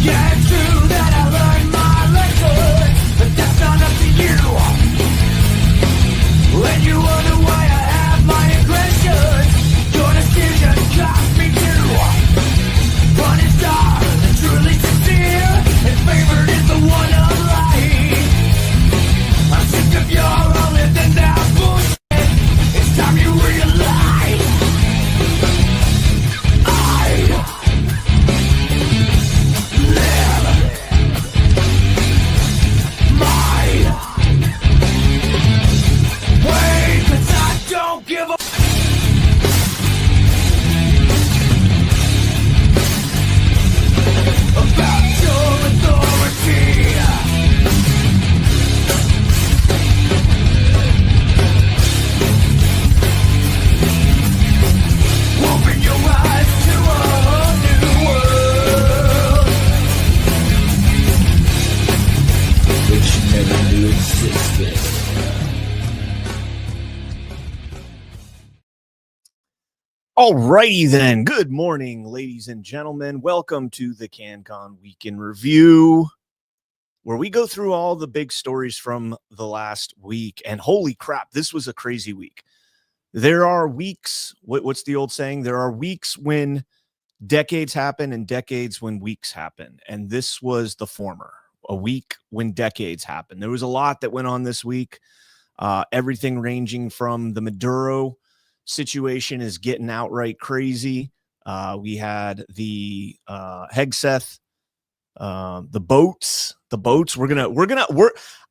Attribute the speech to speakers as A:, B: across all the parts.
A: Yeah, it's true that I learned my lesson, but that's not up to you. When you wonder why I have my aggressions, your decision cost me too. Running star, the truly sincere, and favored is the one of light. I'm sick of your all living down bullshit. It's time you realize I live my way, 'cause I don't give a about your authority. Open your eyes to a new world, which you never knew existed.
B: Alrighty then. Good morning, ladies and gentlemen. Welcome to the CanCon Week in Review, where we go through all the big stories from the last week. And holy crap, this was a crazy week. There are weeks, what's the old saying? There are weeks when decades happen and decades when weeks happen. And this was the former, a week when decades happen. There was a lot that went on this week. Everything ranging from the Maduro situation is getting outright crazy. We had the Hegseth, the boats.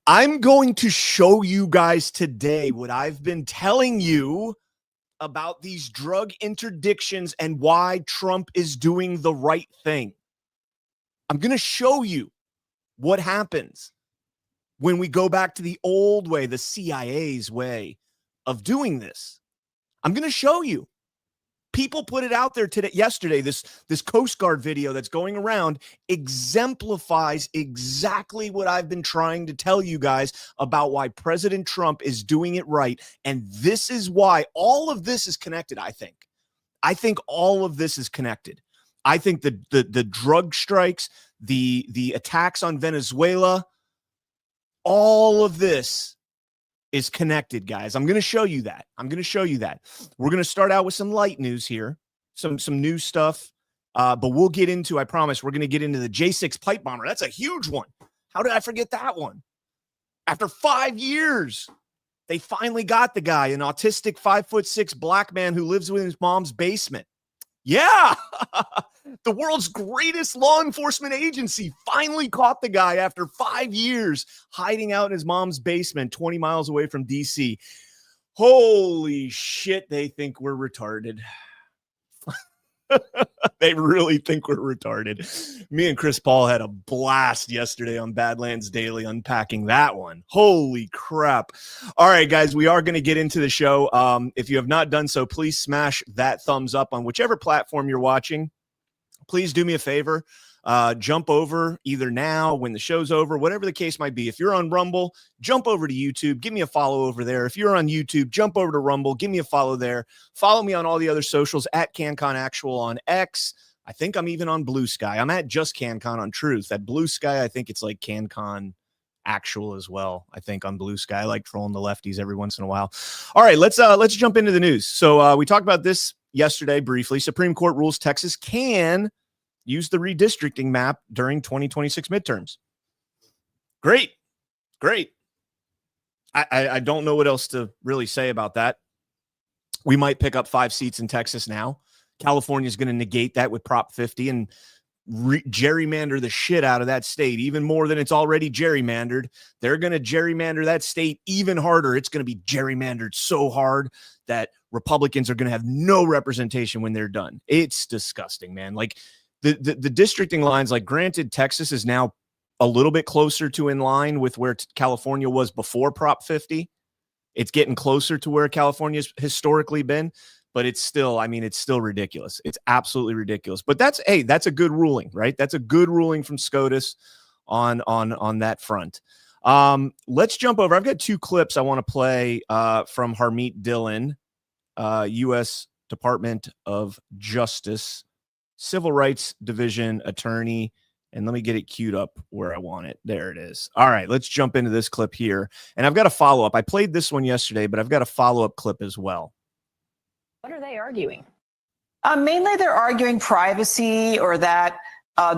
B: I'm going to show you guys today what I've been telling you about these drug interdictions and why Trump is doing the right thing. I'm going to show you what happens when we go back to the old way, the CIA's way of doing this. I'm going to show you. People put it out there yesterday. This Coast Guard video that's going around exemplifies exactly what I've been trying to tell you guys about why President Trump is doing it right. And this is why all of this is connected, I think. I think all of this is connected. I think the drug strikes, the attacks on Venezuela, all of this is connected, guys. I'm going to show you that. We're going to start out with some light news here, some new stuff, but we'll get into, I promise, we're going to get into the J6 pipe bomber. That's a huge one. How did I forget that one? After 5 years, they finally got the guy, an autistic 5'6" black man who lives in his mom's basement. Yeah, the world's greatest law enforcement agency finally caught the guy after 5 years hiding out in his mom's basement 20 miles away from D.C. Holy shit, they think we're retarded. They really think we're retarded. Me and Chris Paul had a blast yesterday on Badlands Daily unpacking that one. Holy crap. All right, guys, we are going to get into the show. If you have not done so, please smash that thumbs up on whichever platform you're watching. Please do me a favor. Jump over either now, when the show's over, whatever the case might be. If you're on Rumble, jump over to YouTube. Give me a follow over there. If you're on YouTube, jump over to Rumble. Give me a follow there. Follow me on all the other socials at CanCon Actual on X. I think I'm even on BlueSky. I'm at just CanCon on Truth. At BlueSky, I think it's like CanCon Actual as well. I think on BlueSky. I like trolling the lefties every once in a while. All right, let's jump into the news. So we talked about this yesterday briefly. Supreme Court rules Texas can use the redistricting map during 2026 midterms. Great. I don't know what else to really say about that. We might pick up 5 seats in Texas now. California is going to negate that with Prop 50 and gerrymander the shit out of that state, even more than it's already gerrymandered. They're going to gerrymander that state even harder. It's going to be gerrymandered so hard that Republicans are going to have no representation when they're done. It's disgusting, man. Like, the districting lines, like, granted, Texas is now a little bit closer to in line with where California was before Prop 50. It's getting closer to where California's historically been, but it's still, it's still ridiculous. It's absolutely ridiculous. But that's a good ruling, right? That's a good ruling from SCOTUS on that front. Let's jump over. I've got 2 clips I want to play from Harmeet Dillon, U.S. Department of Justice, Civil Rights Division attorney And let me get it queued up where I want it. There it is. All right, let's jump into this clip here. And I've got a follow-up. I played this one yesterday, but I've got a follow-up clip as well.
C: What are they arguing?
D: Mainly they're arguing privacy, or that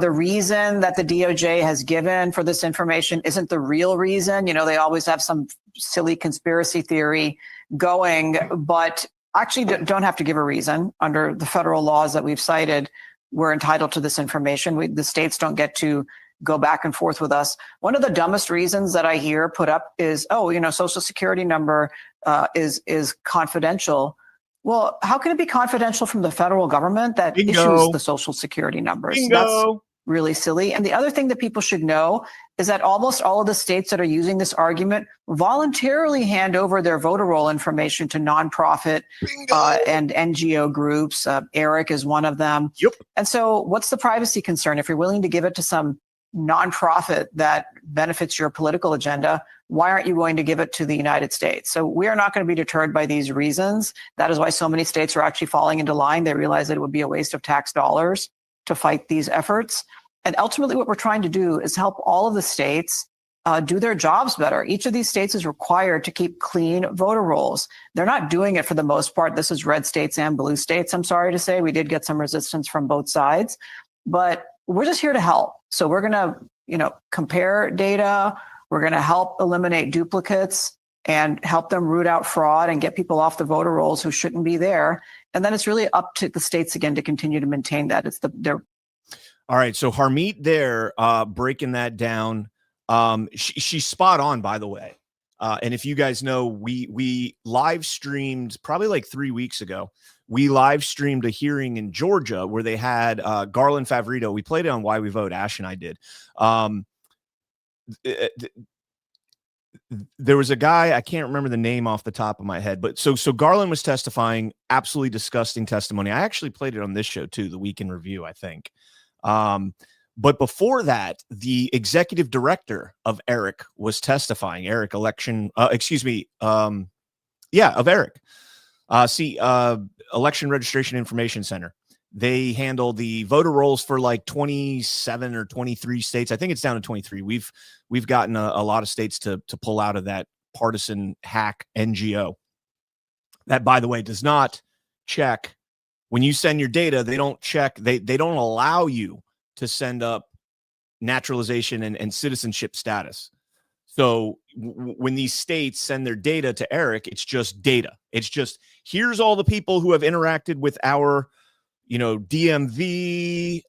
D: the reason that the DOJ has given for this information isn't the real reason. You know, they always have some silly conspiracy theory going, but actually don't have to give a reason. Under the federal laws that we've cited, we're entitled to this information. The states don't get to go back and forth with us. One of the dumbest reasons that I hear put up is, oh, you know, social security number is confidential. Well, how can it be confidential from the federal government that issues the social security numbers? That's really silly. And the other thing that people should know is that almost all of the states that are using this argument voluntarily hand over their voter roll information to nonprofit and NGO groups. ERIC is one of them.
B: Yep.
D: And so what's the privacy concern? If you're willing to give it to some nonprofit that benefits your political agenda, why aren't you going to give it to the United States? So we are not going to be deterred by these reasons. That is why so many states are actually falling into line. They realize that it would be a waste of tax dollars to fight these efforts. And ultimately, what we're trying to do is help all of the states do their jobs better. Each of these states is required to keep clean voter rolls. They're not doing it for the most part. This is red states and blue states, I'm sorry to say. We did get some resistance from both sides, but we're just here to help. So we're going to, you know, compare data. We're going to help eliminate duplicates and help them root out fraud and get people off the voter rolls who shouldn't be there. And then it's really up to the states again to continue to maintain that. It's their.
B: All right. So Harmeet there, breaking that down. She's spot on, by the way. And if you guys know, we live streamed probably like 3 weeks ago. We live streamed a hearing in Georgia where they had Garland Favorito. We played it on Why We Vote. Ash and I did. There was a guy, I can't remember the name off the top of my head, but so Garland was testifying, absolutely disgusting testimony. I actually played it on this show too, the Week in Review, I think. But before that, the executive director of ERIC was testifying. ERIC of ERIC. Election Registration Information Center. They handle the voter rolls for like 27 or 23 states. I think it's down to 23. We've gotten a lot of states to pull out of that partisan hack NGO. That, by the way, does not check when you send your data. They don't check. They don't allow you to send up naturalization and citizenship status. So when these states send their data to ERIC, it's just data. It's just, here's all the people who have interacted with our, DMV,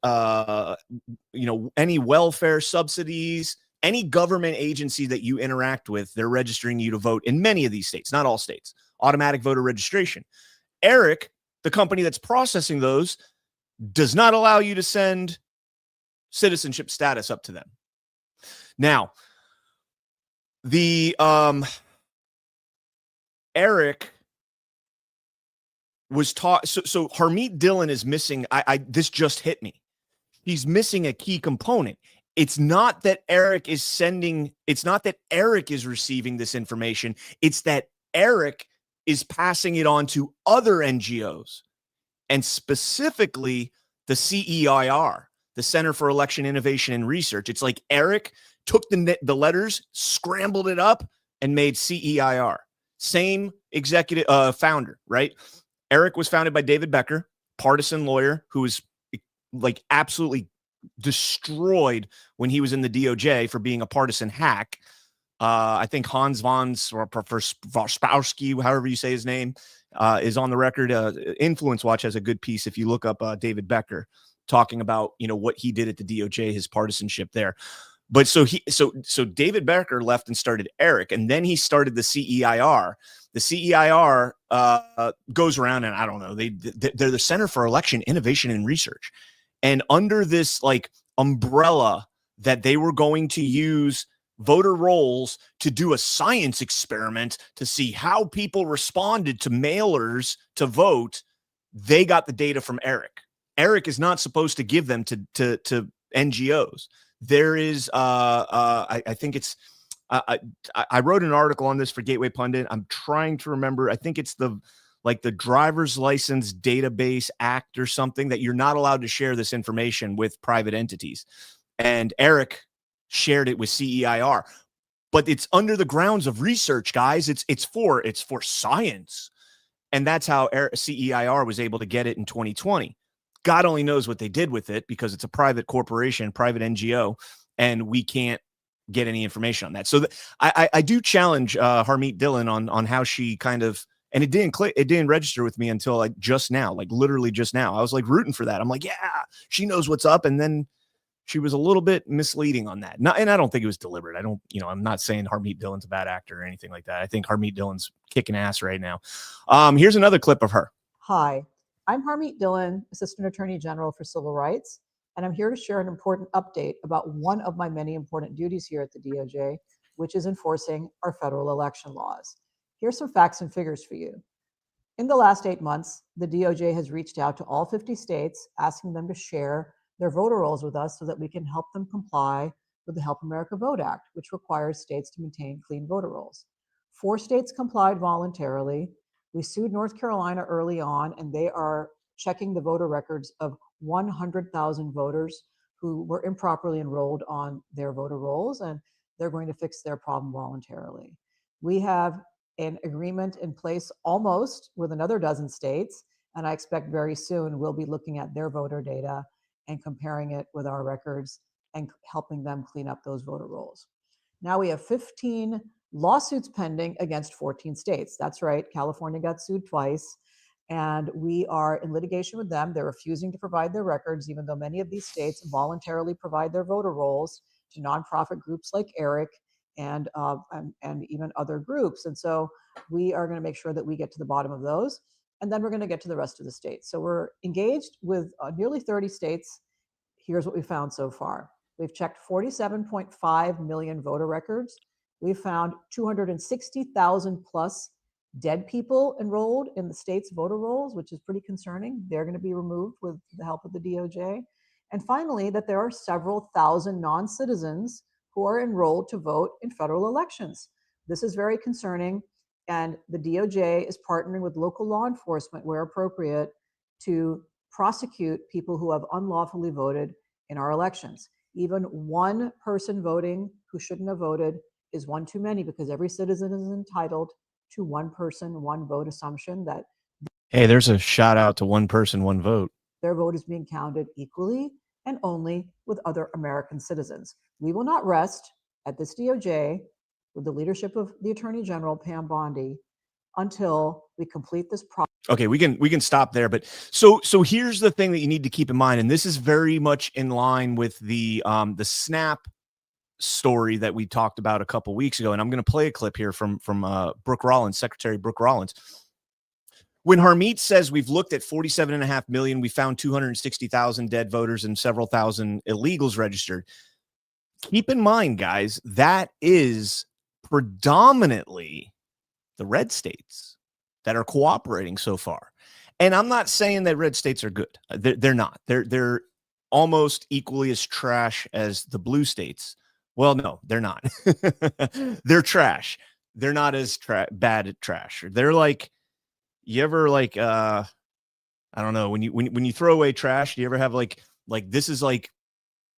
B: any welfare subsidies, any government agency that you interact with, they're registering you to vote in many of these states, not all states. Automatic voter registration. ERIC, the company that's processing those, does not allow you to send citizenship status up to them. Now, the ERIC was taught. So Harmeet Dillon is missing. This just hit me. He's missing a key component. It's not that ERIC is sending. It's not that ERIC is receiving this information. It's that ERIC is passing it on to other NGOs, and specifically the CEIR, the Center for Election Innovation and Research. It's like ERIC took the letters, scrambled it up, and made CEIR. Same executive founder, right? ERIC was founded by David Becker, partisan lawyer who was like absolutely destroyed when he was in the DOJ for being a partisan hack. I think Hans von Spassky, however you say his name, is on the record. Influence Watch has a good piece if you look up David Becker talking about what he did at the DOJ, his partisanship there. But so David Becker left and started ERIC, and then he started the CEIR. The CEIR goes around, and I don't know, they're the Center for Election Innovation and Research. And under this like umbrella that they were going to use voter rolls to do a science experiment to see how people responded to mailers to vote, they got the data from ERIC. ERIC is not supposed to give them to NGOs. There is, I think it's, I wrote an article on this for Gateway Pundit. I'm trying to remember. I think it's the Driver's License Database Act or something, that you're not allowed to share this information with private entities. and Eric shared it with CEIR. But it's under the grounds of research, guys. It's for science. And that's how CEIR was able to get it in 2020. God only knows what they did with it because it's a private corporation, private NGO, and we can't get any information on that. So I do challenge Harmeet Dillon on how she kind of, and it didn't register with me until like just now, like literally just now. I was like rooting for that. I'm like, yeah, she knows what's up. And then she was a little bit misleading on that. And I don't think it was deliberate. I'm not saying Harmeet Dillon's a bad actor or anything like that. I think Harmeet Dillon's kicking ass right now. Here's another clip of her.
E: Hi, I'm Harmeet Dillon, Assistant Attorney General for Civil Rights, and I'm here to share an important update about one of my many important duties here at the DOJ, which is enforcing our federal election laws. Here's some facts and figures for you. In the last 8 months, the DOJ has reached out to all 50 states, asking them to share their voter rolls with us so that we can help them comply with the Help America Vote Act, which requires states to maintain clean voter rolls. 4 states complied voluntarily. We sued North Carolina early on, and they are checking the voter records of 100,000 voters who were improperly enrolled on their voter rolls, and they're going to fix their problem voluntarily. We have an agreement in place almost with another dozen states, and I expect very soon we'll be looking at their voter data and comparing it with our records and helping them clean up those voter rolls. Now we have 15 lawsuits pending against 14 states. That's right, California got sued twice, and we are in litigation with them. They're refusing to provide their records, even though many of these states voluntarily provide their voter rolls to nonprofit groups like ERIC and even other groups. And so we are going to make sure that we get to the bottom of those. And then we're going to get to the rest of the states. So we're engaged with nearly 30 states. Here's what we found so far. We've checked 47.5 million voter records. We've found 260,000 plus dead people enrolled in the state's voter rolls, which is pretty concerning. They're going to be removed with the help of the DOJ. And finally, that there are several thousand non-citizens who are enrolled to vote in federal elections. This is very concerning. And the DOJ is partnering with local law enforcement where appropriate to prosecute people who have unlawfully voted in our elections. Even one person voting who shouldn't have voted is one too many, because every citizen is entitled to one person, one vote assumption that
B: Hey, there's a shout out to one person, one vote.
E: Their vote is being counted equally and only with other American citizens. We will not rest at this DOJ with the leadership of the Attorney General, Pam Bondi, until we complete this process.
B: Okay, we can stop there. But so here's the thing that you need to keep in mind, and this is very much in line with the SNAP story that we talked about a couple weeks ago. And I'm going to play a clip here from Brooke Rollins, Secretary Brooke Rollins. When Harmeet says we've looked at 47.5 million, we found 260,000 dead voters and several thousand illegals registered. Keep in mind, guys, that is predominantly the red states that are cooperating so far. And I'm not saying that red states are good. They're not. They're almost equally as trash as the blue states. Well, no, they're not. They're trash. They're not as bad at trash. They're like, you ever like, I don't know, when you throw away trash, do you ever have like this is like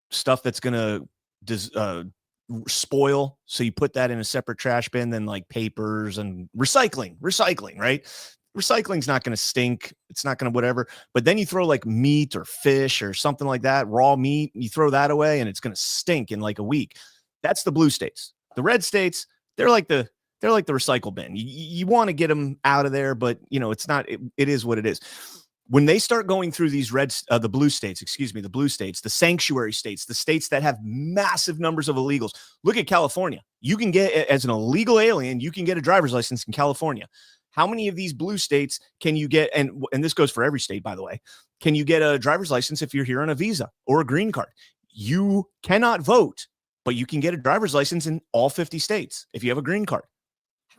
B: stuff that's going to spoil, so you put that in a separate trash bin than like papers and recycling, right? Recycling's not going to stink, it's not going to whatever, but then you throw like meat or fish or something like that, raw meat, you throw that away and it's going to stink in like a week. That's the blue states. The red states, they're like the recycle bin. You want to get them out of there, but you know, it's not, it is what it is. When they start going through these the blue states, the sanctuary states, the states that have massive numbers of illegals. Look at California. You can get, as an illegal alien, you can get a driver's license in California. How many of these blue states can you get? And this goes for every state, by the way. Can you get a driver's license if you're here on a visa or a green card? You cannot vote, but you can get a driver's license in all 50 states if you have a green card.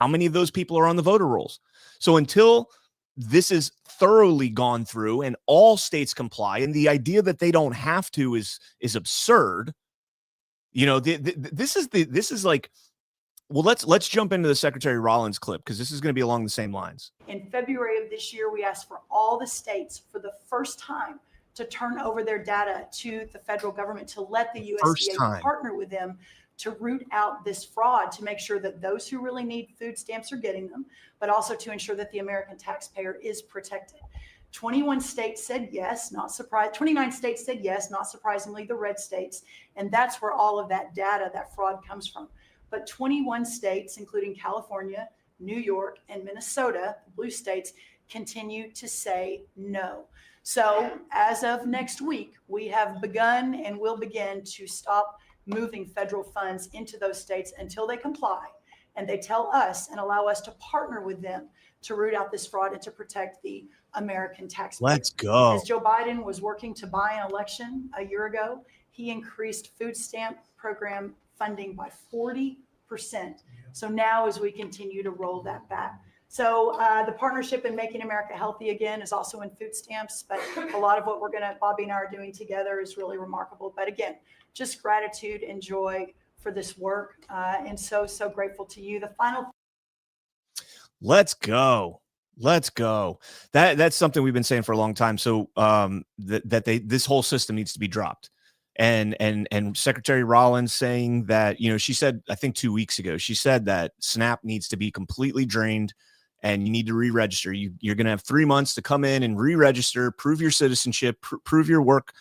B: How many of those people are on the voter rolls? So until this is thoroughly gone through and all states comply, and the idea that they don't have to is absurd. You know, this is like, well, let's jump into the Secretary Rollins clip, because this is going to be along the same lines.
F: In February of this year, we asked for all the states for the first time to turn over their data to the federal government, to let the
B: First
F: USDA
B: time.
F: partner with them to root out this fraud, to make sure that those who really need food stamps are getting them, but also to ensure that the American taxpayer is protected. 21 states said yes, not surprised. 29 states said yes, not surprisingly, the red states. And that's where all of that data, that fraud comes from. But 21 states, including California, New York, and Minnesota, the blue states, continue to say no. So as of next week, we have begun and will begin to stop moving federal funds into those states until they comply and they tell us and allow us to partner with them to root out this fraud and to protect the American taxpayer.
B: Let's go.
F: As Joe Biden was working to buy an election a year ago, he increased food stamp program funding by 40%. So now as we continue to roll that back. So the partnership in Making America Healthy Again is also in food stamps, but a lot of what Bobby and I are doing together is really remarkable. But again, just gratitude and joy for this work, and so grateful to you. The final.
B: Let's go. Let's go. That's something we've been saying for a long time. So this whole system needs to be dropped. And Secretary Rollins saying that, she said, I think 2 weeks ago, she said that SNAP needs to be completely drained and you need to re-register. You're going to have 3 months to come in and re-register, prove your citizenship, prove your work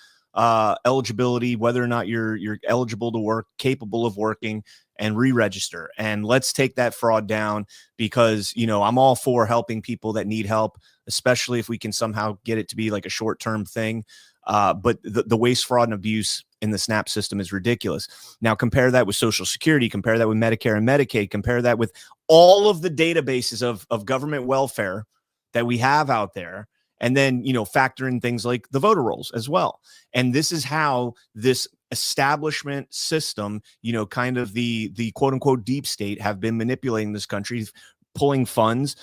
B: eligibility, whether or not you're eligible to work, capable of working, and re-register. And let's take that fraud down, because I'm all for helping people that need help, especially if we can somehow get it to be like a short-term thing. But the waste, fraud, and abuse in the SNAP system is ridiculous. Now compare that with Social Security, compare that with Medicare and Medicaid, compare that with all of the databases of government welfare that we have out there. And then, factor in things like the voter rolls as well. And this is how this establishment system, kind of the quote unquote deep state, have been manipulating this country, pulling funds,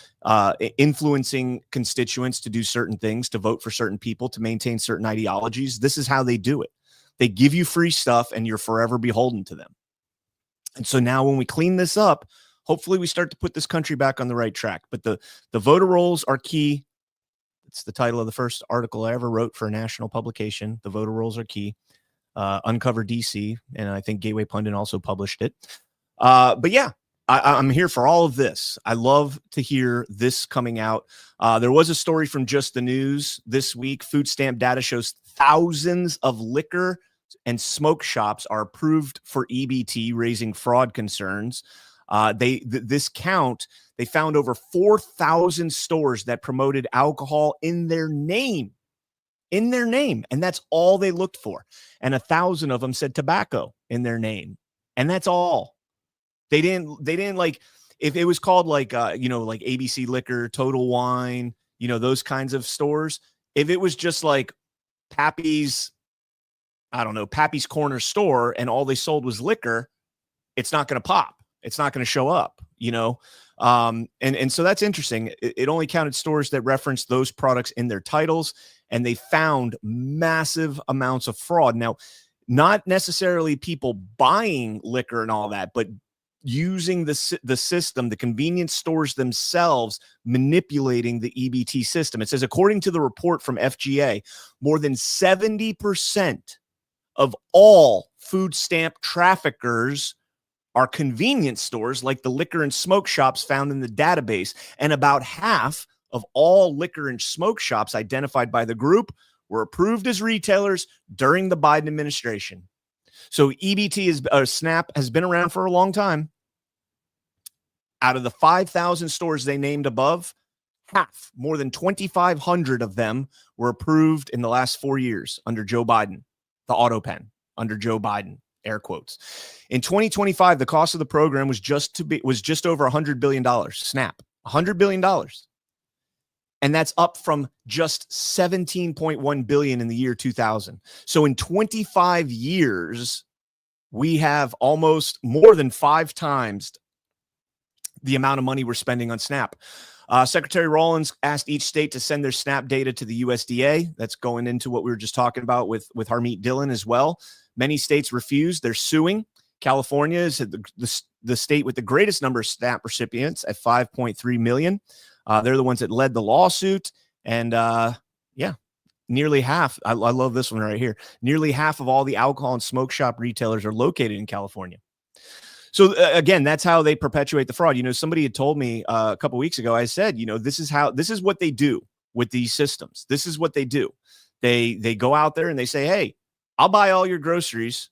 B: influencing constituents to do certain things, to vote for certain people, to maintain certain ideologies. This is how they do it. They give you free stuff and you're forever beholden to them. And so now when we clean this up, hopefully we start to put this country back on the right track. But the voter rolls are key. It's the title of the first article I ever wrote for a national publication. The voter rolls are key. Uncover DC, and I think Gateway Pundit also published it. But yeah, I'm here for all of this. I love to hear this coming out. There was a story from Just the News this week. Food stamp data shows thousands of liquor and smoke shops are approved for EBT, raising fraud concerns. This count, they found over 4,000 stores that promoted alcohol in their name. And that's all they looked for. And 1,000 of them said tobacco in their name. And that's all. They didn't like, if it was called like ABC Liquor, Total Wine, those kinds of stores. If it was just like Pappy's Corner Store and all they sold was liquor, it's not going to pop. It's not going to show up, and so that's interesting. It only counted stores that referenced those products in their titles, and they found massive amounts of fraud. Now, not necessarily people buying liquor and all that, but using the system, the convenience stores themselves manipulating the EBT system. It says, according to the report from FGA, more than 70% of all food stamp traffickers are convenience stores like the liquor and smoke shops found in the database. And about half of all liquor and smoke shops identified by the group were approved as retailers during the Biden administration. So EBT SNAP has been around for a long time. Out of the 5,000 stores they named above, half, more than 2,500 of them were approved in the last 4 years under Joe Biden, the auto pen under Joe Biden. Air quotes. In 2025, the cost of the program was just over $100 billion. SNAP, $100 billion. And that's up from just $17.1 billion in the year 2000. So in 25 years, we have almost more than 5 times the amount of money we're spending on SNAP. Secretary Rollins asked each state to send their SNAP data to the USDA. That's going into what we were just talking about with Harmeet Dillon as well. Many states refused. They're suing. California is the state with the greatest number of SNAP recipients at 5.3 million. They're the ones that led the lawsuit. And yeah, nearly half, I love this one right here, nearly half of all the alcohol and smoke shop retailers are located in California. So again, that's how they perpetuate the fraud. Somebody had told me a couple weeks ago, I said, this is what they do with these systems. This is what they do. They go out there and they say, hey, I'll buy all your groceries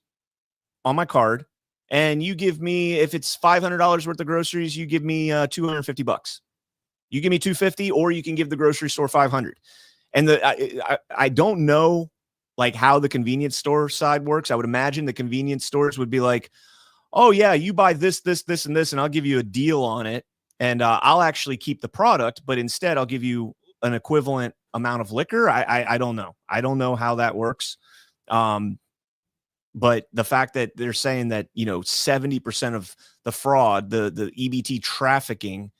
B: on my card. And you give me, if it's $500 worth of groceries, you give me $250. You give me $250, or you can give the grocery store $500. And I don't know like how the convenience store side works. I would imagine the convenience stores would be like, oh yeah, you buy this, this, this, and this, and I'll give you a deal on it. And I'll actually keep the product, but instead I'll give you an equivalent amount of liquor. I don't know. I don't know how that works. But the fact that they're saying that, 70% of the fraud, the EBT trafficking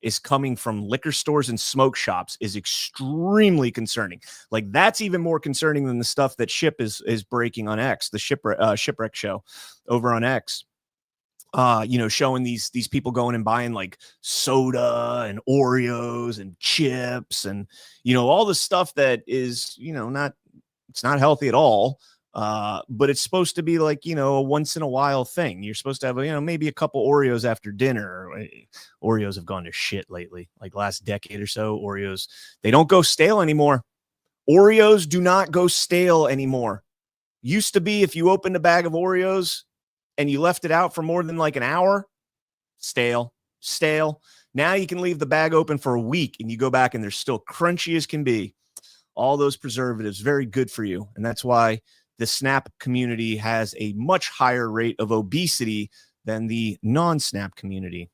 B: is coming from liquor stores and smoke shops is extremely concerning. Like, that's even more concerning than the stuff that Ship is breaking on X, the shipwreck show over on X. Showing these people going and buying like soda and Oreos and chips and, all the stuff that is, it's not healthy at all. But it's supposed to be like, a once in a while thing. You're supposed to have, maybe a couple Oreos after dinner. Oreos have gone to shit lately, like last decade or so. Oreos, they don't go stale anymore. Oreos do not go stale anymore. Used to be, if you opened a bag of Oreos and you left it out for more than like an hour, stale. Now you can leave the bag open for a week and you go back and they're still crunchy as can be. All those preservatives, very good for you. And that's why the SNAP community has a much higher rate of obesity than the non-SNAP community.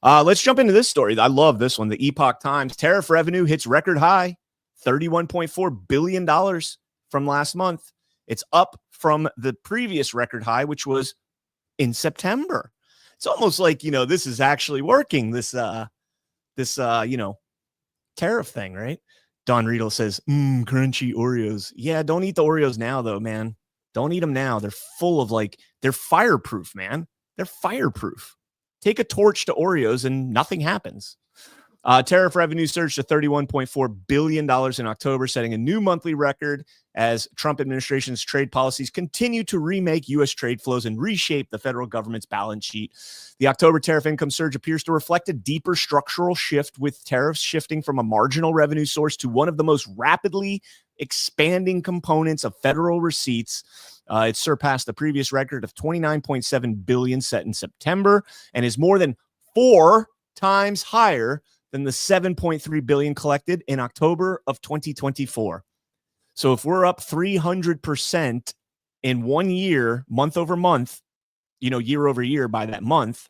B: Let's jump into this story. I love this one. The Epoch Times tariff revenue hits record high, $31.4 billion from last month. It's up from the previous record high, which was in September. It's almost like, this is actually working, this tariff thing, right? Don Riedel says, crunchy Oreos. Yeah, don't eat the Oreos now, though, man. Don't eat them now. They're full of they're fireproof, man. They're fireproof. Take a torch to Oreos and nothing happens. Tariff revenue surged to $31.4 billion in October, setting a new monthly record as Trump administration's trade policies continue to remake U.S. trade flows and reshape the federal government's balance sheet. The October tariff income surge appears to reflect a deeper structural shift, with tariffs shifting from a marginal revenue source to one of the most rapidly expanding components of federal receipts. It surpassed the previous record of $29.7 billion set in September and is more than 4 times higher than the $7.3 billion collected in October of 2024. So if we're up 300% in 1 year, month over month, year over year by that month,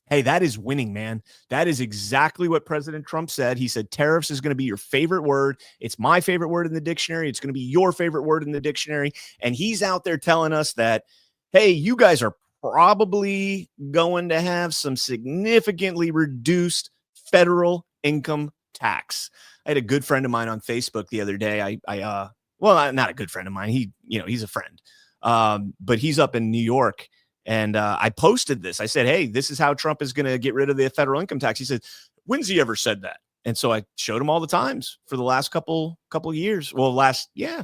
B: hey, that is winning, man. That is exactly what President Trump said. He said tariffs is going to be your favorite word. It's my favorite word in the dictionary. It's going to be your favorite word in the dictionary. And he's out there telling us that, hey, you guys are probably going to have some significantly reduced federal income tax. I had a good friend of mine on Facebook the other day. Well, not a good friend of mine. He's a friend. But he's up in New York. And I posted this. I said, hey, this is how Trump is going to get rid of the federal income tax. He said, when's he ever said that? And so I showed him all the times for the last couple years. Well,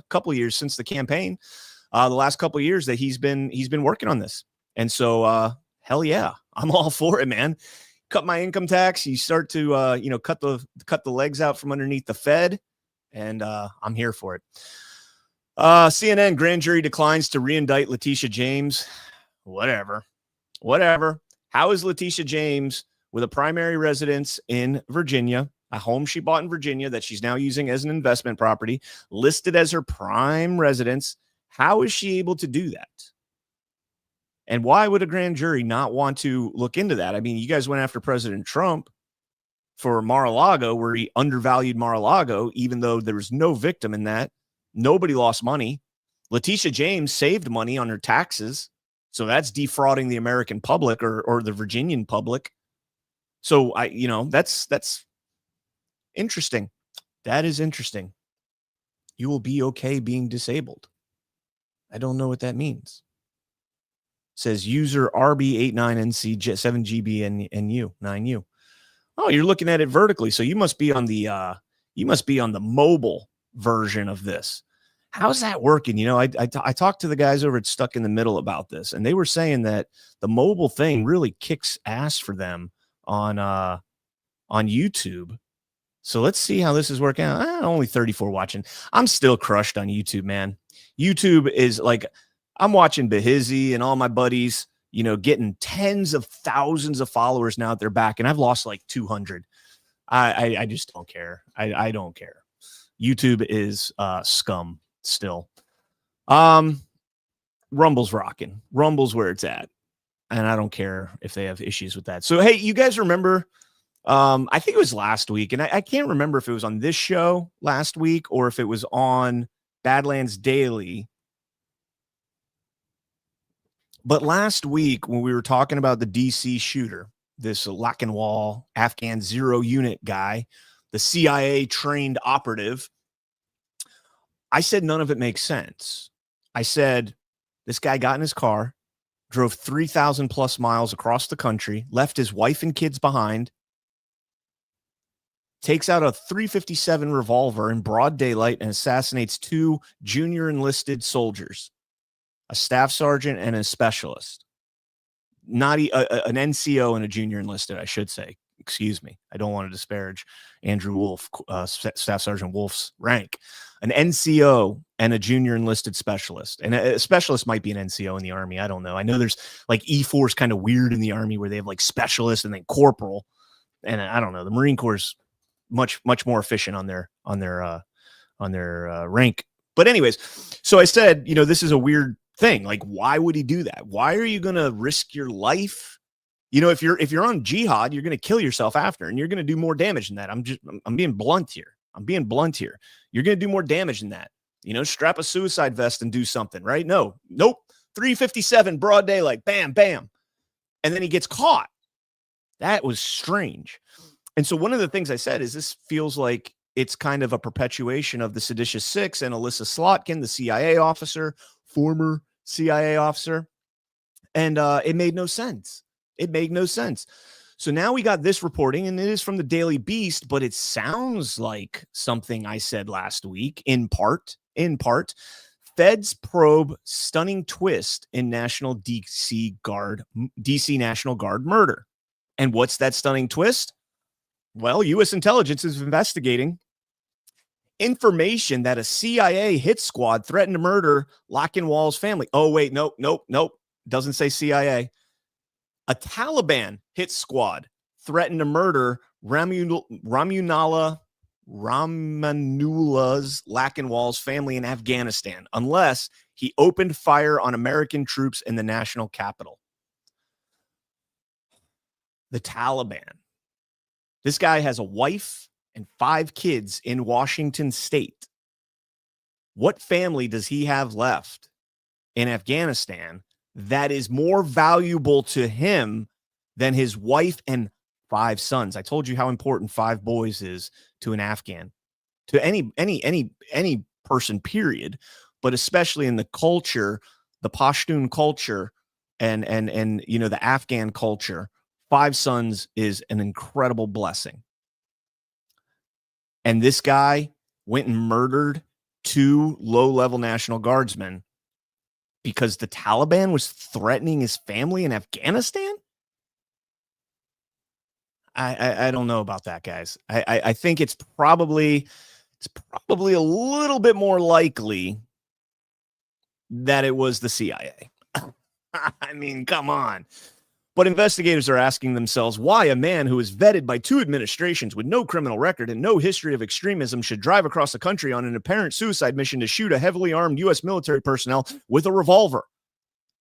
B: couple years since the campaign, the last couple of years that he's been working on this. And so, hell yeah, I'm all for it, man. Cut my income tax. You start to, cut the legs out from underneath the Fed, and I'm here for it. CNN grand jury declines to reindict Letitia James. Whatever. How is Letitia James, with a primary residence in Virginia, a home she bought in Virginia that she's now using as an investment property, listed as her prime residence? How is she able to do that? And why would a grand jury not want to look into that? I mean, you guys went after President Trump for Mar-a-Lago, where he undervalued Mar-a-Lago, even though there was no victim in that. Nobody lost money. Letitia James saved money on her taxes. So that's defrauding the American public or the Virginian public. So that's interesting. That is interesting. You will be okay being disabled. I don't know what that means. Says user RB89NC7GB and U 9U. Oh, you're looking at it vertically. So you must be on the mobile version of this. How's that working? You know, I talked to the guys over at Stuck in the Middle about this, and they were saying that the mobile thing really kicks ass for them on YouTube. So let's see how this is working out. Only 34 watching. I'm still crushed on YouTube, man. YouTube is like, I'm watching Behizzy and all my buddies, you know, getting tens of thousands of followers now at their back, and I've lost like 200. I just don't care. I don't care. YouTube is scum still. Rumble's rocking. Rumble's where it's at, and I don't care if they have issues with that. So hey, you guys remember? I think it was last week, and I can't remember if it was on this show last week or if it was on Badlands Daily. But last week, when we were talking about the DC shooter, this Lachenwall Afghan Zero Unit guy, the CIA trained operative, I said none of it makes sense. I said this guy got in his car, drove 3,000 plus miles across the country, left his wife and kids behind, takes out a .357 revolver in broad daylight and assassinates 2 junior enlisted soldiers, a staff sergeant and a specialist. Not an NCO and a junior enlisted, I should say. Excuse me. I don't want to disparage Andrew Wolf, Staff Sergeant Wolf's rank. An NCO and a junior enlisted specialist. And a specialist might be an NCO in the Army. I don't know. I know there's like E4 is kind of weird in the Army where they have like specialist and then corporal. And I don't know. The Marine Corps is much more efficient on their rank. But anyways, so I said, you know, this is a weird thing. Like, why would he do that? Why are you going to risk your life? You know, if you're on jihad, you're going to kill yourself after, and you're going to do more damage than that. I'm being blunt here. You're going to do more damage than that. You know, strap a suicide vest and do something, right? Nope. 357 broad daylight, bam, bam. And then he gets caught. That was strange. And so one of the things I said is this feels like it's kind of a perpetuation of the Seditious Six and Alyssa Slotkin, the CIA officer, former CIA officer. And it made no sense. So now we got this reporting, and it is from the Daily Beast, but it sounds like something I said last week in part. Feds probe stunning twist in DC National Guard murder. And what's that stunning twist? Well, U.S. intelligence is investigating information that a CIA hit squad threatened to murder Lachenwall's family. Oh, wait, nope. Doesn't say CIA. A Taliban hit squad threatened to murder Ramunula's Lachenwall's family in Afghanistan unless he opened fire on American troops in the national capital. The Taliban. This guy has a wife and 5 kids in Washington state. What family does he have left in Afghanistan that is more valuable to him than his wife and 5 sons? I told you how important 5 boys is to an Afghan, to any person, period, but especially in the culture, the Pashtun culture and you know, the Afghan culture. 5 sons is an incredible blessing. And this guy went and murdered 2 low-level National Guardsmen because the Taliban was threatening his family in Afghanistan? I don't know about that, guys. I think it's probably a little bit more likely that it was the CIA. I mean, come on. But investigators are asking themselves why a man who is vetted by 2 administrations with no criminal record and no history of extremism should drive across the country on an apparent suicide mission to shoot a heavily armed U.S. military personnel with a revolver.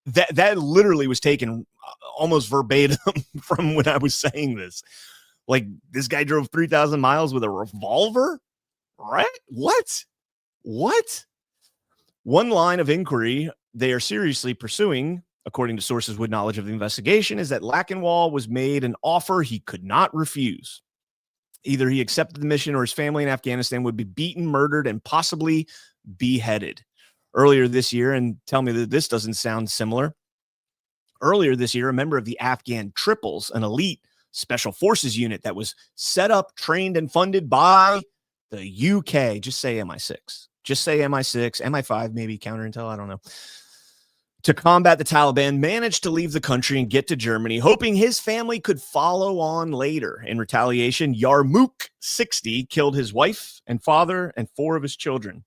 B: That literally was taken almost verbatim from when I was saying this. Like, this guy drove 3,000 miles with a revolver? Right? What? One line of inquiry they are seriously pursuing, according to sources with knowledge of the investigation, is that Lachenwall was made an offer he could not refuse. Either he accepted the mission or his family in Afghanistan would be beaten, murdered, and possibly beheaded. Earlier this year, and tell me that this doesn't sound similar. Earlier this year, a member of the Afghan Triples, an elite special forces unit that was set up, trained, and funded by the UK, just say MI6. Just say MI6, MI5, maybe counterintel, I don't know. To combat the Taliban, managed to leave the country and get to Germany, hoping his family could follow on later. In retaliation, Yarmouk, 60, killed his wife and father and 4 of his children,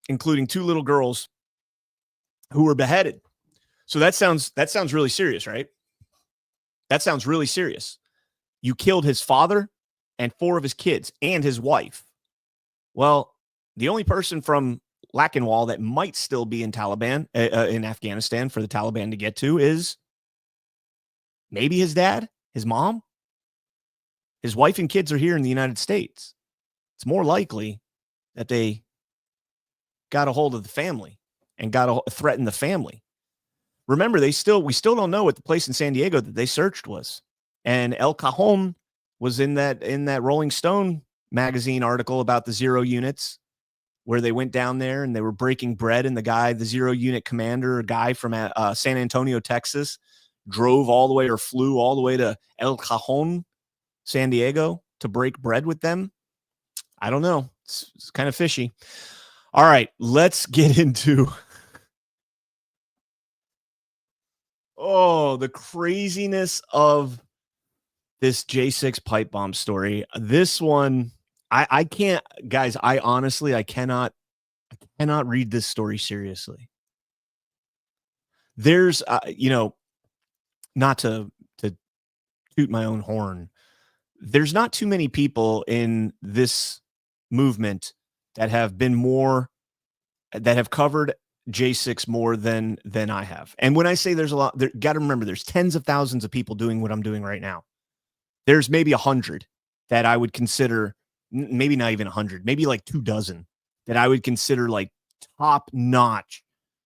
B: including 2 little girls who were beheaded. So that sounds really serious, right? That sounds really serious. You killed his father and 4 of his kids and his wife. Well, the only person from Lachinwal that might still be in in Afghanistan for the Taliban to get to is maybe his dad, his mom. His wife and kids are here in the United States. It's more likely that they got a hold of the family and got to threaten the family. Remember, we still don't know what the place in San Diego that they searched was. And El Cajon was in that Rolling Stone magazine article about the 0 units, where they went down there and they were breaking bread, and the 0 unit commander, a guy from San Antonio, Texas, flew all the way to El Cajon, San Diego, to break bread with them. I don't know. It's kind of fishy. All right, let's get into the craziness of this J6 pipe bomb story. This one, I can't, guys, I cannot read this story seriously. There's, not to toot my own horn, there's not too many people in this movement that have covered J6 more than I have. And when I say there's a lot, got to remember, there's tens of thousands of people doing what I'm doing right now. There's maybe 100 that I would consider, maybe not even 100, maybe like 24 that I would consider like top notch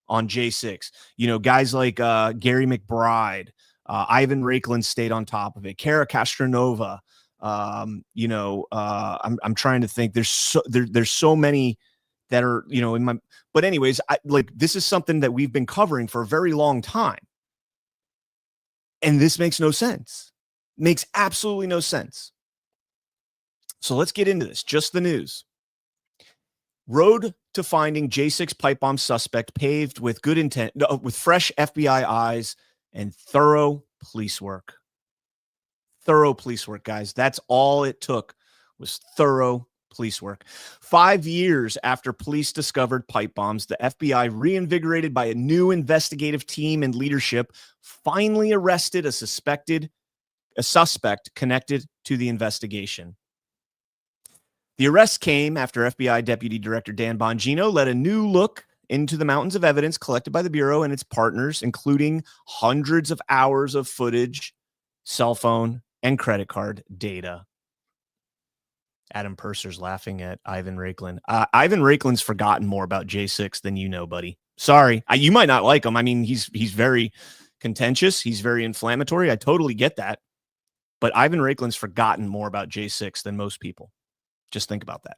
B: on J6. Guys like Gary McBride, Ivan Raiklen stayed on top of it. Kara Castronova. I'm trying to think. There's so many that are, in my, but anyways, this is something that we've been covering for a very long time. And this makes no sense. Makes absolutely no sense. So let's get into this. Just the news. Road to finding J6 pipe bomb suspect paved with good intent, with fresh FBI eyes and thorough police work. Thorough police work, guys. That's all it took, was thorough police work. 5 years after police discovered pipe bombs, the FBI, reinvigorated by a new investigative team and leadership, finally arrested a suspect connected to the investigation. The arrest came after FBI Deputy Director Dan Bongino led a new look into the mountains of evidence collected by the Bureau and its partners, including hundreds of hours of footage, cell phone, and credit card data. Adam Purser's laughing at Ivan Raiklen. Ivan Raiklen's forgotten more about J6 than you know, buddy. Sorry. You might not like him. I mean, he's very contentious. He's very inflammatory. I totally get that. But Ivan Raiklen's forgotten more about J6 than most people. Just think about that.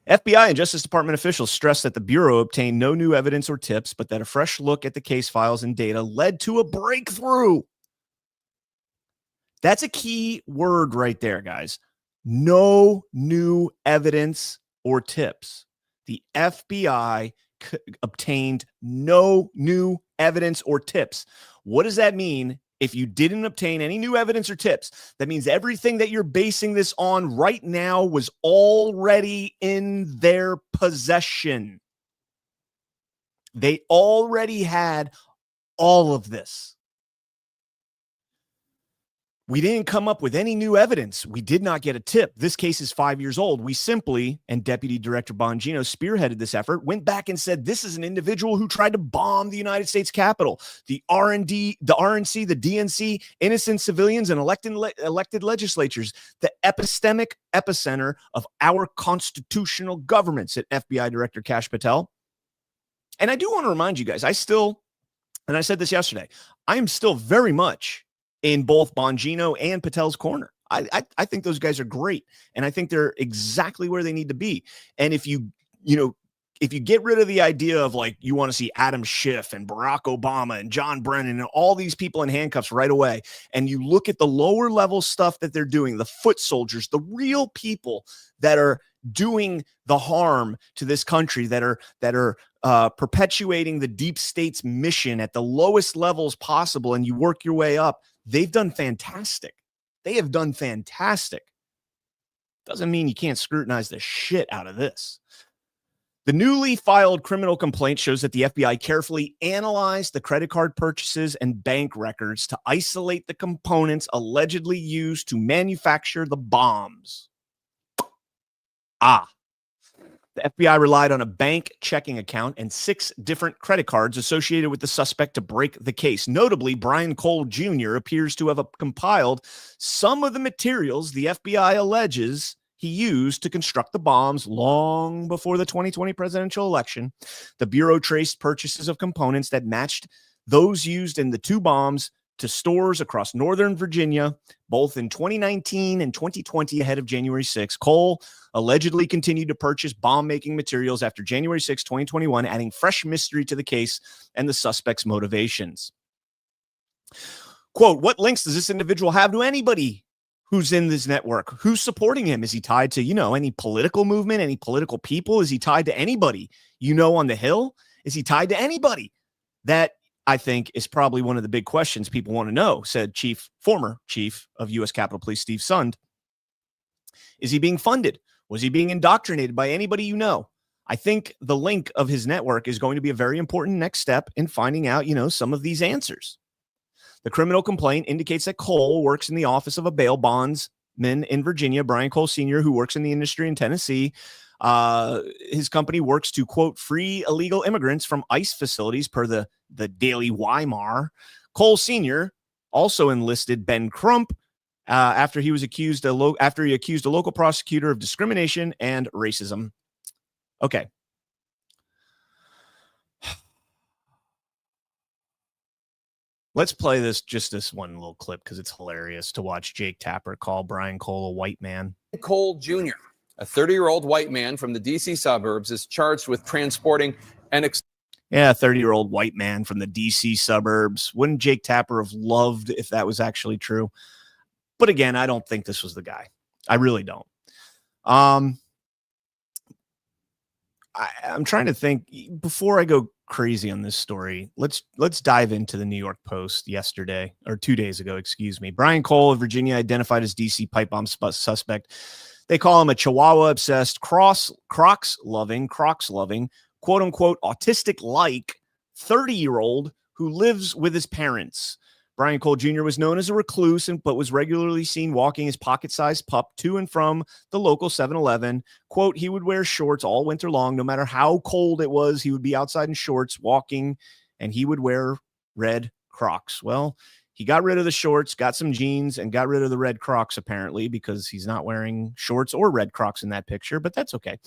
B: FBI and Justice Department officials stressed that the Bureau obtained no new evidence or tips, but that a fresh look at the case files and data led to a breakthrough. That's a key word right there, guys. No new evidence or tips. The FBI obtained no new evidence or tips. What does that mean? If you didn't obtain any new evidence or tips, that means everything that you're basing this on right now was already in their possession. They already had all of this. We didn't come up with any new evidence. We did not get a tip. This case is 5 years old. We simply, and Deputy Director Bongino spearheaded this effort, went back and said, this is an individual who tried to bomb the United States Capitol. The RNC, the DNC, innocent civilians, and elected legislatures, the epicenter of our constitutional government, said FBI Director Kash Patel. And I do want to remind you guys, and I said this yesterday, I am still very much in both Bongino and Patel's corner. I think those guys are great. And I think they're exactly where they need to be. And if you get rid of the idea of like you want to see Adam Schiff and Barack Obama and John Brennan and all these people in handcuffs right away, and you look at the lower level stuff that they're doing, the foot soldiers, the real people that are doing the harm to this country, that are perpetuating the deep state's mission at the lowest levels possible, and you work your way up, they've done fantastic. They have done fantastic. Doesn't mean you can't scrutinize the shit out of this. The newly filed criminal complaint shows that the FBI carefully analyzed the credit card purchases and bank records to isolate the components allegedly used to manufacture the bombs. The FBI relied on a bank checking account and 6 different credit cards associated with the suspect to break the case. Notably, Brian Cole Jr. appears to have compiled some of the materials the FBI alleges he used to construct the bombs long before the 2020 presidential election. The Bureau traced purchases of components that matched those used in the 2 bombs to stores across Northern Virginia, both in 2019 and 2020 ahead of January 6. Cole allegedly continued to purchase bomb-making materials after January 6, 2021, adding fresh mystery to the case and the suspect's motivations. Quote, what links does this individual have to anybody who's in this network? Who's supporting him? Is he tied to, any political movement, any political people? Is he tied to anybody, on the Hill? Is he tied to anybody? That, I think, is probably one of the big questions people want to know, said former chief of U.S. Capitol Police Steve Sund. Is he being funded? Was he being indoctrinated by anybody you know? I think the link of his network is going to be a very important next step in finding out, some of these answers. The criminal complaint indicates that Cole works in the office of a bail bondsman in Virginia, Brian Cole Sr., who works in the industry in Tennessee. His company works to, quote, free illegal immigrants from ICE facilities per the Daily Weimar. Cole Sr. also enlisted Ben Crump after he accused a local prosecutor of discrimination and racism. Okay. Let's play this one little clip because it's hilarious to watch Jake Tapper call Brian Cole a white man.
G: Cole Jr., a 30-year-old white man from the D.C. suburbs, is charged with transporting an...
B: a 30-year-old white man from the D.C. suburbs. Wouldn't Jake Tapper have loved if that was actually true? But again, I don't think this was the guy. I really don't. I'm trying to think before I go crazy on this story. Let's dive into the New York Post 2 days ago, excuse me. Brian Cole of Virginia identified as DC pipe bomb suspect. They call him a Chihuahua obsessed, Crocs loving, quote unquote, autistic like 30-year-old who lives with his parents. Brian Cole Jr. was known as a recluse, but was regularly seen walking his pocket-sized pup to and from the local 7-Eleven. Quote, he would wear shorts all winter long. No matter how cold it was, he would be outside in shorts walking, and he would wear red Crocs. Well, he got rid of the shorts, got some jeans, and got rid of the red Crocs, apparently, because he's not wearing shorts or red Crocs in that picture, but that's okay.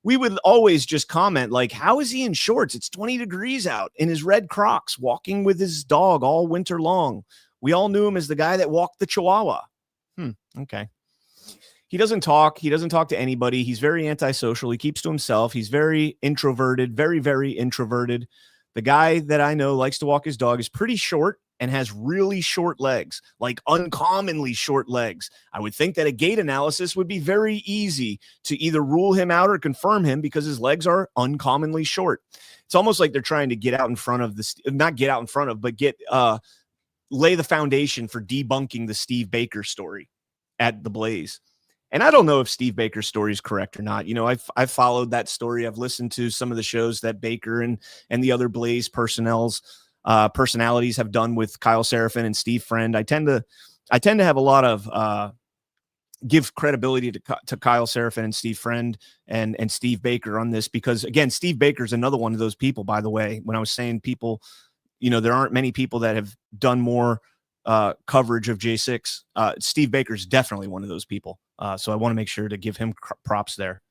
B: We would always just comment, like, how is he in shorts? It's 20 degrees out in his red Crocs, walking with his dog all winter long. We all knew him as the guy that walked the Chihuahua. Okay. He doesn't talk. He doesn't talk to anybody. He's very antisocial. He keeps to himself. He's very introverted, very, very introverted. The guy that I know likes to walk his dog is pretty short and has really short legs, like uncommonly short legs. I would think that a gait analysis would be very easy to either rule him out or confirm him because his legs are uncommonly short. It's almost like they're trying to get out in front of this, not get out in front of, but lay the foundation for debunking the Steve Baker story at the Blaze. And I don't know if Steve Baker's story is correct or not. I've followed that story. I've listened to some of the shows that Baker and the other Blaze personalities have done with Kyle Seraphin and Steve Friend. I tend to have a lot of give credibility to Kyle Seraphin and Steve Friend and Steve Baker on this, because again, Steve Baker's another one of those people, by the way. When I was saying people, there aren't many people that have done more coverage of J6. Steve Baker's definitely one of those people. So I want to make sure to give him props there.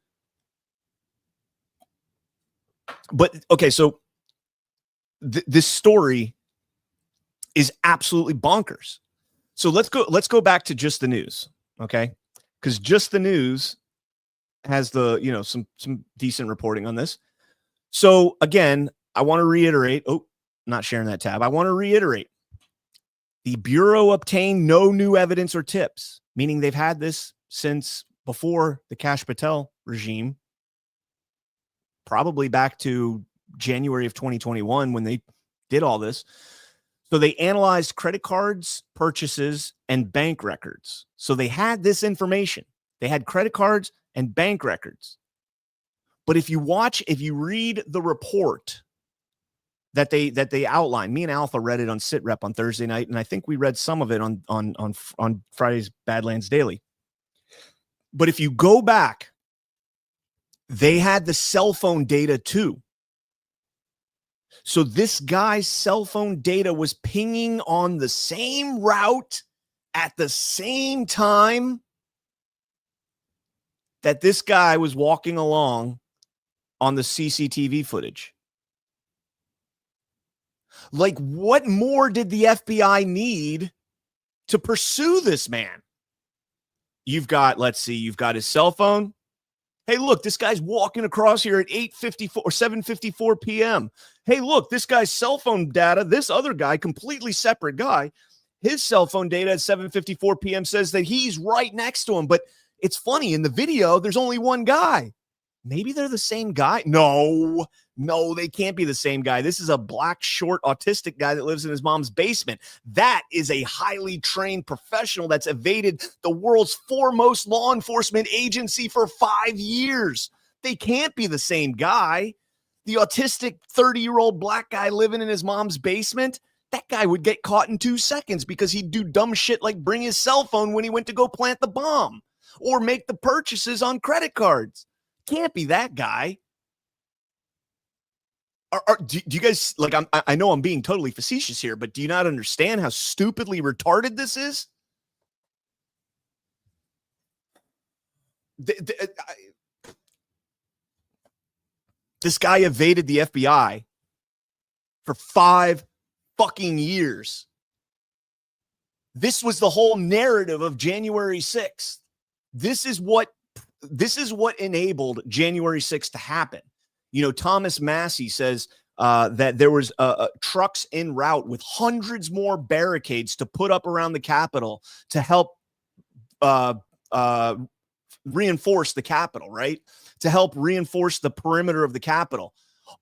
B: But okay, so this story is absolutely bonkers. So let's go back to Just the News, okay? Because Just the News has some decent reporting on this. So again, I want to reiterate. Oh, not sharing that tab. I want to reiterate. The Bureau obtained no new evidence or tips, meaning they've had this since before the Kash Patel regime, probably back to January of 2021 when they did all this. So they analyzed credit cards, purchases, and bank records. So they had this information. They had credit cards and bank records. But if you read the report that they outlined, me and Alpha read it on SitRep on Thursday night, and I think we read some of it on Friday's Badlands Daily. But if you go back, they had the cell phone data too. So this guy's cell phone data was pinging on the same route at the same time that this guy was walking along on the CCTV footage. Like, what more did the FBI need to pursue this man? You've got his cell phone. Hey, look, this guy's walking across here at 8:54 or 7:54 p.m. Hey, look, this guy's cell phone data, this other guy, completely separate guy, his cell phone data at 7:54 p.m. says that he's right next to him. But it's funny, in the video, there's only one guy. Maybe they're the same guy. No, they can't be the same guy. This is a black, short, autistic guy that lives in his mom's basement. That is a highly trained professional that's evaded the world's foremost law enforcement agency for 5 years. They can't be the same guy. The autistic 30-year-old black guy living in his mom's basement, that guy would get caught in 2 seconds because he'd do dumb shit like bring his cell phone when he went to go plant the bomb or make the purchases on credit cards. Can't be that guy. Do you guys, like, I know I'm being totally facetious here, but do you not understand how stupidly retarded this is? This guy evaded the FBI for 5 fucking years. This was the whole narrative of January 6th. This is what enabled January 6th to happen. You know, Thomas Massey says that there was trucks en route with hundreds more barricades to put up around the Capitol to help reinforce the Capitol, right? To help reinforce the perimeter of the Capitol.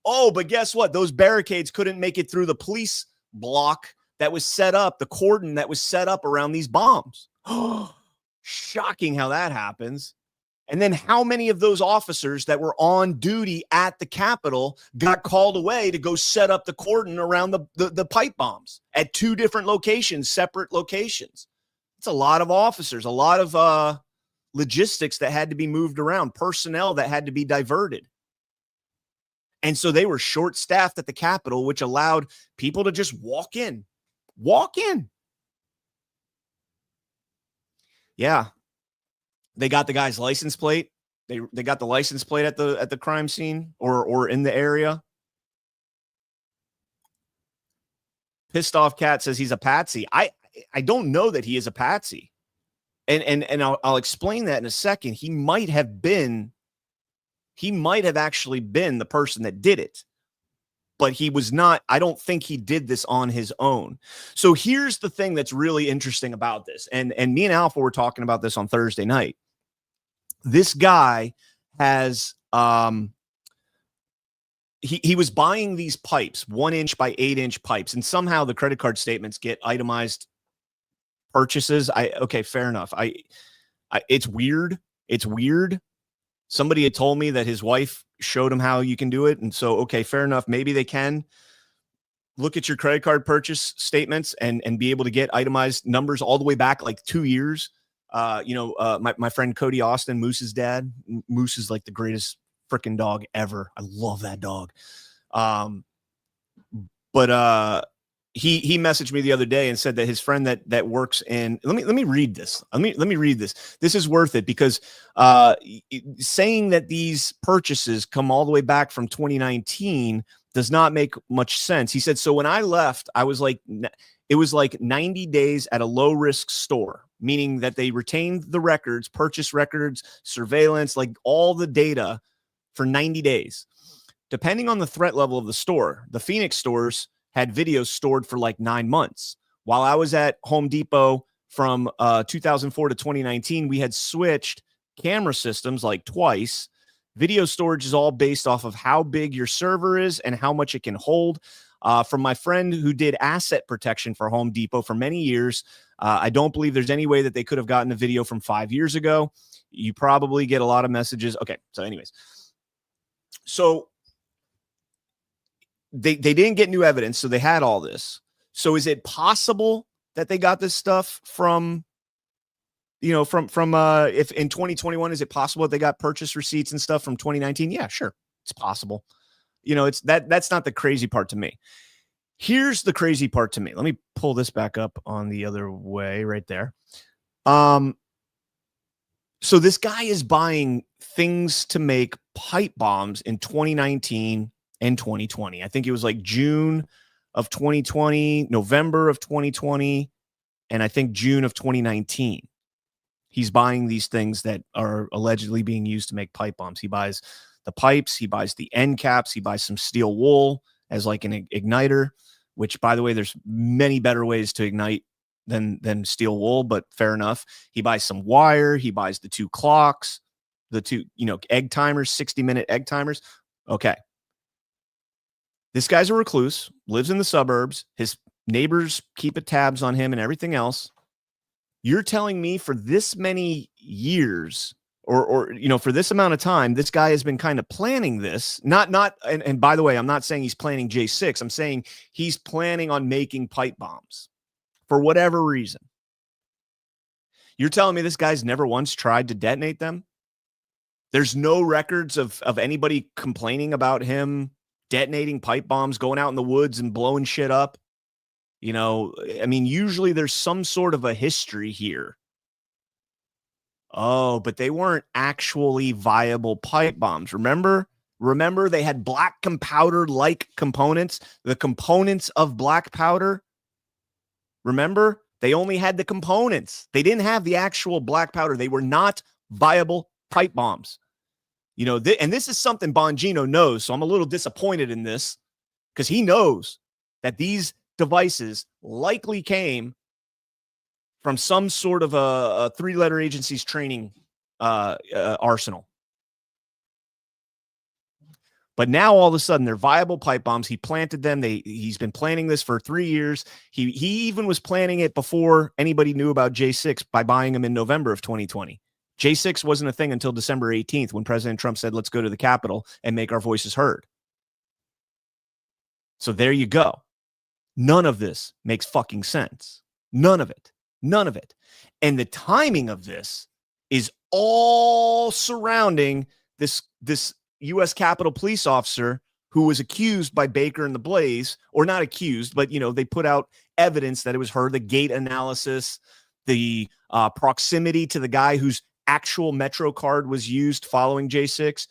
B: Oh, but guess what? Those barricades couldn't make it through the police block that was set up, the cordon that was set up around these bombs. Shocking how that happens. And then how many of those officers that were on duty at the Capitol got called away to go set up the cordon around the pipe bombs at 2 different locations, separate locations? It's a lot of officers, a lot of logistics that had to be moved around, personnel that had to be diverted. And so they were short-staffed at the Capitol, which allowed people to just walk in. Yeah. They got the guy's license plate. They got the license plate at the crime scene or in the area. Pissed off cat says he's a patsy. I don't know that he is a patsy. And I'll explain that in a second. He might have actually been the person that did it. But he was not, I don't think he did this on his own. So here's the thing that's really interesting about this. And me and Alpha were talking about this on Thursday night. This guy has, he was buying these pipes, 1-inch by 8-inch pipes. And somehow the credit card statements get itemized purchases. Okay, fair enough. It's weird. It's weird. Somebody had told me that his wife showed him how you can do it. And so, okay, fair enough. Maybe they can look at your credit card purchase statements and be able to get itemized numbers all the way back like 2 years. My friend Cody Austin, Moose's dad. Moose is like the greatest freaking dog ever. I love that dog. He messaged me the other day and said that his friend that works in, let me read this. Let me read this. This is worth it because saying that these purchases come all the way back from 2019 does not make much sense. He said, so when I left, it was like 90 days at a low risk store, meaning that they retained the records, purchase records, surveillance, like all the data for 90 days. depending on the threat level of the store, the Phoenix stores had videos stored for like 9 months. While I was at Home Depot from 2004 to 2019, we had switched camera systems like twice. Video storage is all based off of how big your server is and how much it can hold. From my friend who did asset protection for Home Depot for many years, I don't believe there's any way that they could have gotten a video from 5 years ago. You probably get a lot of messages. Okay, so anyways. So they didn't get new evidence, so they had all this. So is it possible that they got this stuff from, if in 2021, is it possible that they got purchase receipts and stuff from 2019? Yeah, sure. It's possible. It's that's not the crazy part to me. Here's the crazy part to me. Let me pull this back up on the other way right there. So this guy is buying things to make pipe bombs in 2019 and 2020. I think it was like June of 2020, November of 2020, and I think June of 2019. He's buying these things that are allegedly being used to make pipe bombs. He buys the pipes, he buys the end caps, he buys some steel wool as like an igniter, which, by the way, there's many better ways to ignite than steel wool, but fair enough. He buys some wire, he buys the 2 clocks, the 2, egg timers, 60-minute egg timers. Okay. This guy's a recluse, lives in the suburbs. His neighbors keep tabs on him and everything else. You're telling me for this many years or for this amount of time, this guy has been kind of planning this, and by the way, I'm not saying he's planning J6. I'm saying he's planning on making pipe bombs for whatever reason. You're telling me this guy's never once tried to detonate them? There's no records of anybody complaining about him detonating pipe bombs, going out in the woods and blowing shit up. Usually there's some sort of a history here. Oh, but they weren't actually viable pipe bombs. Remember, they had black powder like components, the components of black powder. Remember, they only had the components. They didn't have the actual black powder. They were not viable pipe bombs. And this is something Bongino knows. So I'm a little disappointed in this because he knows that these devices likely came from some sort of a 3-letter agency's training arsenal. But now all of a sudden they're viable pipe bombs. He planted them. He's been planning this for 3 years. He even was planning it before anybody knew about J6 by buying them in November of 2020. J6 wasn't a thing until December 18th when President Trump said, let's go to the Capitol and make our voices heard. So there you go. None of this makes fucking sense. None of it. None of it. And the timing of this is all surrounding this U.S. Capitol police officer who was accused by Baker and the Blaze, or not accused, but, they put out evidence that it was her, the gate analysis, the proximity to the guy whose actual Metro card was used following J6.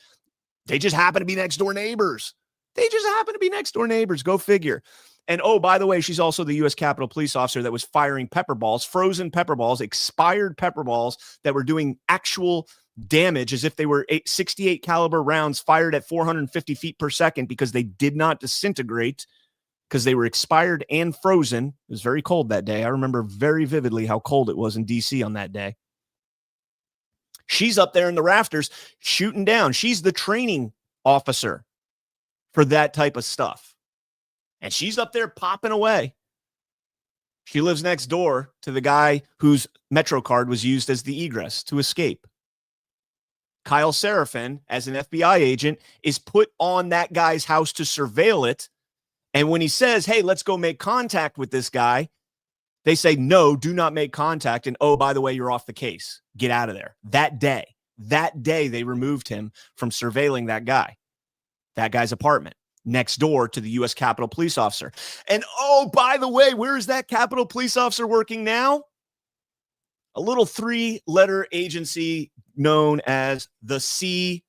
B: They just happen to be next door neighbors. Go figure. And oh, by the way, she's also the U.S. Capitol Police officer that was firing pepper balls, frozen pepper balls, expired pepper balls that were doing actual damage as if they were 68 caliber rounds fired at 450 feet per second because they did not disintegrate because they were expired and frozen. It was very cold that day. I remember very vividly how cold it was in D.C. on that day. She's up there in the rafters shooting down. She's the training officer for that type of stuff. And she's up there popping away. She lives next door to the guy whose Metro card was used as the egress to escape. Kyle Seraphin, as an FBI agent, is put on that guy's house to surveil it. And when he says, hey, let's go make contact with this guy, they say, no, do not make contact. And oh, by the way, you're off the case. Get out of there. That day, they removed him from surveilling that guy's apartment next door to the U.S. Capitol Police officer. And oh, by the way, where is that Capitol Police officer working now? A little 3-letter agency known as the CIA.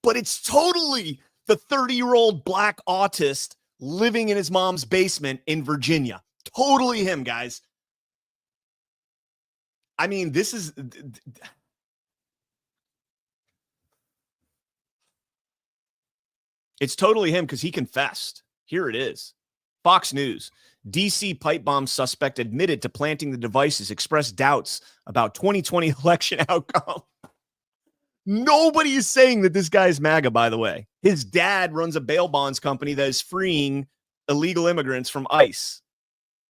B: But it's totally the 30-year-old black autist living in his mom's basement in Virginia. Totally him, guys. I mean, this is... It's totally him because he confessed. Here it is. Fox News. DC pipe bomb suspect admitted to planting the devices, expressed doubts about 2020 election outcome. Nobody is saying that this guy is MAGA, by the way. His dad runs a bail bonds company that is freeing illegal immigrants from ICE.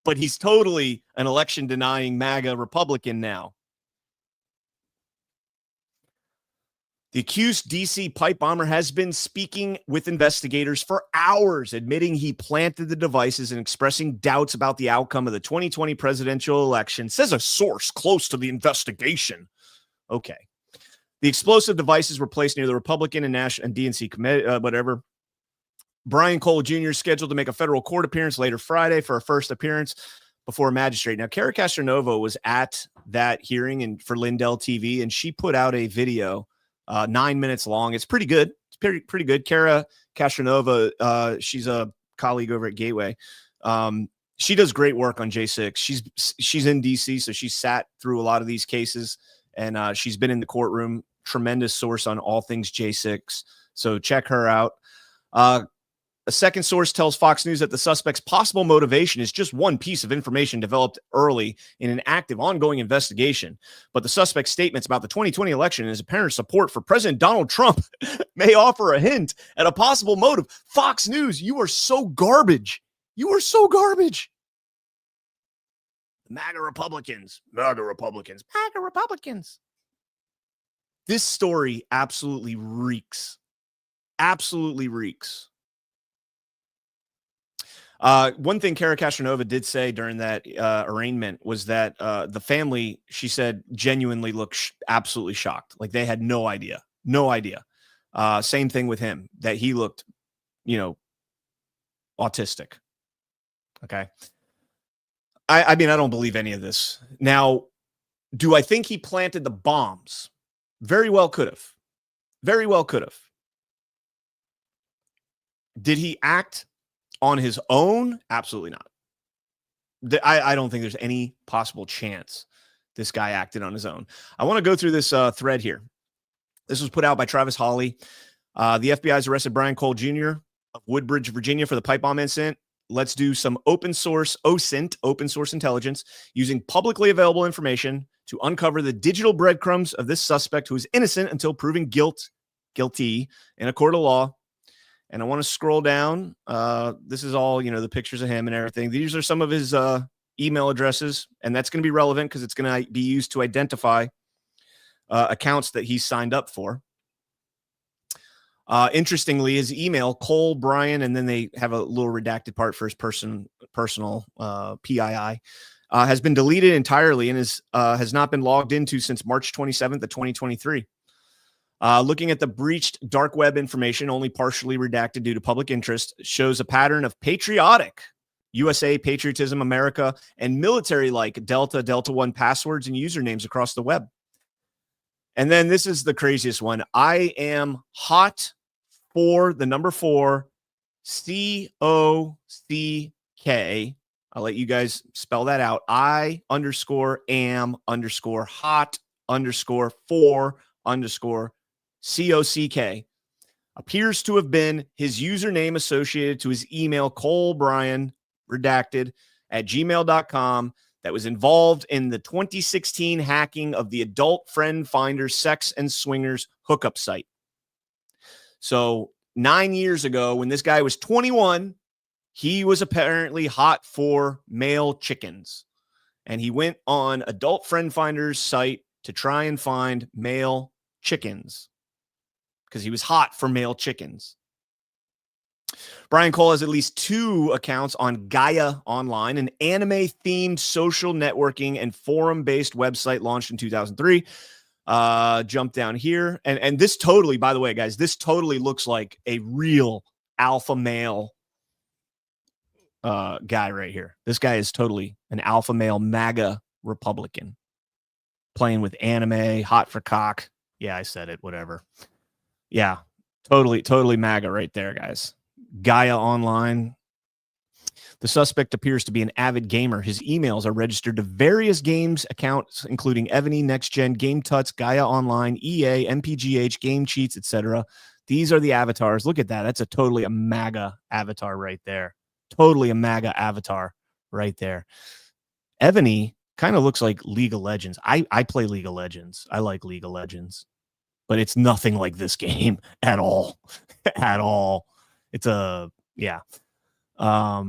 B: But he's totally an election-denying MAGA Republican now. The accused DC pipe bomber has been speaking with investigators for hours, admitting he planted the devices and expressing doubts about the outcome of the 2020 presidential election, says a source close to the investigation. Okay. The explosive devices were placed near the Republican and National and DNC committee, whatever. Brian Cole Jr. is scheduled to make a federal court appearance later Friday for a first appearance before a magistrate. Now, Cara Castronovo was at that hearing for Lindell TV, and she put out a video 9 minutes long. It's pretty good. It's pretty good. Cara Castronova, she's a colleague over at Gateway. She does great work on J6. She's in DC, so she sat through a lot of these cases, and she's been in the courtroom. Tremendous source on all things J6. So check her out. A second source tells Fox News that the suspect's possible motivation is just one piece of information developed early in an active, ongoing investigation. But the suspect's statements about the 2020 election and his apparent support for President Donald Trump may offer a hint at a possible motive. Fox News, you are so garbage. You are so garbage. MAGA Republicans. MAGA Republicans. MAGA Republicans. This story absolutely reeks. Absolutely reeks. One thing Cara Castronova did say during that arraignment was that the family, she said, genuinely looked absolutely shocked. Like they had no idea. No idea. Same thing with him, that he looked, autistic. Okay. I mean, I don't believe any of this. Now, do I think he planted the bombs? Very well could have. Very well could have. Did he act on his own? Absolutely not. I don't think there's any possible chance this guy acted on his own. I want to go through this thread here. This was put out by Travis Hawley. The FBI has arrested Brian Cole Jr. of Woodbridge, Virginia for the pipe bomb incident. Let's do some open source OSINT, open source intelligence, using publicly available information to uncover the digital breadcrumbs of this suspect who is innocent until proven guilty in a court of law. And I want to scroll down. This is all, the pictures of him and everything. These are some of his email addresses, and that's going to be relevant because it's going to be used to identify accounts that he's signed up for. Interestingly, his email, Cole Brian, and then they have a little redacted part for his personal PII, has been deleted entirely and has not been logged into since March 27th of 2023. Looking at the breached dark web information, only partially redacted due to public interest, shows a pattern of patriotic USA, Patriotism, America, and military-like Delta One passwords and usernames across the web. And then this is the craziest one. I am hot for the number 4, COCK. I'll let you guys spell that out. I_am_hot_for_COCK appears to have been his username associated to his email, Cole Brian, redacted, at gmail.com, that was involved in the 2016 hacking of the Adult Friend Finder sex and swingers hookup site. So 9 years ago, when this guy was 21, he was apparently hot for male chickens. And he went on Adult Friend Finder's site to try and find male chickens because he was hot for male chickens. Brian Cole has at least 2 accounts on Gaia Online, an anime-themed social networking and forum-based website launched in 2003. Jump down here. And this totally, by the way, guys, this totally looks like a real alpha male guy right here. This guy is totally an alpha male MAGA Republican playing with anime, hot for cock. Yeah, I said it, whatever. Yeah, totally MAGA right there, guys. Gaia Online. The suspect appears to be an avid gamer. His emails are registered to various games accounts, including Evany, Next Gen, Game Tuts, Gaia Online, EA, MPGH, Game Cheats, etc. These are the avatars. Look at that. That's totally a MAGA avatar right there. Totally a MAGA avatar right there. Ebony kind of looks like League of Legends. I play League of Legends. I like League of Legends, but it's nothing like this game at all. At all. It's yeah. I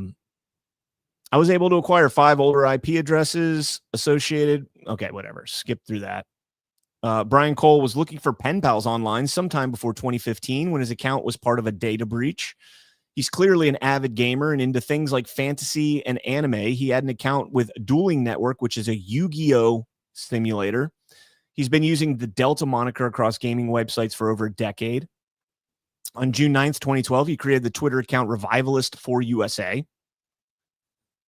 B: was able to acquire 5 older IP addresses associated. Okay, whatever. Skip through that. Brian Cole was looking for pen pals online sometime before 2015 when his account was part of a data breach. He's clearly an avid gamer and into things like fantasy and anime. He had an account with Dueling Network, which is a Yu-Gi-Oh simulator. He's been using the Delta moniker across gaming websites for over a decade. On June 9th, 2012, he created the Twitter account Revivalist for USA.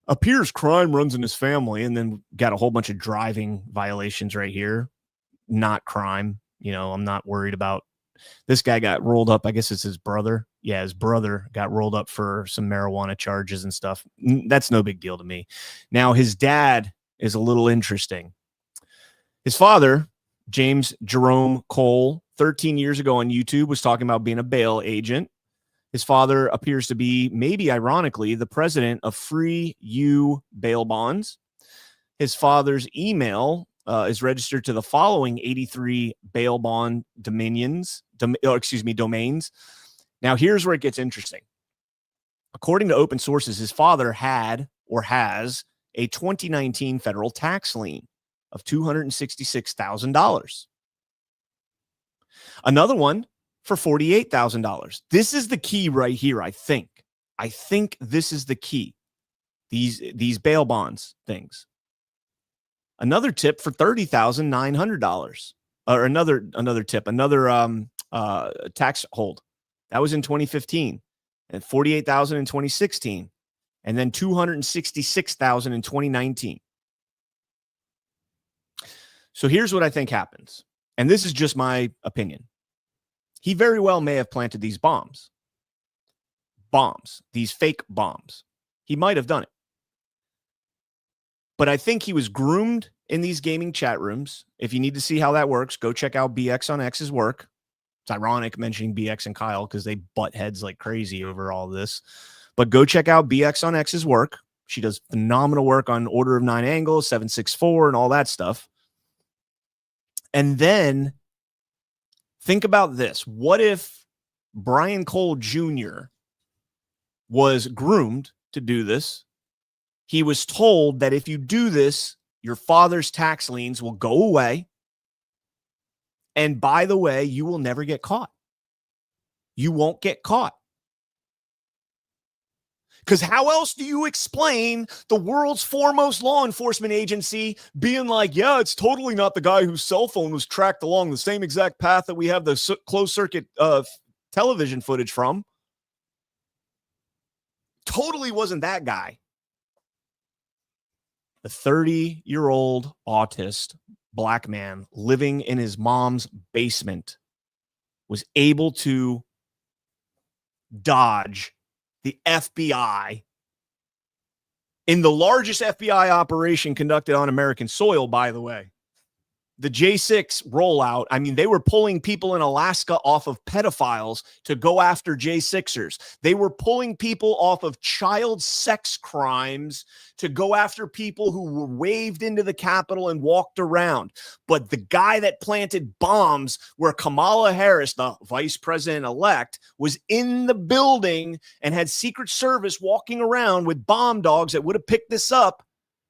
B: Appears crime runs in his family, and then got a whole bunch of driving violations right here. Not crime. You know, I'm not worried about. This guy got rolled up. I guess it's his brother. Yeah, his brother got rolled up for some marijuana charges and stuff. That's no big deal to me. Now, his dad is a little interesting. His father, James Jerome Cole, 13 years ago on YouTube, was talking about being a bail agent. His father appears to be, maybe ironically, the president of Free U Bail Bonds. His father's email is registered to the following 83 bail bond domains. Now, here's where it gets interesting. According to open sources, his father had or has a 2019 federal tax lien of $266,000. Another one for $48,000. This is the key right here, I think. I think this is the key. These bail bonds things. Another tip for $30,900. Or another tip, another tax hold. That was in 2015, and $48,000 in 2016, and then $266,000 in 2019. So here's what I think happens, and this is just my opinion. He very well may have planted these bombs, these fake bombs. He might have done it. But I think he was groomed in these gaming chat rooms. If you need to see how that works, go check out BX on X's work. It's ironic mentioning BX and Kyle because they butt heads like crazy over all this. But go check out BX on X's work. She does phenomenal work on Order of 9 Angles, 764, and all that stuff. And then think about this. What if Brian Cole Jr. was groomed to do this? He was told that if you do this, your father's tax liens will go away. And by the way, you will never get caught. You won't get caught. Because how else do you explain the world's foremost law enforcement agency being like, yeah, it's totally not the guy whose cell phone was tracked along the same exact path that we have the closed circuit television footage from? Totally wasn't that guy. The 30-year-old autist black man living in his mom's basement was able to dodge the FBI in the largest FBI operation conducted on American soil, by the way. The J6 rollout, I mean, they were pulling people in Alaska off of pedophiles to go after J6ers. They were pulling people off of child sex crimes to go after people who were waved into the Capitol and walked around. But the guy that planted bombs where Kamala Harris, the vice president-elect, was in the building and had Secret Service walking around with bomb dogs that would have picked this up,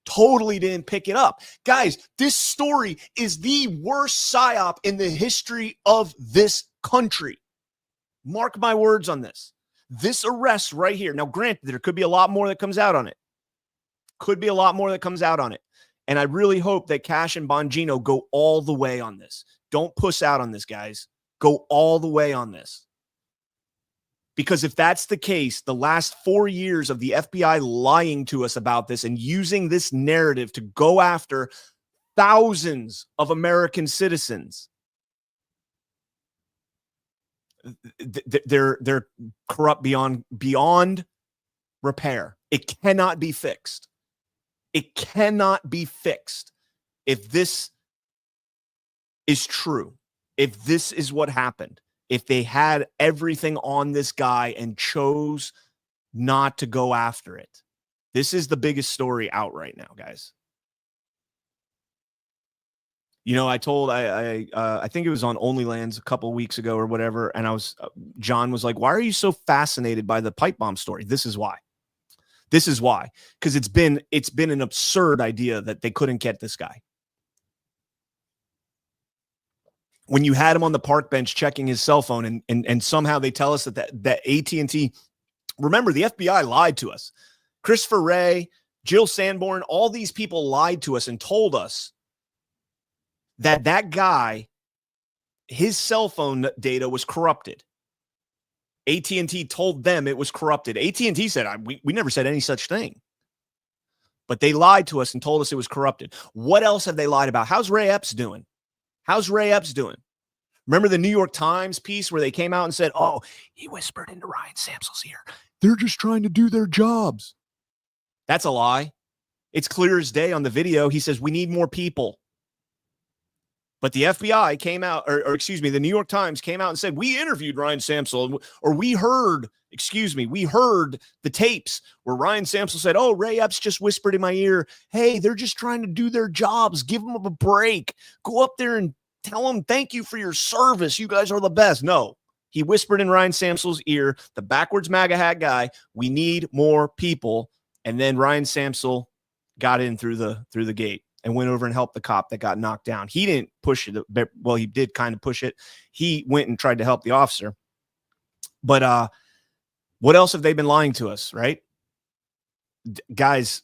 B: totally didn't pick it up. Guys, this story is the worst psyop in the history of this country. Mark my words on this. This arrest right here. Now, granted, there could be a lot more that comes out on it. And I really hope that Cash and Bongino go all the way on this. Don't puss out on this, guys. Go all the way on this. Because if that's the case, the last 4 years of the FBI lying to us about this and using this narrative to go after thousands of American citizens, they're corrupt beyond repair. It cannot be fixed. It cannot be fixed if this is true. If this is what happened. if they had everything on this guy and chose not to go after it. This is the biggest story out right now, guys. You know, I think it was on OnlyLands a couple of weeks ago or whatever, and John was like, "Why are you so fascinated by the pipe bomb story?" This is why. This is why, because it's been an absurd idea that they couldn't get this guy. When you had him on the park bench checking his cell phone, and somehow they tell us that AT&T, remember, the FBI lied to us. Christopher Wray, Jill Sanborn, all these people lied to us and told us that guy, his cell phone data was corrupted. AT&T told them it was corrupted. AT&T said, we never said any such thing. But they lied to us and told us it was corrupted. What else have they lied about? How's Ray Epps doing? How's Ray Epps doing? Remember the New York Times piece where they came out and said, "Oh, he whispered into Ryan Samsel's ear, they're just trying to do their jobs." That's a lie. It's clear as day on the video. He says, "We need more people." But the FBI came out, or excuse me, the New York Times came out and said, "We interviewed Ryan Samsel, or we heard the tapes where Ryan Samsel said, 'Oh, Ray Epps just whispered in my ear, hey, they're just trying to do their jobs. Give them a break. Go up there and tell them thank you for your service. You guys are the best.'" No, he whispered in Ryan Samsel's ear, the backwards MAGA hat guy, "We need more people." And then Ryan Samsel got in through the gate and went over and helped the cop that got knocked down. He didn't push it. Well, he did kind of push it. He went and tried to help the officer. But what else have they been lying to us, right? Guys,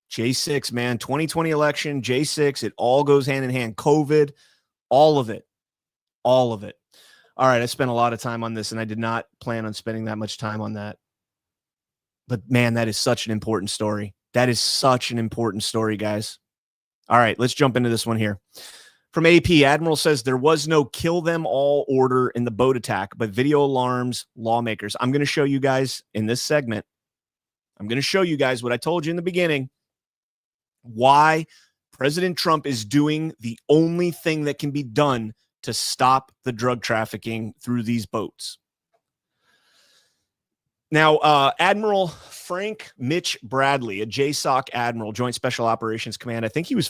B: J6, man, 2020 election, J6, it all goes hand in hand. COVID, all of it. All of it. All right, I spent a lot of time on this, and I did not plan on spending that much time on that. But, man, that is such an important story. That is such an important story, guys. All right, let's jump into this one here. From AP, Admiral says there was no kill them all order in the boat attack, but video alarms lawmakers. I'm going to show you guys in this segment, I'm going to show you guys what I told you in the beginning, why President Trump is doing the only thing that can be done to stop the drug trafficking through these boats. Now, Admiral Frank Mitch Bradley, a JSOC admiral, Joint Special Operations Command. I think he was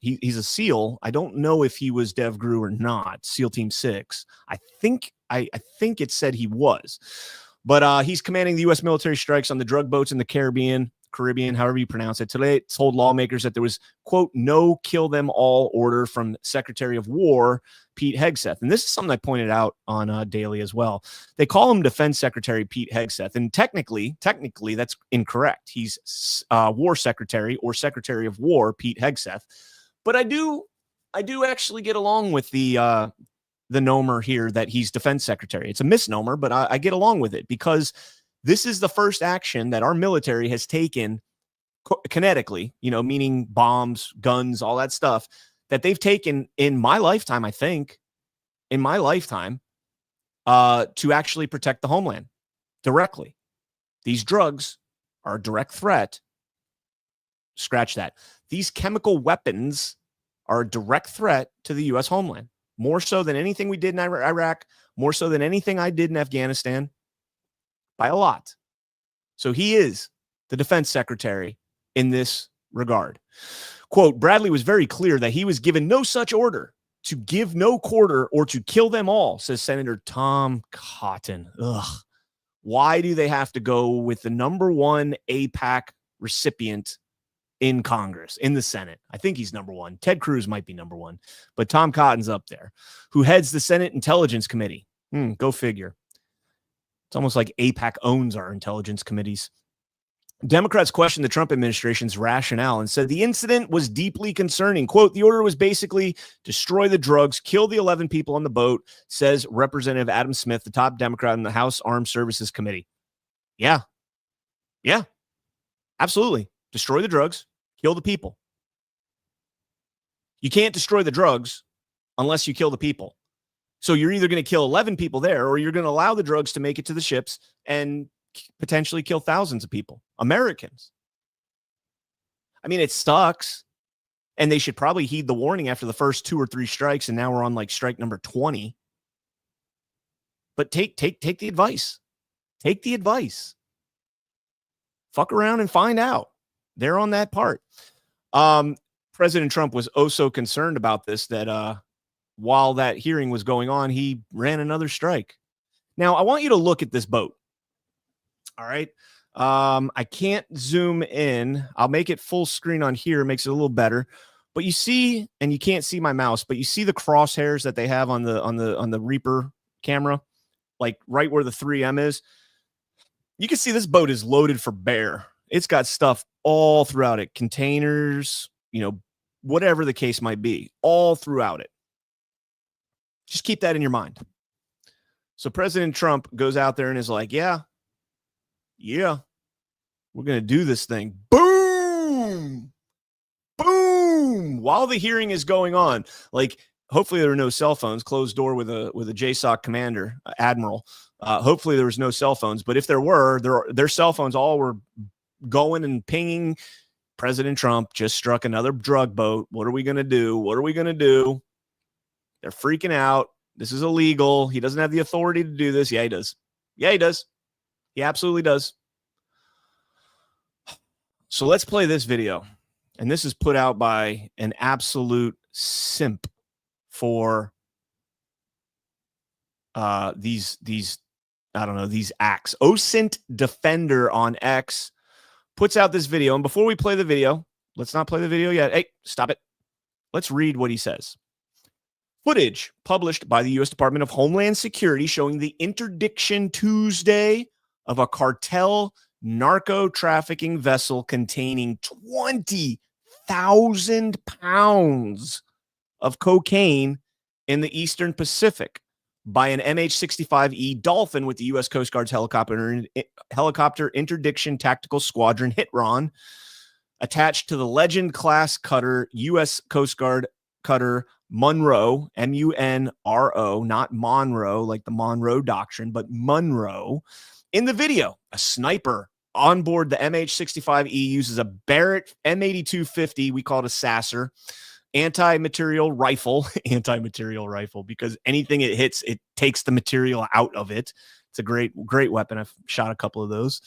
B: he's a SEAL. I don't know if he was DevGru or not, SEAL Team 6. I think it said he was. But he's commanding the U.S. military strikes on the drug boats in the Caribbean, however you pronounce it. Today, it told lawmakers that there was, quote, no kill them all order from Secretary of War Pete Hegseth. And this is something I pointed out on Daily as well. They call him Defense Secretary Pete Hegseth. And technically, that's incorrect. He's War Secretary or Secretary of War Pete Hegseth. But I do actually get along with the nomer here that he's Defense Secretary. It's a misnomer, but I get along with it because this is the first action that our military has taken kinetically, meaning bombs, guns, all that stuff, that they've taken in my lifetime, I think, to actually protect the homeland directly. These drugs are a direct threat. Scratch that. These chemical weapons are a direct threat to the U.S. homeland, more so than anything we did in Iraq, more so than anything I did in Afghanistan, by a lot. So he is the Defense Secretary in this regard. Quote, Bradley was very clear that he was given no such order to give no quarter or to kill them all, says Senator Tom Cotton. Ugh. Why do they have to go with the number one AIPAC recipient in Congress, in the Senate? I think he's number one. Ted Cruz might be number one, but Tom Cotton's up there, who heads the Senate Intelligence Committee. Go figure. It's almost like AIPAC owns our intelligence committees. Democrats questioned the Trump administration's rationale and said the incident was deeply concerning. Quote, the order was basically destroy the drugs, kill the 11 people on the boat, says Representative Adam Smith, the top Democrat in the House Armed Services Committee. Yeah, absolutely. Destroy the drugs, kill the people. You can't destroy the drugs unless you kill the people. So you're either going to kill 11 people there, or you're going to allow the drugs to make it to the ships and potentially kill thousands of people, Americans. I mean, it sucks. And they should probably heed the warning after the first 2 or 3 strikes. And now we're on like strike number 20. But take the advice. Take the advice. Fuck around and find out. They're on that part. President Trump was oh so concerned about this that while that hearing was going on, he ran another strike. Now, I want you to look at this boat. All right. I can't zoom in. I'll make it full screen on here. It makes it a little better. But you see, and you can't see my mouse, but you see the crosshairs that they have on the Reaper camera, like right where the 3M is. You can see this boat is loaded for bear. It's got stuff all throughout it, containers, whatever the case might be, all throughout it. Just keep that in your mind. So President Trump goes out there and is like, yeah, we're going to do this thing. Boom. While the hearing is going on, like, hopefully there are no cell phones, closed door with a JSOC commander, admiral. Hopefully there was no cell phones, but if there were, their cell phones all were going and pinging. President Trump just struck another drug boat. What are we going to do? What are we going to do? They're freaking out. This is illegal. He doesn't have the authority to do this. Yeah, he does. He absolutely does. So let's play this video. And this is put out by an absolute simp for these I don't know, these acts. OSINT Defender on X puts out this video. And before we play the video, let's not play the video yet. Hey, stop it. Let's read what he says. Footage published by the U.S. Department of Homeland Security showing the interdiction Tuesday of a cartel narco trafficking vessel containing 20,000 pounds of cocaine in the Eastern Pacific by an MH-65E Dolphin with the U.S. Coast Guard's helicopter interdiction tactical squadron HITRON attached to the Legend-class cutter U.S. Coast Guard cutter Monroe, M-U-N-R-O, not Monroe like the Monroe Doctrine, but Monroe. In the video, a sniper on board the MH-65E uses a Barrett M8250, we call it a Sasser, anti-material rifle, because anything it hits, it takes the material out of it. It's a great weapon. I've shot a couple of those.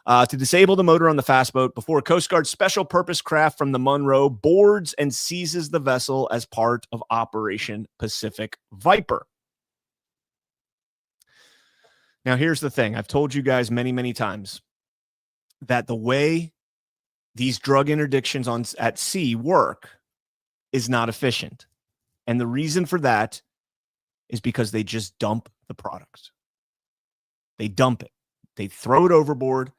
B: To disable the motor on the fast boat before a Coast Guard special purpose craft from the Monroe boards and seizes the vessel as part of Operation Pacific Viper. Now, here's the thing. I've told you guys many, many times that the way these drug interdictions at sea work is not efficient. And the reason for that is because they just dump the product. They dump it. They throw it overboard.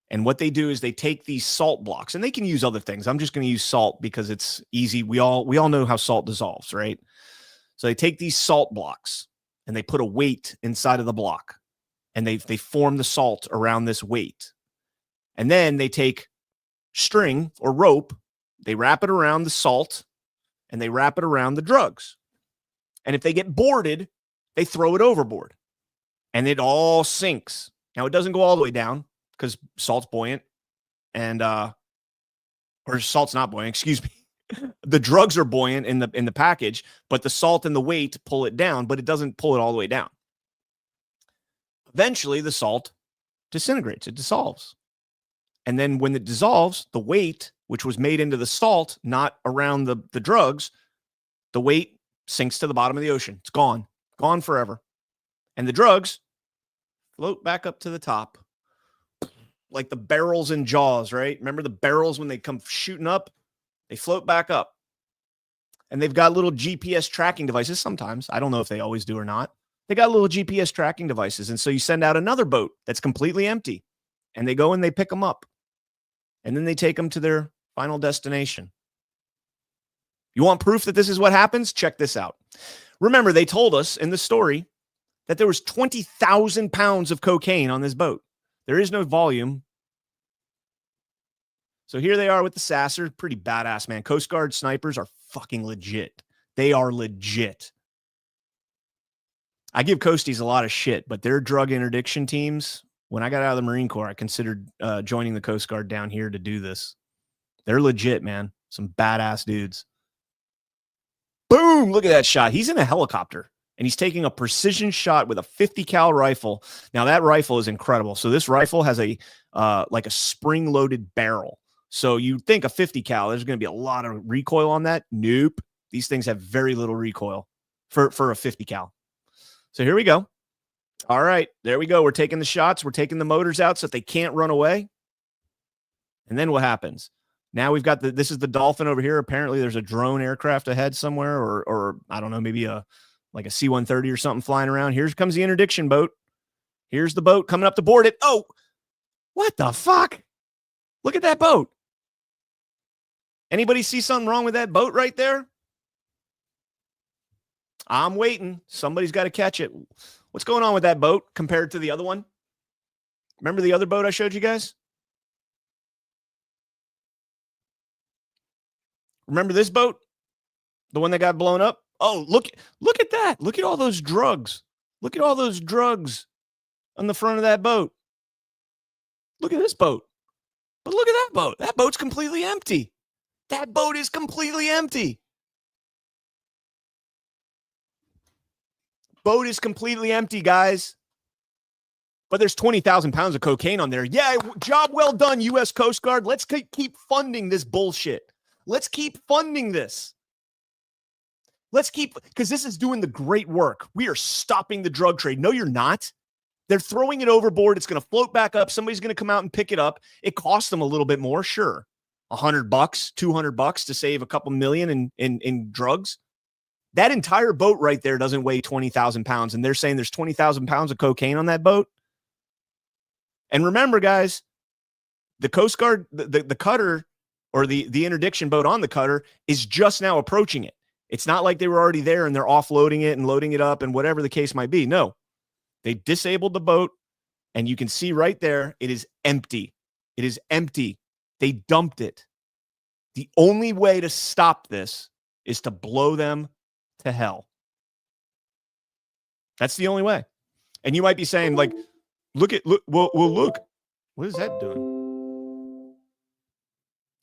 B: And what they do is they take these salt blocks, and they can use other things. I'm just going to use salt because it's easy. We all know how salt dissolves, right? So they take these salt blocks and they put a weight inside of the block, and they form the salt around this weight. And then they take string or rope, they wrap it around the salt, and they wrap it around the drugs. And if they get boarded, they throw it overboard, and it all sinks. Now, it doesn't go all the way down because salt's buoyant, and or salt's not buoyant, excuse me. The drugs are buoyant in the package, but the salt and the weight pull it down, but it doesn't pull it all the way down. Eventually, the salt disintegrates, it dissolves. And then when it dissolves, the weight, which was made into the salt, not around the drugs, the weight sinks to the bottom of the ocean. It's gone forever. And the drugs float back up to the top, like the barrels in Jaws, right? Remember the barrels when they come shooting up? They float back up. And they've got little GPS tracking devices sometimes. I don't know if they always do or not. They got little GPS tracking devices. And so you send out another boat that's completely empty, and they go and they pick them up. And then they take them to their final destination. You want proof that this is what happens? Check this out. Remember, they told us in the story that there was 20,000 pounds of cocaine on this boat. There is no volume. So here they are with the Sasser. Pretty badass, man. Coast Guard snipers are fucking legit. They are legit. I give Coasties a lot of shit, but their drug interdiction teams, when I got out of the Marine Corps, I considered joining the Coast Guard down here to do this. They're legit, man. Some badass dudes. Boom! Look at that shot. He's in a helicopter. and he's taking a precision shot with a 50 cal rifle. Now that rifle is incredible. So this rifle has a like a spring loaded barrel. So you think a 50 cal, there's going to be a lot of recoil on that. Nope. These things have very little recoil for a 50 cal. So here we go. All right, there we go. We're taking the shots. We're taking the motors out so that they can't run away. And then what happens? Now we've got this is the Dolphin over here. Apparently there's a drone aircraft ahead somewhere, or I don't know, maybe like a C-130 or something flying around. Here comes the interdiction boat. Here's the boat coming up to board it. Oh, what the fuck? Look at that boat. Anybody see something wrong with that boat right there? I'm waiting. Somebody's got to catch it. What's going on with that boat compared to the other one? Remember the other boat I showed you guys? Remember this boat? The one that got blown up? Oh, look at that. Look at all those drugs. Look at all those drugs on the front of that boat. Look at this boat. But look at that boat. That boat's completely empty. That boat is completely empty. Boat is completely empty, guys. But there's 20,000 pounds of cocaine on there. Yeah, job well done, U.S. Coast Guard. Let's keep funding this bullshit. Let's keep funding this. Let's keep, because this is doing the great work. We are stopping the drug trade. No, you're not. They're throwing it overboard. It's going to float back up. Somebody's going to come out and pick it up. It costs them a little bit more, sure. $100, $200 to save a couple million in drugs. That entire boat right there doesn't weigh 20,000 pounds. And they're saying there's 20,000 pounds of cocaine on that boat. And remember, guys, the Coast Guard, the cutter or the interdiction boat on the cutter is just now approaching it. It's not like they were already there and they're offloading it and loading it up and whatever the case might be. No, they disabled the boat and you can see right there, it is empty. It is empty. They dumped it. The only way to stop this is to blow them to hell. That's the only way. And you might be saying, like, look. What is that doing?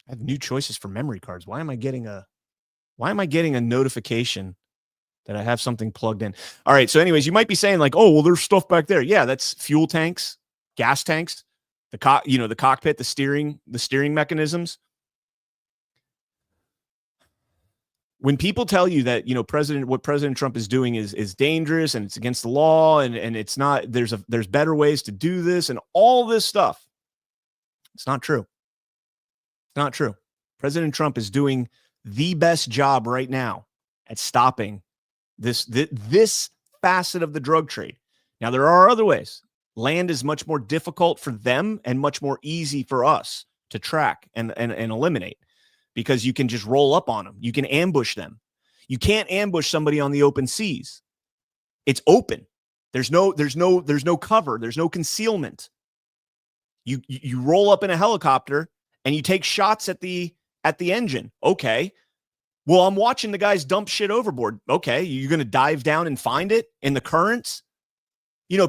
B: I have new choices for memory cards. Why am I getting a notification that I have something plugged in? All right. So anyways, you might be saying like, oh, well, there's stuff back there. Yeah, that's fuel tanks, gas tanks, the cockpit, the steering mechanisms. When people tell you that, what President Trump is doing is dangerous and it's against the law and it's not, there's better ways to do this and all this stuff. It's not true. It's not true. President Trump is doing the best job right now at stopping this facet of the drug trade. Now, there are other ways. Land is much more difficult for them and much more easy for us to track and eliminate because you can just roll up on them. You can ambush them. You can't ambush somebody on the open seas. It's open. There's no cover. There's no concealment. You roll up in a helicopter and you take shots at the engine. Okay. Well, I'm watching the guys dump shit overboard. Okay. You're going to dive down and find it in the currents.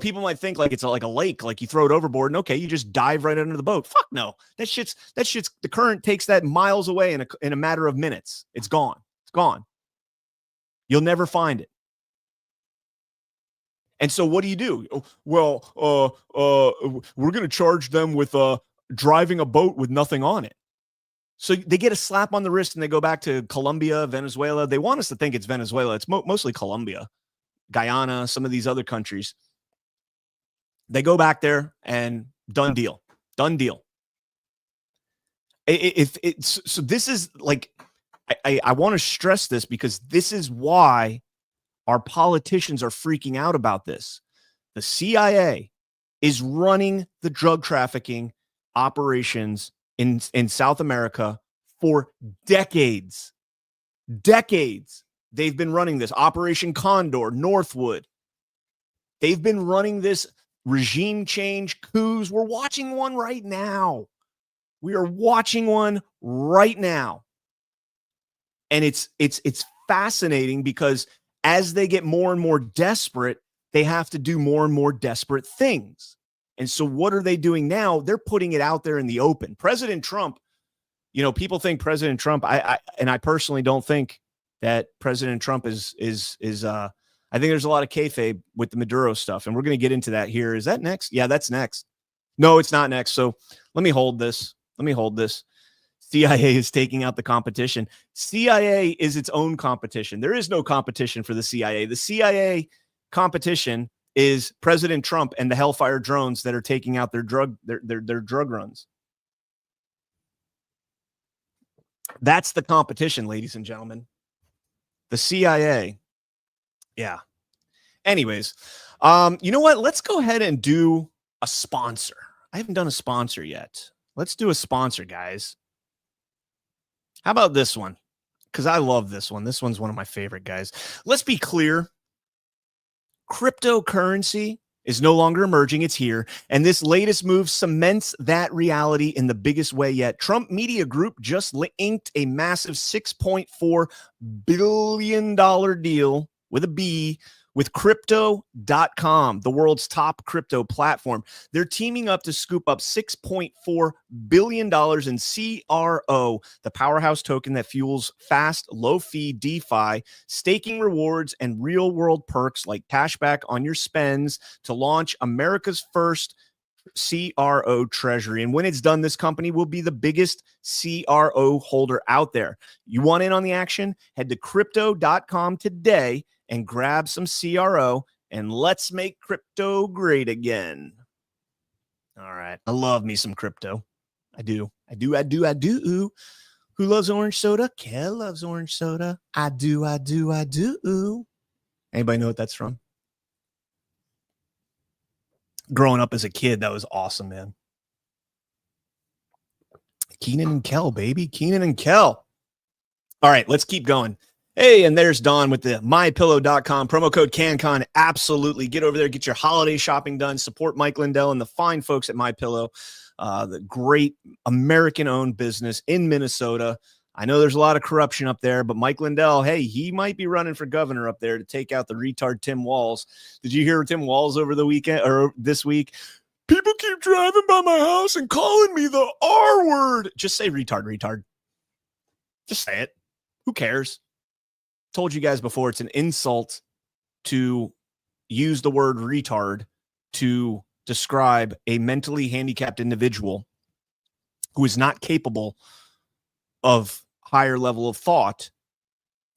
B: People might think like it's like a lake, like you throw it overboard and okay, you just dive right under the boat. Fuck no. That shit's the current takes that miles away in a matter of minutes. It's gone. It's gone. You'll never find it. And so what do you do? Well, we're going to charge them with driving a boat with nothing on it. So they get a slap on the wrist and they go back to Colombia, Venezuela. They want us to think it's Venezuela. It's mostly Colombia, Guyana, some of these other countries. They go back there and done deal. Done deal. So this is like, I want to stress this because this is why our politicians are freaking out about this. The CIA is running the drug trafficking operations in South America for decades. Decades. They've been running this. Operation Condor, Northwood. They've been running this regime change coups. We're watching one right now. We are watching one right now. And it's fascinating because as they get more and more desperate, they have to do more and more desperate things. And so what are they doing now? They're putting it out there in the open. President Trump, people think President Trump, I personally don't think that President Trump is I I think there's a lot of kayfabe with the Maduro stuff, and we're going to get into that here. Is that next? Yeah, that's next. No, it's not next. So let me hold this. CIA is taking out the competition. CIA is its own competition. There is no competition for the CIA. The CIA competition is President Trump and the Hellfire drones that are taking out their drug runs. That's the competition, ladies and gentlemen. The CIA. Yeah. Anyways, you know what? Let's go ahead and do a sponsor. I haven't done a sponsor yet. Let's do a sponsor, guys. How about this one? Because I love this one. This one's one of my favorite, guys. Let's be clear. Cryptocurrency is no longer emerging. It's here. And this latest move cements that reality in the biggest way yet. Trump Media Group just inked a massive $6.4 billion deal with a B with Crypto.com, the world's top crypto platform. They're teaming up to scoop up $6.4 billion in CRO, the powerhouse token that fuels fast, low-fee DeFi, staking rewards, and real-world perks like cashback on your spends to launch America's first CRO treasury. And when it's done, this company will be the biggest CRO holder out there. You want in on the action? Head to Crypto.com today and grab some CRO, and let's make crypto great again. All right. I love me some crypto. I do. Who loves orange soda? Kel loves orange soda. I do. Anybody know what that's from? Growing up as a kid, that was awesome, man. Keenan and Kel, baby. Keenan and Kel. All right, let's keep going. Hey, and there's Don with the mypillow.com promo code CanCon. Absolutely. Get over there, get your holiday shopping done. Support Mike Lindell and the fine folks at MyPillow, the great American-owned business in Minnesota. I know there's a lot of corruption up there, but Mike Lindell, hey, he might be running for governor up there to take out the retard Tim Walz. Did you hear Tim Walz over the weekend or this week? People keep driving by my house and calling me the R word. Just say retard. Just say it. Who cares? Told you guys before, it's an insult to use the word retard to describe a mentally handicapped individual who is not capable of higher level of thought,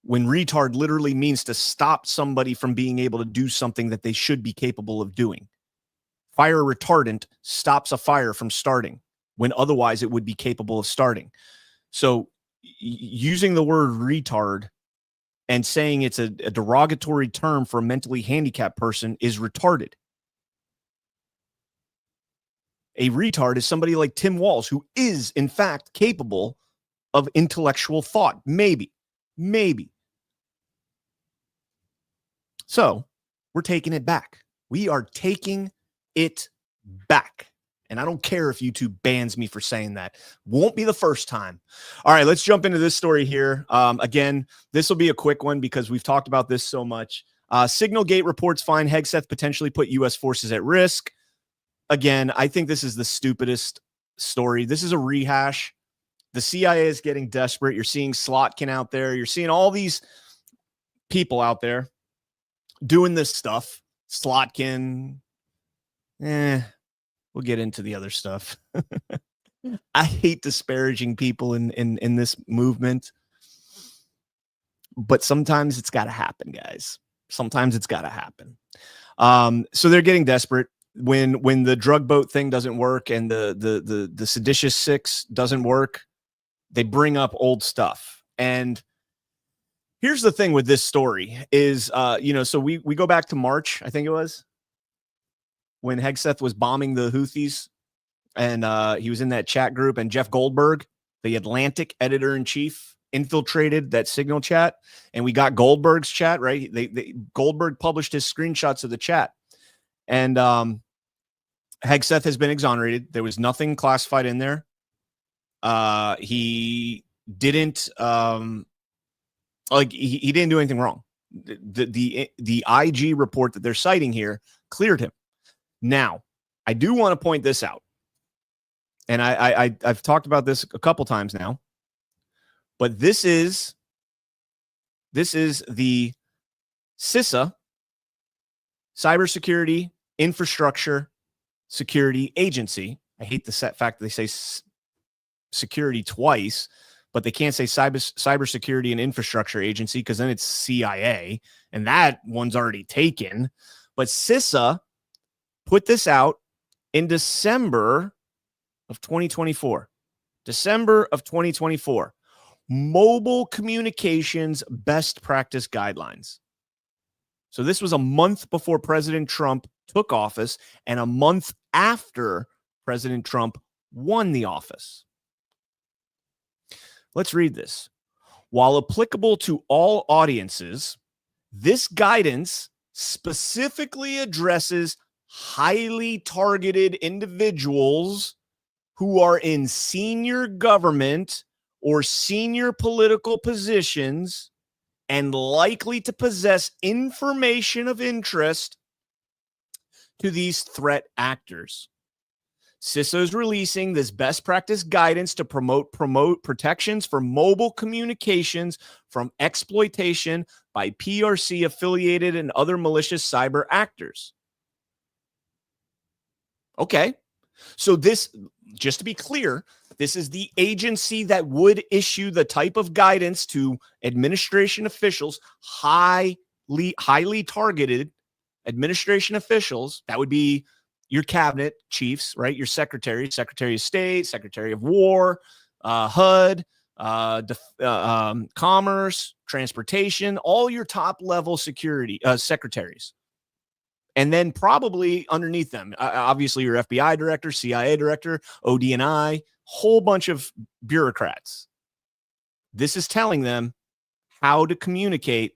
B: when retard literally means to stop somebody from being able to do something that they should be capable of doing. Fire retardant stops a fire from starting when otherwise it would be capable of starting. So using the word retard and saying it's a derogatory term for a mentally handicapped person is retarded. A retard is somebody like Tim Walz, who is, in fact, capable of intellectual thought. Maybe. So we're taking it back. We are taking it back. And I don't care if YouTube bans me for saying that. Won't be the first time. All right, let's jump into this story here. Again, this will be a quick one because we've talked about this so much. SignalGate reports find Hegseth potentially put U.S. forces at risk. Again, I think this is the stupidest story. This is a rehash. The CIA is getting desperate. You're seeing Slotkin out there. You're seeing all these people out there doing this stuff. Slotkin, we'll get into the other stuff. I hate disparaging people in this movement, but sometimes it's got to happen, guys. Sometimes it's got to happen. So they're getting desperate when the drug boat thing doesn't work and the seditious six doesn't work. They bring up old stuff. And here's the thing with this story is, so we go back to March, I think it was, when Hegseth was bombing the Houthis, and he was in that chat group, and Jeff Goldberg, the Atlantic editor-in-chief, infiltrated that Signal chat, and we got Goldberg's chat, right? Goldberg published his screenshots of the chat, and Hegseth has been exonerated. There was nothing classified in there. He didn't he didn't do anything wrong. The IG report that they're citing here cleared him. Now, I do want to point this out, and I've talked about this a couple times now, but this is the CISA Cybersecurity Infrastructure Security Agency. I hate the fact that they say security twice, but they can't say Cybersecurity and Infrastructure Agency because then it's CIA, and that one's already taken. But CISA put this out in December of 2024. December of 2024. Mobile Communications Best Practice Guidelines. So this was a month before President Trump took office and a month after President Trump won the office. Let's read this. While applicable to all audiences, this guidance specifically addresses highly targeted individuals who are in senior government or senior political positions and likely to possess information of interest to these threat actors. CISA is releasing this best practice guidance to promote protections for mobile communications from exploitation by PRC affiliated and other malicious cyber actors. Okay, so this, just to be clear, this is the agency that would issue the type of guidance to administration officials, highly targeted administration officials. That would be your cabinet chiefs, right? Your secretary of state, secretary of war, HUD, commerce, transportation, all your top level security secretaries. And then probably underneath them, obviously your FBI director, CIA director, ODNI, whole bunch of bureaucrats. This is telling them how to communicate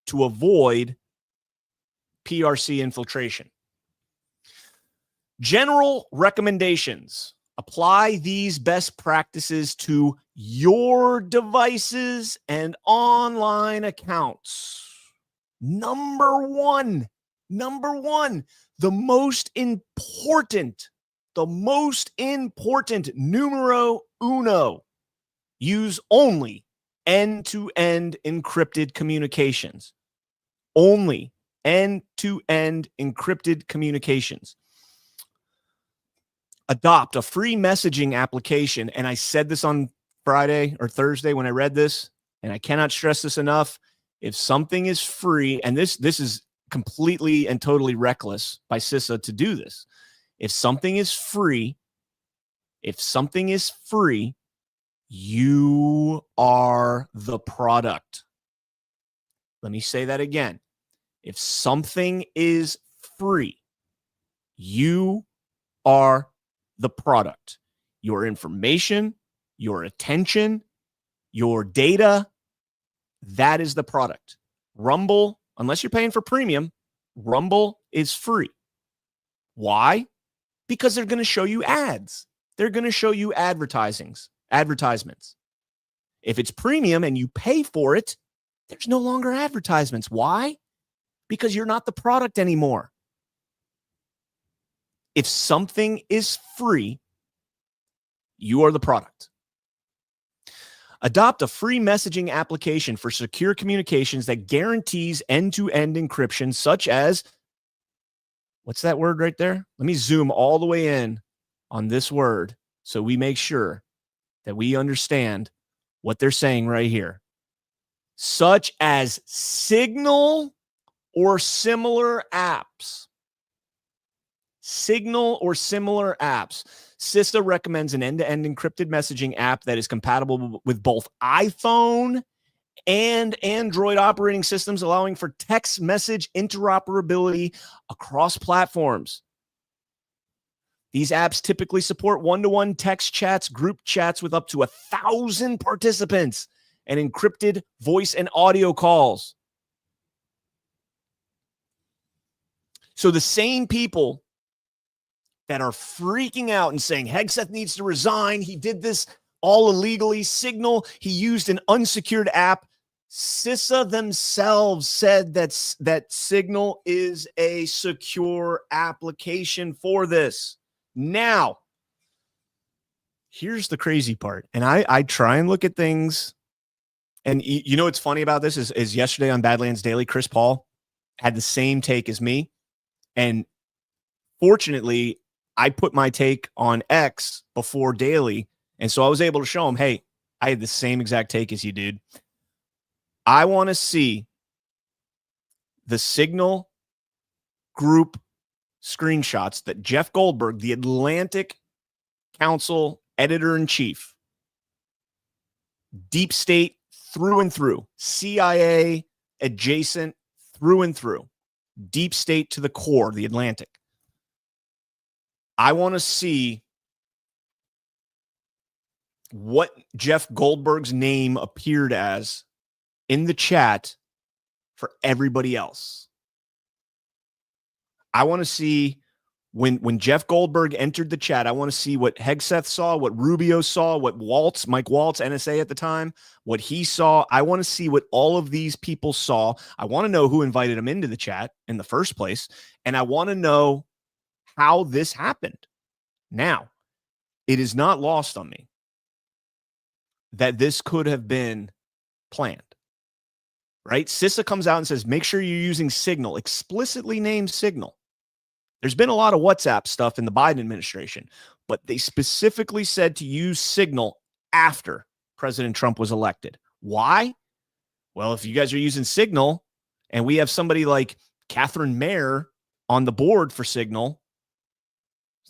B: to avoid PRC infiltration. General recommendations. Apply these best practices to your devices and online accounts. Number one, the most important numero uno, use only end-to-end encrypted communications. Only end-to-end encrypted communications. Adopt a free messaging application. And I said this on Friday or Thursday when I read this, and I cannot stress this enough. If something is free, and this is completely and totally reckless by CISA to do this. If something is free, you are the product. Let me say that again. If something is free, you are the product. Your information, your attention, your data, that is the product. Rumble, unless you're paying for premium, Rumble is free. Why? Because they're going to show you ads. They're going to show you advertisements. If it's premium and you pay for it, there's no longer advertisements. Why? Because you're not the product anymore. If something is free, you are the product. Adopt a free messaging application for secure communications that guarantees end-to-end encryption, such as, what's that word right there? Let me zoom all the way in on this word so we make sure that we understand what they're saying right here. Such as Signal or similar apps. Signal or similar apps. CISA recommends an end-to-end encrypted messaging app that is compatible with both iPhone and Android operating systems, allowing for text message interoperability across platforms. These apps typically support one-to-one text chats, group chats with up to 1,000 participants, and encrypted voice and audio calls. So the same people that are freaking out and saying Hegseth needs to resign, he did this all illegally, Signal, he used an unsecured app. CISA themselves said that Signal is a secure application for this. Now, here's the crazy part. And I try and look at things. And you know what's funny about this is yesterday on Badlands Daily, Chris Paul had the same take as me. And fortunately, I put my take on X before Daily. And so I was able to show him, hey, I had the same exact take as you, dude. I want to see the Signal group screenshots that Jeff Goldberg, the Atlantic Council editor-in-chief, deep state through and through, CIA adjacent through and through, deep state to the core, the Atlantic. I want to see what Jeff Goldberg's name appeared as in the chat for everybody else. I want to see when Jeff Goldberg entered the chat, I want to see what Hegseth saw, what Rubio saw, what Mike Waltz, NSA at the time, what he saw. I want to see what all of these people saw. I want to know who invited him into the chat in the first place. And I want to know how this happened. Now, it is not lost on me that this could have been planned, right? CISA comes out and says, make sure you're using Signal, explicitly named Signal. There's been a lot of WhatsApp stuff in the Biden administration, but they specifically said to use Signal after President Trump was elected. Why? Well, if you guys are using Signal and we have somebody like Catherine Mayer on the board for Signal,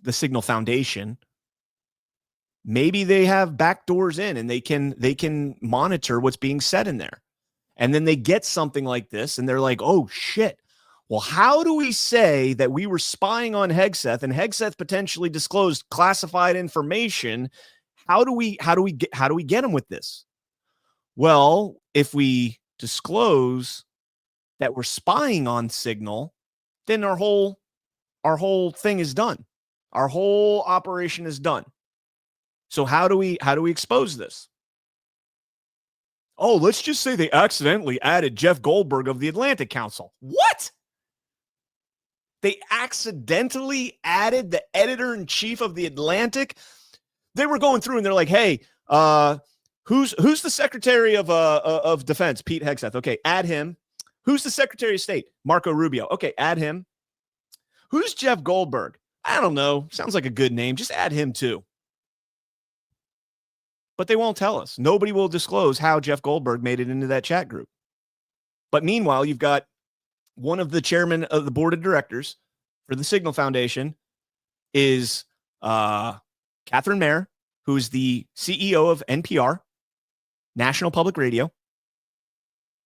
B: the Signal Foundation, maybe they have back doors in and they can monitor what's being said in there. And then they get something like this and they're like, oh shit. Well, how do we say that we were spying on Hegseth and Hegseth potentially disclosed classified information? How do we get him with this? Well, if we disclose that we're spying on Signal, then our whole thing is done. Our whole operation is done. So how do we expose this? Oh, let's just say they accidentally added Jeff Goldberg of the Atlantic Council. What? They accidentally added the editor-in-chief of the Atlantic? They were going through and they're like, hey, who's the Secretary of Defense? Pete Hegseth. Okay, add him. Who's the Secretary of State? Marco Rubio. Okay, add him. Who's Jeff Goldberg? I don't know. Sounds like a good name. Just add him too. But they won't tell us. Nobody will disclose how Jeff Goldberg made it into that chat group. But meanwhile, you've got one of the chairmen of the board of directors for the Signal Foundation is Catherine Mayer, who's the CEO of NPR, National Public Radio,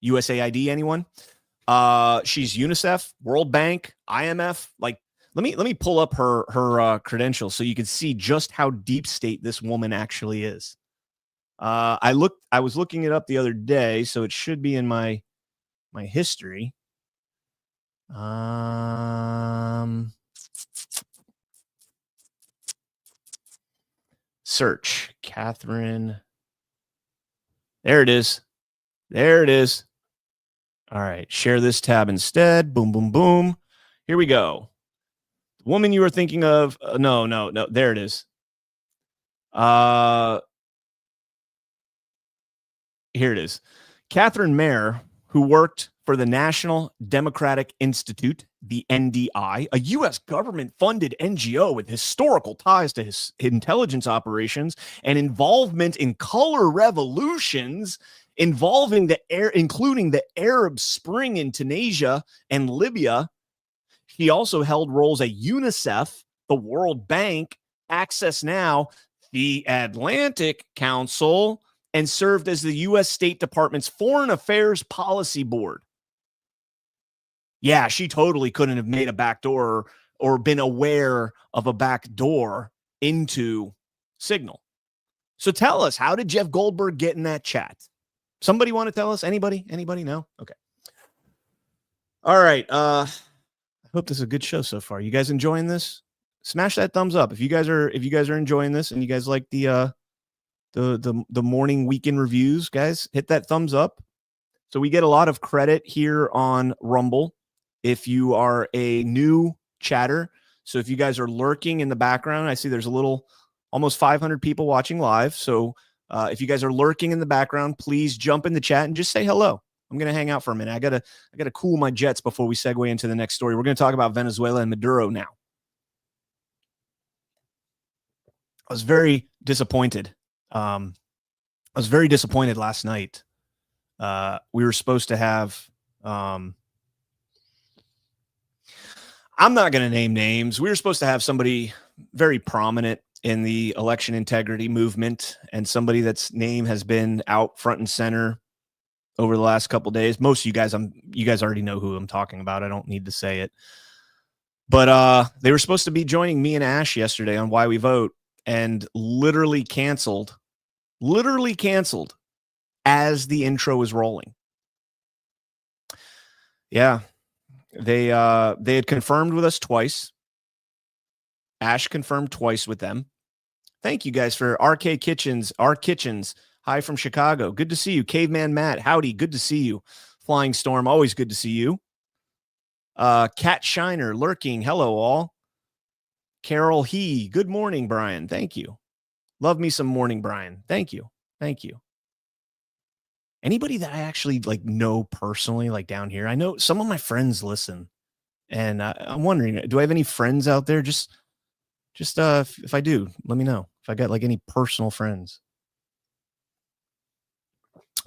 B: USAID, anyone? She's UNICEF, World Bank, IMF. Like, let me pull up her credentials so you can see just how deep state this woman actually is. I was looking it up the other day, so it should be in my history. Search Catherine. There it is. There it is. All right. Share this tab instead. Boom, boom, boom. Here we go. The woman you were thinking of. No. There it is. Here it is. Catherine Mayer, who worked for the National Democratic Institute, the NDI, a U.S. government-funded NGO with historical ties to his intelligence operations and involvement in color revolutions involving including the Arab Spring in Tunisia and Libya. He also held roles at UNICEF, the World Bank, Access Now, the Atlantic Council, and served as the U.S. State Department's Foreign Affairs Policy Board. Yeah, she totally couldn't have made a backdoor or been aware of a backdoor into Signal. So tell us, how did Jeff Goldberg get in that chat? Somebody want to tell us? Anybody? Anybody? No? Okay. All right. I hope this is a good show so far. You guys enjoying this? Smash that thumbs up if you guys are enjoying this and you guys like the morning weekend reviews. Guys, hit that thumbs up. So we get a lot of credit here on Rumble if you are a new chatter. So if you guys are lurking in the background, I see there's almost 500 people watching live. So if you guys are lurking in the background, please jump in the chat and just say hello. I'm going to hang out for a minute. I gotta cool my jets before we segue into the next story. We're going to talk about Venezuela and Maduro now. I was very disappointed. I was very disappointed last night. We were supposed to have. I'm not going to name names. We were supposed to have somebody very prominent in the election integrity movement, and somebody that's name has been out front and center over the last couple of days. Most of you guys already know who I'm talking about. I don't need to say it. But they were supposed to be joining me and Ash yesterday on Why We Vote, and literally canceled as the intro was rolling. Yeah. They had confirmed with us twice. Ash confirmed twice with them. Thank you guys for RK Kitchens. Our Kitchens. Hi from Chicago. Good to see you. Caveman Matt. Howdy. Good to see you. Flying Storm. Always good to see you. Cat Shiner lurking. Hello all. Carol He. Good morning, Brian. Thank you. Love me some morning, Brian. Thank you. Thank you. Anybody that I actually like know personally, like down here? I know some of my friends listen, and I'm wondering, do I have any friends out there? Just if I do, let me know if I got like any personal friends.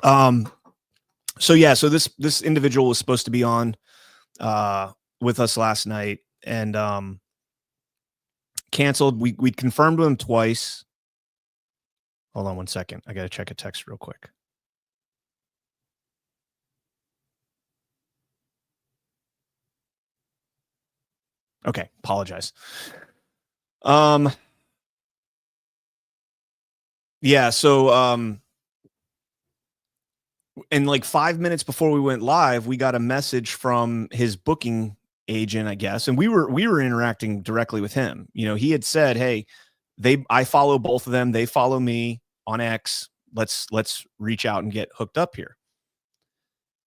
B: So this individual was supposed to be on with us last night, and canceled. We confirmed with him twice. Hold on one second. I got to check a text real quick. Okay, apologize. Yeah, so and like 5 minutes before we went live, we got a message from his booking agent, I guess, and we were interacting directly with him. You know, he had said, "Hey, I follow both of them. They follow me on X. Let's reach out and get hooked up here."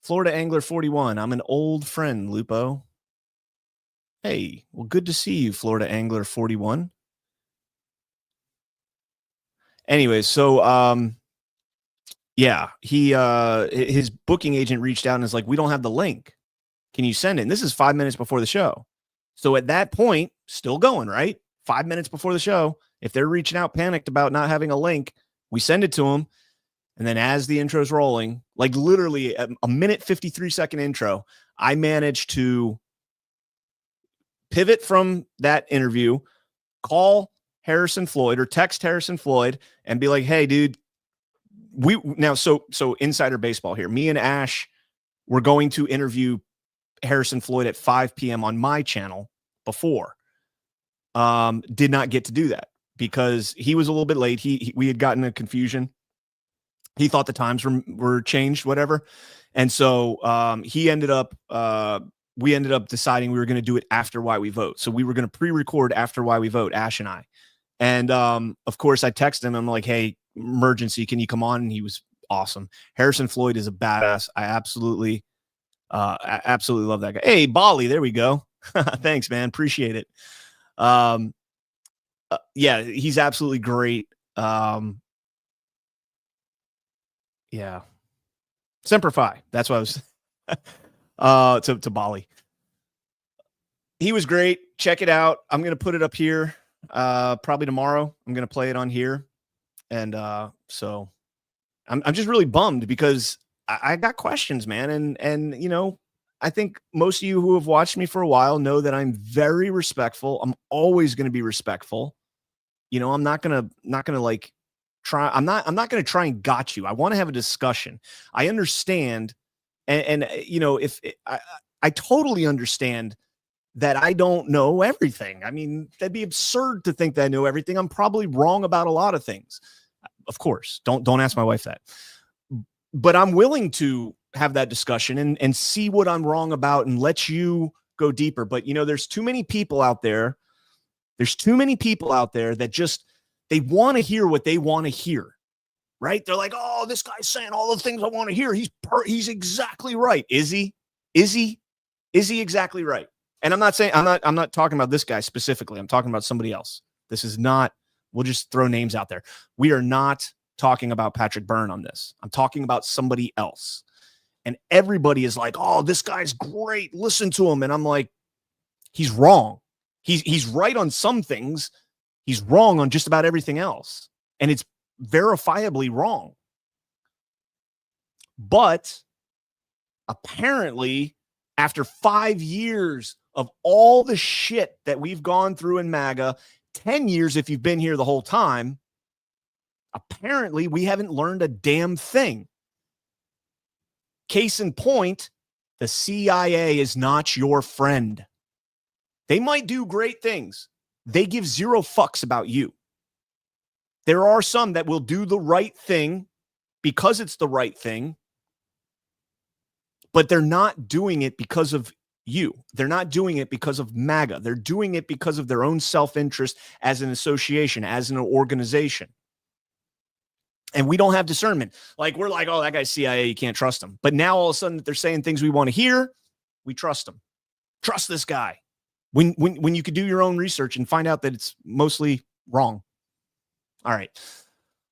B: Florida Angler 41. I'm an old friend, Lupo. Hey, well, good to see you, Florida Angler 41. Anyways, so yeah, his booking agent reached out and is like, "We don't have the link. Can you send it?" And this is 5 minutes before the show. So at that point, still going, right? 5 minutes before the show, if they're reaching out panicked about not having a link, we send it to them. And then as the intro's rolling, like literally a minute 53-second intro, I managed to pivot from that interview, call Harrison Floyd or text Harrison Floyd and be like, "Hey, dude, so insider baseball here. Me and Ash were going to interview Harrison Floyd at 5 p.m. on my channel before. Did not get to do that because he was a little bit late. We had gotten a confusion. He thought the times were changed, whatever. And so we ended up deciding we were going to do it after Why We Vote. So we were going to pre-record after Why We Vote, Ash and I. And of course, I texted him. I'm like, "Hey, emergency, can you come on?" And he was awesome. Harrison Floyd is a badass. I absolutely love that guy. Hey, Bali, there we go. Thanks, man. Appreciate it. Yeah, he's absolutely great. Yeah. Semper Fi. That's what I was to Bali. He was great. Check it out. I'm going to put it up here probably tomorrow. I'm going to play it on here. And so I'm just really bummed because I got questions, man. And you know, I think most of you who have watched me for a while know that I'm very respectful. I'm always going to be respectful. You know, I'm not going to like try. I'm not going to try and got you. I want to have a discussion. I understand. And you know, if I totally understand that I don't know everything. I mean, that'd be absurd to think that I know everything. I'm probably wrong about a lot of things. Of course, don't ask my wife that. But I'm willing to have that discussion and see what I'm wrong about and let you go deeper. But you know, there's too many people out there. There's too many people out there that just they want to hear what they want to hear. Right? They're like, "Oh, this guy's saying all the things I want to hear. He's exactly right." Is he? Is he exactly right? And I'm not saying I'm not talking about this guy specifically. I'm talking about somebody else. This is not, we'll just throw names out there. We are not talking about Patrick Byrne on this. I'm talking about somebody else. And everybody is like, oh, this guy's great. Listen to him. And I'm like, he's wrong. He's right on some things. He's wrong on just about everything else. And it's verifiably wrong. But apparently, after 5 years of all the shit that we've gone through in MAGA, 10 years if you've been here the whole time, apparently we haven't learned a damn thing. Case in point, the CIA is not your friend. They might do great things. They give zero fucks about you. There are some that will do the right thing because it's the right thing, but they're not doing it because of you. They're not doing it because of MAGA. They're doing it because of their own self-interest as an association, as an organization. And we don't have discernment. Like, we're like, oh, that guy's CIA, you can't trust him. But now all of a sudden that they're saying things we want to hear, we trust them. Trust this guy. When you could do your own research and find out that it's mostly wrong. All right.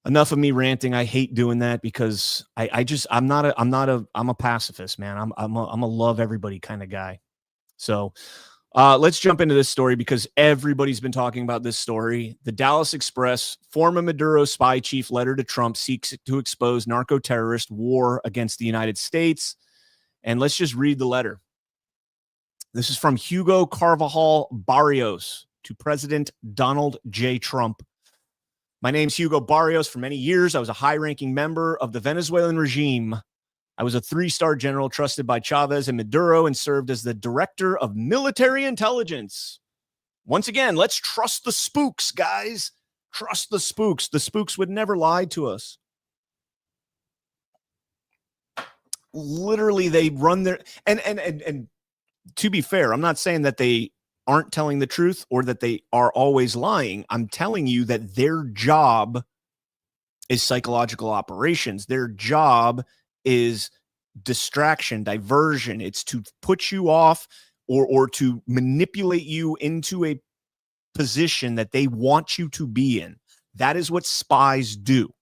B: Enough of me ranting. I hate doing that because I'm a pacifist, man. I'm a love everybody kind of guy. So let's jump into this story because everybody's been talking about this story. The Dallas Express, former Maduro spy chief letter to Trump seeks to expose narco-terrorist war against the United States. And let's just read the letter. This is from Hugo Carvajal Barrios to President Donald J. Trump. My name's Hugo Barrios. For many years, I was a high-ranking member of the Venezuelan regime. I was a 3-star general trusted by Chavez and Maduro and served as the director of military intelligence. Once again, let's trust the spooks, guys. Trust the spooks. The spooks would never lie to us. Literally, they run their... And to be fair, I'm not saying that they aren't telling the truth or that they are always lying. I'm telling you that their job is psychological operations. Their job is distraction, diversion. It's to put you off or to manipulate you into a position that they want you to be in. That is what spies do.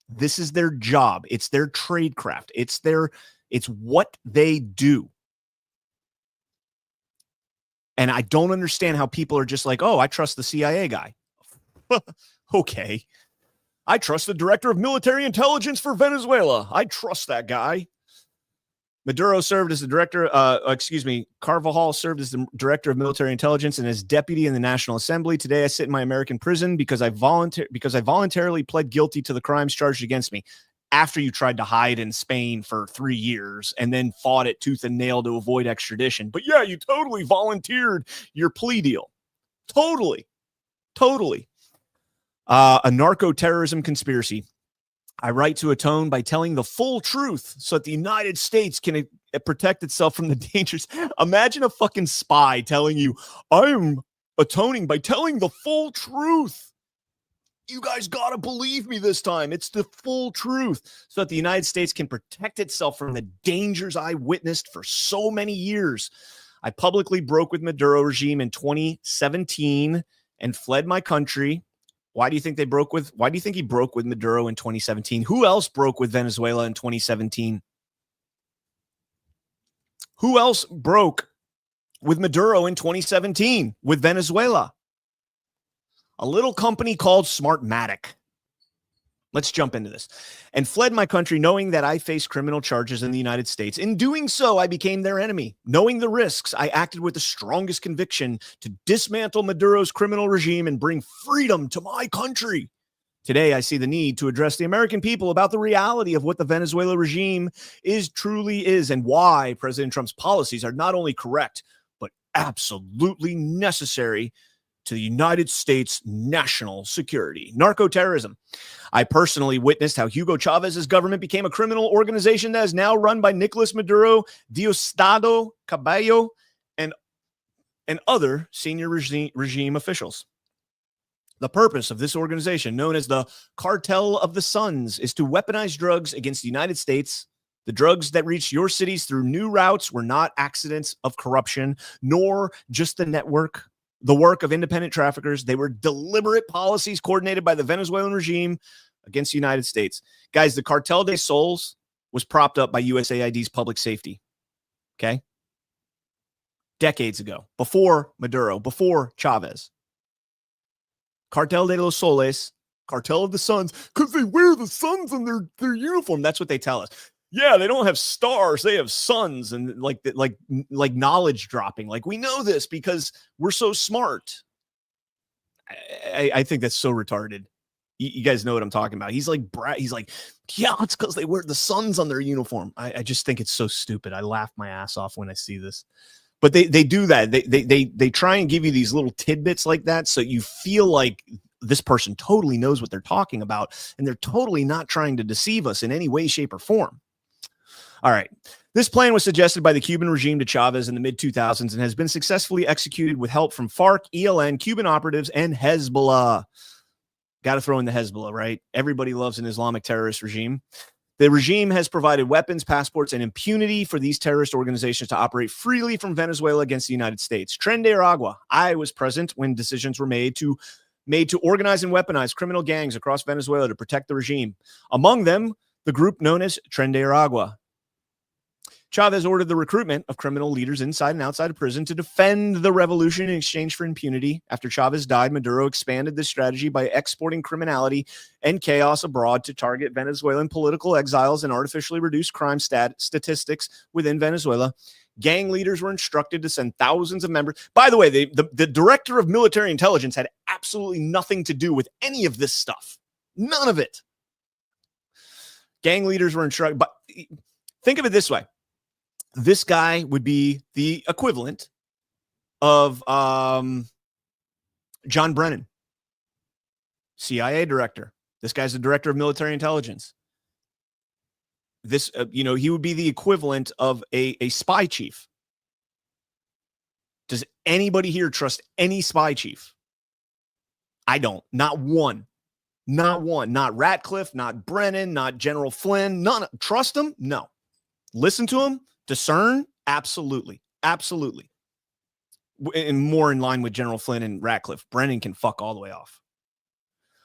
B: This is their job. It's their tradecraft. It's what they do. And I don't understand how people are just like, oh, I trust the CIA guy. Okay. I trust the director of military intelligence for Venezuela. I trust that guy. Maduro served as the director, Carvajal served as the director of military intelligence and as deputy in the National Assembly. Today, I sit in my American prison because I voluntarily pled guilty to the crimes charged against me. After you tried to hide in Spain for 3 years and then fought it tooth and nail to avoid extradition. But yeah, you totally volunteered your plea deal. Totally. A narco-terrorism conspiracy. I write to atone by telling the full truth so that the United States can protect itself from the dangers. Imagine a fucking spy telling you, I am atoning by telling the full truth. You guys got to believe me this time. It's the full truth so that the United States can protect itself from the dangers I witnessed for so many years. I publicly broke with Maduro regime in 2017 and fled my country. Why do you think he broke with Maduro in 2017? Who else broke with Venezuela in 2017? Who else broke with Maduro in 2017 with Venezuela? A little company called Smartmatic. Let's jump into this. And fled my country knowing that I faced criminal charges in the United States. In doing so, I became their enemy. Knowing the risks, I acted with the strongest conviction to dismantle Maduro's criminal regime and bring freedom to my country. Today, I see the need to address the American people about the reality of what the Venezuela regime truly is and why President Trump's policies are not only correct, but absolutely necessary to the United States national security. Narco-terrorism. I personally witnessed how Hugo Chavez's government became a criminal organization that is now run by Nicolas Maduro, Diosdado Cabello, and other senior regime officials. The purpose of this organization, known as the Cartel of the Suns, is to weaponize drugs against the United States. The drugs that reached your cities through new routes were not accidents of corruption, nor just the work of independent traffickers. They were deliberate policies coordinated by the Venezuelan regime against the United States. Guys, the Cartel de Sols was propped up by USAID's public safety. Okay? Decades ago, before Maduro, before Chavez. Cartel de los Soles, Cartel of the Suns, because they wear the suns on their uniform. That's what they tell us. Yeah, they don't have stars, they have suns, and like knowledge dropping. Like, we know this because we're so smart. I think that's so retarded. You guys know what I'm talking about. He's like, yeah, it's because they wear the suns on their uniform. I just think it's so stupid. I laugh my ass off when I see this. But they do that. They try and give you these little tidbits like that, so you feel like this person totally knows what they're talking about, and they're totally not trying to deceive us in any way, shape, or form. All right. This plan was suggested by the Cuban regime to Chavez in the mid-2000s and has been successfully executed with help from FARC, ELN, Cuban operatives, and Hezbollah. Got to throw in the Hezbollah, right? Everybody loves an Islamic terrorist regime. The regime has provided weapons, passports, and impunity for these terrorist organizations to operate freely from Venezuela against the United States. Tren de Aragua. I was present when decisions were made to organize and weaponize criminal gangs across Venezuela to protect the regime. Among them, the group known as Tren de Aragua. Chavez ordered the recruitment of criminal leaders inside and outside of prison to defend the revolution in exchange for impunity. After Chavez died, Maduro expanded this strategy by exporting criminality and chaos abroad to target Venezuelan political exiles and artificially reduce crime statistics within Venezuela. Gang leaders were instructed to send thousands of members. By the way, the director of military intelligence had absolutely nothing to do with any of this stuff. None of it. Gang leaders were instructed. But think of it this way. This guy would be the equivalent of John Brennan, CIA director. This guy's the director of military intelligence. This, he would be the equivalent of a spy chief. Does anybody here trust any spy chief? I don't. Not one. Not one. Not Ratcliffe, not Brennan, not General Flynn. None. Trust him? No. Listen to him? Discern? Absolutely. Absolutely. And more in line with General Flynn and Ratcliffe. Brennan can fuck all the way off.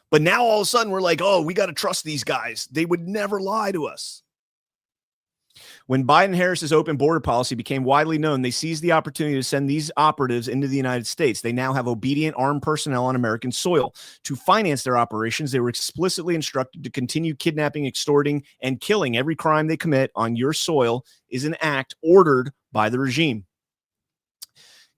B: But now all of a sudden we're like, oh, we got to trust these guys. They would never lie to us. When Biden-Harris's open border policy became widely known, they seized the opportunity to send these operatives into the United States. They now have obedient armed personnel on American soil. To finance their operations, they were explicitly instructed to continue kidnapping, extorting, and killing. Every crime they commit on your soil is an act ordered by the regime.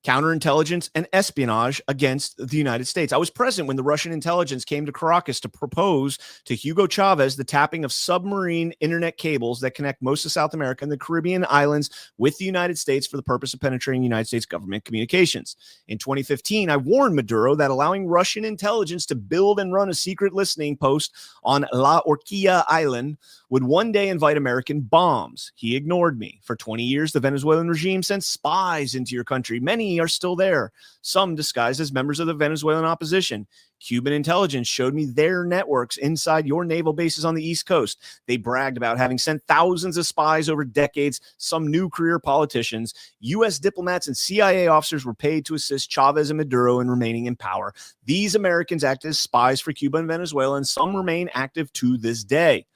B: Counterintelligence and espionage against the United States. I was present when the Russian intelligence came to Caracas to propose to Hugo Chavez the tapping of submarine internet cables that connect most of South America and the Caribbean islands with the United States for the purpose of penetrating United States government communications. In 2015, I warned Maduro that allowing Russian intelligence to build and run a secret listening post on La Orquilla Island would one day invite American bombs. He ignored me. For 20 years, the Venezuelan regime sent spies into your country. Many are still there, some disguised as members of the Venezuelan opposition. Cuban intelligence showed me their networks inside your naval bases on the East Coast. They bragged about having sent thousands of spies over decades, some new career politicians. U.S. diplomats and CIA officers were paid to assist Chavez and Maduro in remaining in power. These Americans acted as spies for Cuba and Venezuela, and some remain active to this day.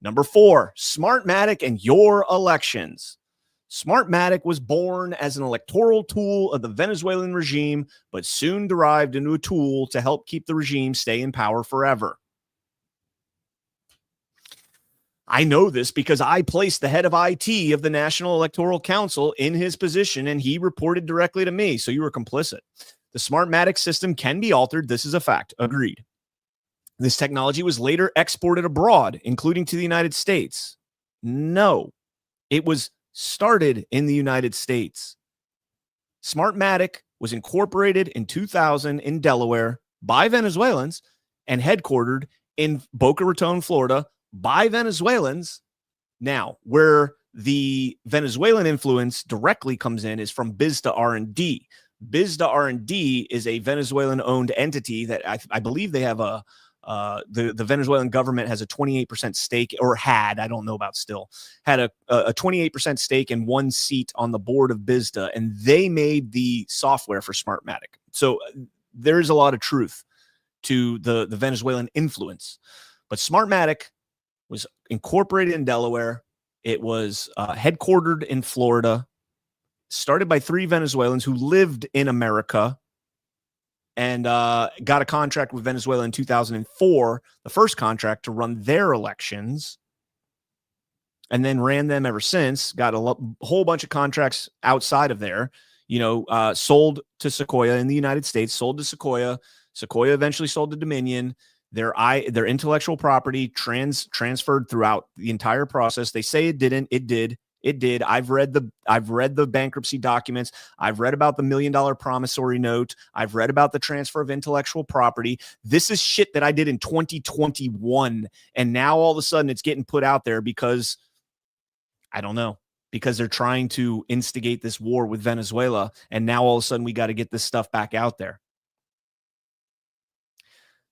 B: Number 4, Smartmatic and your elections. Smartmatic was born as an electoral tool of the Venezuelan regime, but soon derived into a tool to help keep the regime stay in power forever. I know this because I placed the head of IT of the National Electoral Council in his position, and he reported directly to me, so you were complicit. The Smartmatic system can be altered. This is a fact. Agreed. This technology was later exported abroad, including to the United States. No, it was started in the United States. Smartmatic was incorporated in 2000 in Delaware by Venezuelans and headquartered in Boca Raton, Florida by Venezuelans. Now, where the Venezuelan influence directly comes in is from BizDa R&D. BizDa R&D is a Venezuelan-owned entity that I believe they have the Venezuelan government has a 28% stake, or had, I don't know about still, had a 28% stake and one seat on the board of BizDa, and they made the software for Smartmatic. So there is a lot of truth to the Venezuelan influence. But Smartmatic was incorporated in Delaware It was headquartered in Florida, started by 3 Venezuelans who lived in America, and got a contract with Venezuela in 2004, the first contract to run their elections, and then ran them ever since. Got a whole bunch of contracts outside of there. Sold to Sequoia in the United States, sold to Sequoia. Sequoia eventually sold to Dominion. Their intellectual property transferred throughout the entire process. They say it didn't. It did. It did. I've read the bankruptcy documents. I've read about the $1 million promissory note. I've read about the transfer of intellectual property. This is shit that I did in 2021. And now all of a sudden it's getting put out there because, I don't know, because they're trying to instigate this war with Venezuela. And now all of a sudden we got to get this stuff back out there.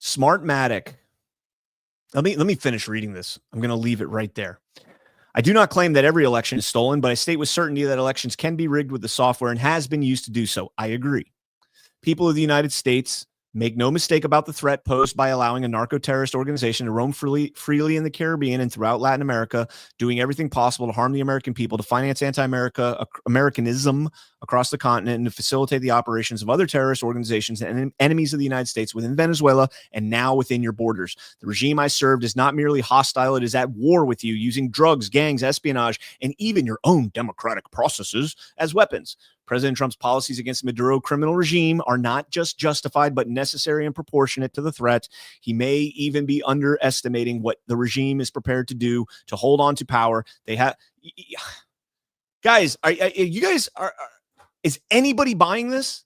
B: Smartmatic. Let me finish reading this. I'm going to leave it right there. I do not claim that every election is stolen, but I state with certainty that elections can be rigged with the software and has been used to do so. I agree. People of the United States, make no mistake about the threat posed by allowing a narco-terrorist organization to roam freely in the Caribbean and throughout Latin America, doing everything possible to harm the American people, to finance Americanism across the continent, and to facilitate the operations of other terrorist organizations and enemies of the United States within Venezuela and now within your borders. The regime I served is not merely hostile, it is at war with you, using drugs, gangs, espionage, and even your own democratic processes as weapons. President Trump's policies against Maduro criminal regime are not just justified, but necessary and proportionate to the threat. He may even be underestimating what the regime is prepared to do to hold on to power. They have, guys. Is anybody buying this?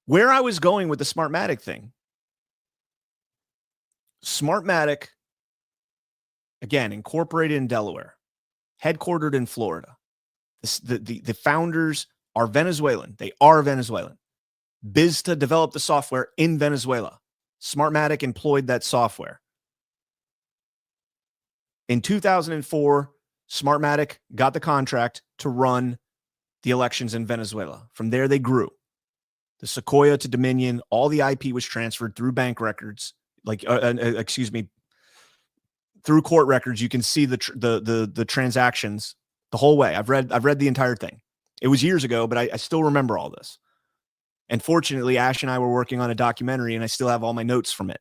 B: Where I was going with the Smartmatic thing. Smartmatic, again, incorporated in Delaware, headquartered in Florida. The founders are Venezuelan. They are Venezuelan. Bizta developed the software in Venezuela. Smartmatic employed that software. In 2004, Smartmatic got the contract to run the elections in Venezuela. From there, they grew. The Sequoia to Dominion, all the IP was transferred through bank records, through court records. You can see the transactions the whole way. I've read the entire thing. It was years ago, but I still remember all this. And fortunately, Ash and I were working on a documentary, and I still have all my notes from it.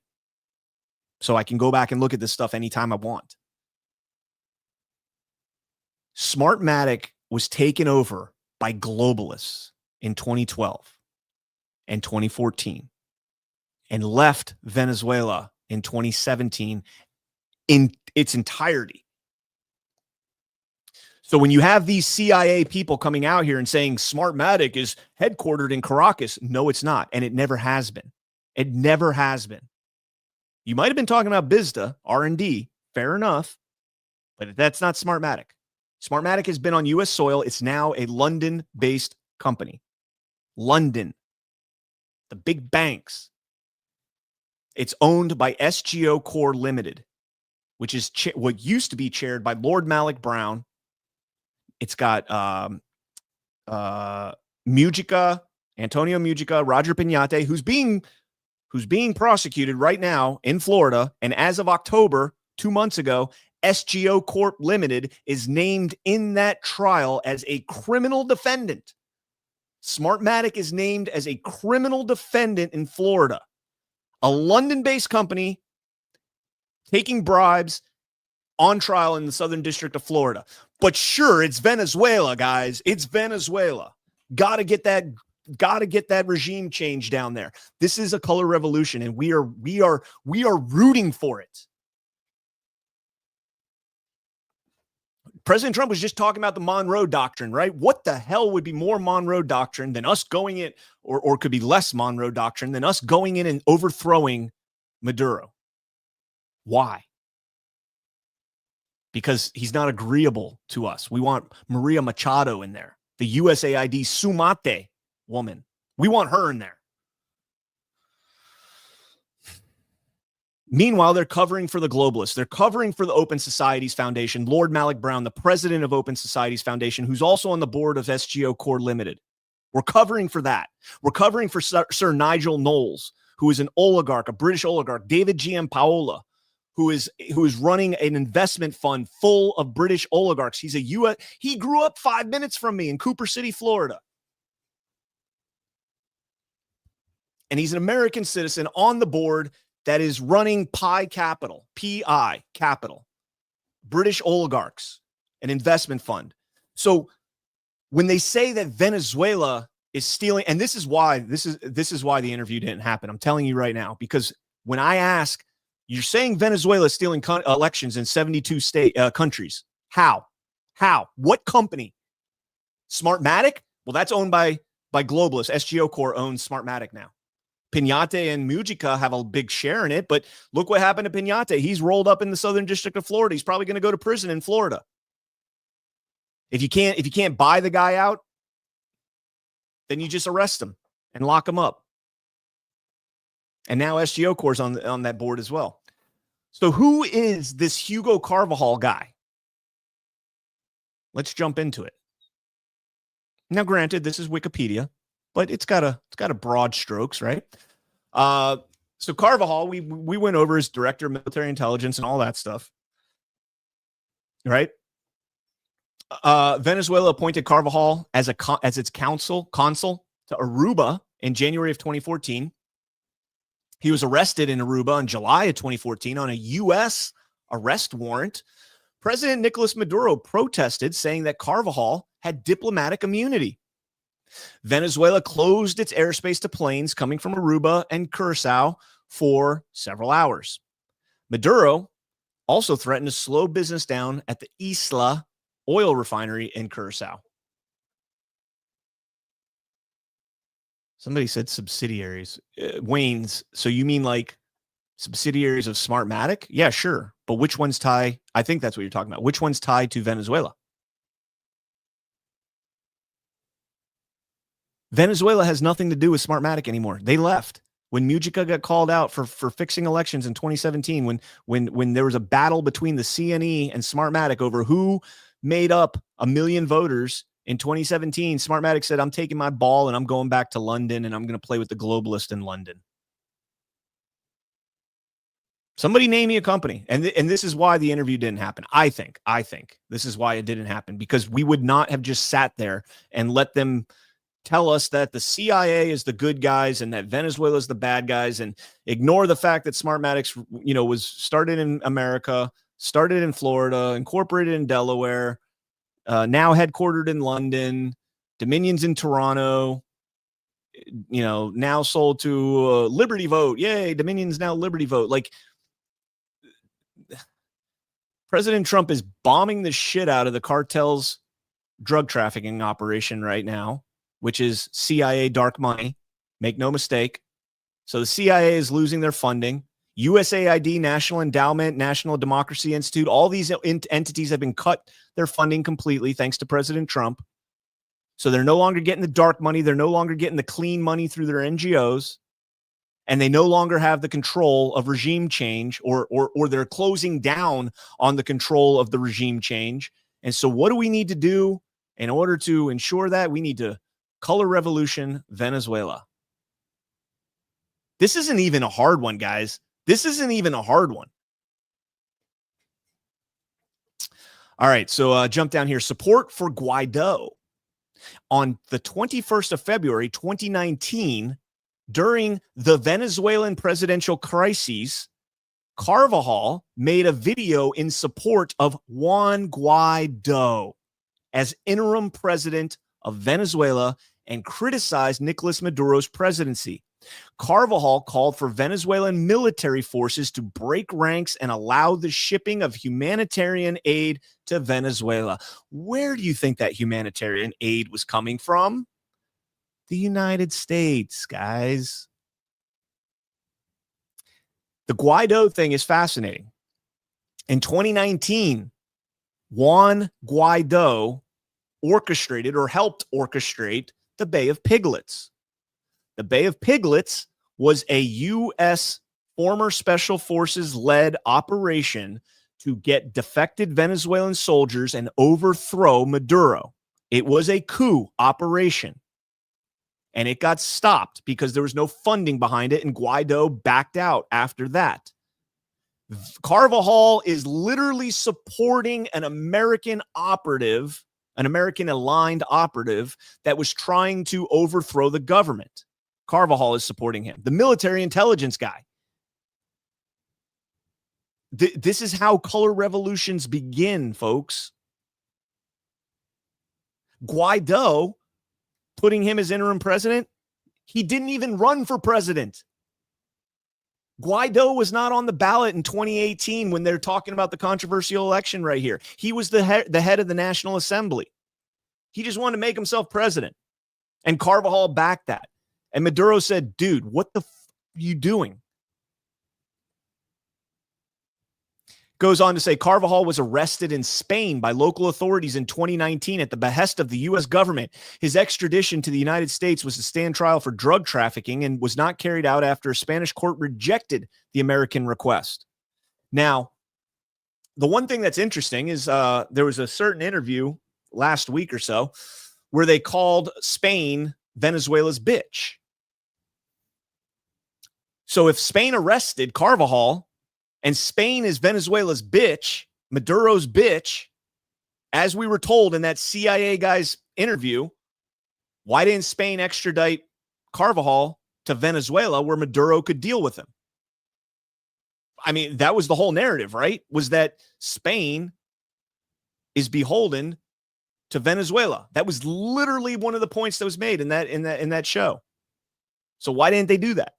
B: So I can go back and look at this stuff anytime I want. Smartmatic was taken over by globalists in 2012 and 2014 and left Venezuela in 2017 in its entirety. So when you have these CIA people coming out here and saying Smartmatic is headquartered in Caracas, no, it's not. And it never has been. It never has been. You might have been talking about Bizta, R&D, fair enough, but that's not Smartmatic. Smartmatic has been on U.S. soil. It's now a London-based company. London. The big banks. It's owned by SGO Core Limited, which is what used to be chaired by Lord Malik Brown. It's got Mujica, Antonio Mujica, Roger Piñate, who's being prosecuted right now in Florida. And as of October, 2 months ago, SGO Corp Limited is named in that trial as a criminal defendant. Smartmatic is named as a criminal defendant in Florida. A London-based company taking bribes on trial in the Southern District of Florida. But sure, it's Venezuela, guys. It's Venezuela. Gotta get that regime change down there. This is a color revolution, and we are rooting for it. President Trump was just talking about the Monroe Doctrine, right? What the hell would be more Monroe Doctrine than us going in, or could be less Monroe Doctrine than us going in and overthrowing Maduro? Why? Because he's not agreeable to us. We want Maria Machado in there, the USAID Sumate woman. We want her in there. Meanwhile, they're covering for the globalists. They're covering for the Open Societies Foundation. Lord Malik Brown, the president of Open Societies Foundation, who's also on the board of SGO Core Limited. We're covering for that. We're covering for Sir Nigel Knowles, who is an oligarch, a British oligarch, David Gianpaolo, who is running an investment fund full of British oligarchs. He's he grew up 5 minutes from me in Cooper City, Florida. And he's an American citizen on the board that is running Pi Capital, P-I Capital, British oligarchs, an investment fund. So when they say that Venezuela is stealing, and this is why the interview didn't happen. I'm telling you right now, because when I ask, you're saying Venezuela is stealing elections in 72 countries. How? What company? Smartmatic? Well, that's owned by globalists. SGO Corp owns Smartmatic now. Piñate and Mujica have a big share in it, but look what happened to Piñate. He's rolled up in the Southern District of Florida. He's probably going to go to prison in Florida. If you can't buy the guy out, then you just arrest him and lock him up. And now SGO Corp's on that board as well. So who is this Hugo Carvajal guy? Let's jump into it. Now, granted, this is Wikipedia, but it's got a broad strokes, right? So Carvajal, we went over his director of military intelligence and all that stuff, right? Venezuela appointed Carvajal as its consul to Aruba in January of 2014. He was arrested in Aruba in July of 2014 on a U.S. arrest warrant. President Nicolas Maduro protested, saying that Carvajal had diplomatic immunity. Venezuela closed its airspace to planes coming from Aruba and Curacao for several hours. Maduro also threatened to slow business down at the Isla oil refinery in Curacao. Somebody said subsidiaries. Wayne's, so you mean like subsidiaries of Smartmatic? Yeah, sure. But which one's tied? I think that's what you're talking about. Which one's tied to Venezuela? Venezuela has nothing to do with Smartmatic anymore. They left. When Mujica got called out for fixing elections in 2017, when there was a battle between the CNE and Smartmatic over who made up 1 million voters in 2017, Smartmatic said, I'm taking my ball and I'm going back to London and I'm going to play with the globalist in London. Somebody name me a company. And this is why the interview didn't happen. I think this is why it didn't happen, because we would not have just sat there and let them tell us that the CIA is the good guys and that Venezuela is the bad guys, and ignore the fact that Smartmatic's, was started in America, started in Florida, incorporated in Delaware, now headquartered in London, Dominion's in Toronto, now sold to Liberty Vote. Yay, Dominion's now Liberty Vote. Like, President Trump is bombing the shit out of the cartel's drug trafficking operation right now, which is CIA dark money. Make no mistake. So the CIA is losing their funding. USAID, National Endowment, National Democracy Institute, all these entities have been cut their funding completely thanks to President Trump. So they're no longer getting the dark money. They're no longer getting the clean money through their NGOs. And they no longer have the control of regime change, or they're closing down on the control of the regime change. And so what do we need to do in order to ensure that? We need to color revolution Venezuela. This isn't even a hard one, guys. This isn't even a hard one. All right, so jump down here. Support for Guaido. On the 21st of February, 2019, during the Venezuelan presidential crises, Carvajal made a video in support of Juan Guaido as interim president of Venezuela and criticized Nicolas Maduro's presidency. Carvajal called for Venezuelan military forces to break ranks and allow the shipping of humanitarian aid to Venezuela. Where do you think that humanitarian aid was coming from? The United States, guys. The Guaido thing is fascinating. In 2019, Juan Guaido orchestrated or helped orchestrate the Bay of Piglets. The Bay of Piglets was a U.S. former special forces led operation to get defected Venezuelan soldiers and overthrow Maduro. It was a coup operation. And it got stopped because there was no funding behind it, and Guaido backed out after that. Carvajal is literally supporting an American operative, an American aligned operative that was trying to overthrow the government. Carvajal is supporting him, the military intelligence guy. This is how color revolutions begin, folks. Guaido, putting him as interim president, he didn't even run for president. Guaido was not on the ballot in 2018 when they're talking about the controversial election right here. He was the head of the National Assembly. He just wanted to make himself president. And Carvajal backed that. And Maduro said, dude, what the are you doing? Goes on to say Carvajal was arrested in Spain by local authorities in 2019 at the behest of the U.S. government. His extradition to the United States was to stand trial for drug trafficking and was not carried out after a Spanish court rejected the American request. Now, the one thing that's interesting is there was a certain interview last week or so where they called Spain Venezuela's bitch. So if Spain arrested Carvajal and Spain is Venezuela's bitch, Maduro's bitch, as we were told in that CIA guy's interview, why didn't Spain extradite Carvajal to Venezuela where Maduro could deal with him? I mean, that was the whole narrative, right? Was that Spain is beholden to Venezuela. That was literally one of the points that was made in that show. So why didn't they do that?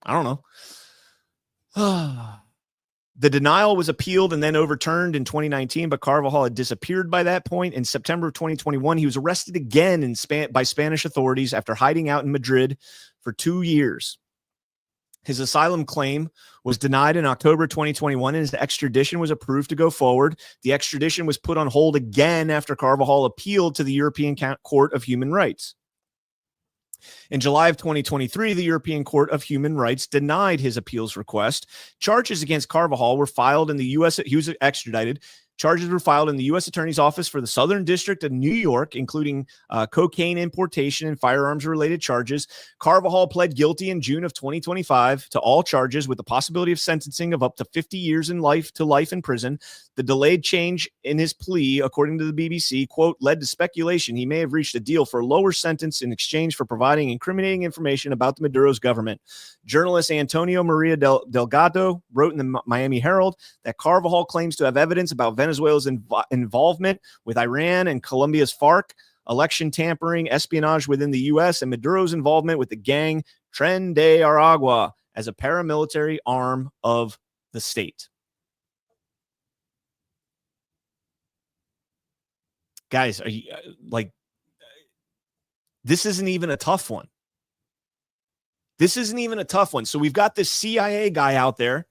B: I don't know. The denial was appealed and then overturned in 2019, but Carvajal had disappeared by that point. In September of 2021, he was arrested again by Spanish authorities after hiding out in Madrid for 2 years. His asylum claim was denied in October 2021, and his extradition was approved to go forward. The extradition was put on hold again after Carvajal appealed to the European Court of Human Rights. In July of 2023, the European Court of Human Rights denied his appeals request. Charges against Carvajal were filed in the U.S. He was extradited. Charges were filed in the U.S. Attorney's Office for the Southern District of New York, including cocaine importation and firearms-related charges. Carvajal pled guilty in June of 2025 to all charges with the possibility of sentencing of up to 50 years to life in prison. The delayed change in his plea, according to the BBC, quote, led to speculation he may have reached a deal for a lower sentence in exchange for providing incriminating information about the Maduro's government. Journalist Antonio Maria Delgado wrote in the Miami Herald that Carvajal claims to have evidence about Venezuela's involvement with Iran and Colombia's FARC, election tampering, espionage within the U.S., and Maduro's involvement with the gang Tren de Aragua as a paramilitary arm of the state. Guys, are you this isn't even a tough one. This isn't even a tough one. So we've got this CIA guy out there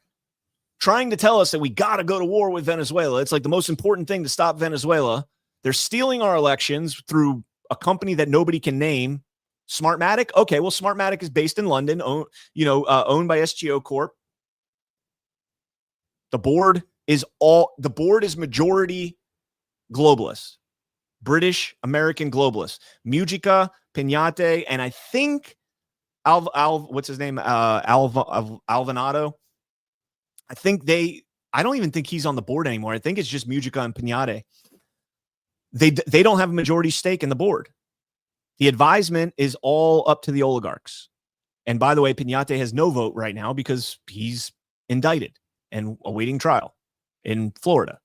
B: trying to tell us that we got to go to war with Venezuela. It's like the most important thing to stop Venezuela. They're stealing our elections through a company that nobody can name. Smartmatic. Okay, well, Smartmatic is based in London, owned by SGO Corp. The board is majority globalist. British American globalists, Mujica, Piñate, and I think what's his name? Alvarado. I don't even think he's on the board anymore. I think it's just Mujica and Piñate. They don't have a majority stake in the board. The advisement is all up to the oligarchs. And by the way, Piñate has no vote right now because he's indicted and awaiting trial in Florida.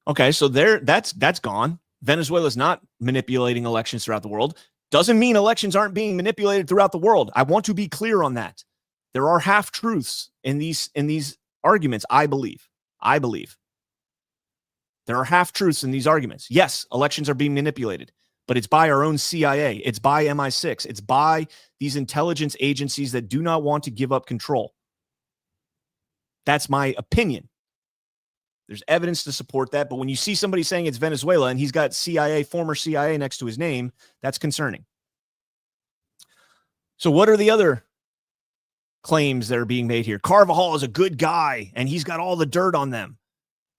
B: Okay, so that's gone. Venezuela's not manipulating elections throughout the world. Doesn't mean elections aren't being manipulated throughout the world. I want to be clear on that. There are half-truths in these arguments, I believe. There are half-truths in these arguments. Yes, elections are being manipulated, but it's by our own CIA. It's by MI6. It's by these intelligence agencies that do not want to give up control. That's my opinion. There's evidence to support that, but when you see somebody saying it's Venezuela and he's got former CIA next to his name, that's concerning. So what are the other claims that are being made here? Carvajal is a good guy and he's got all the dirt on them.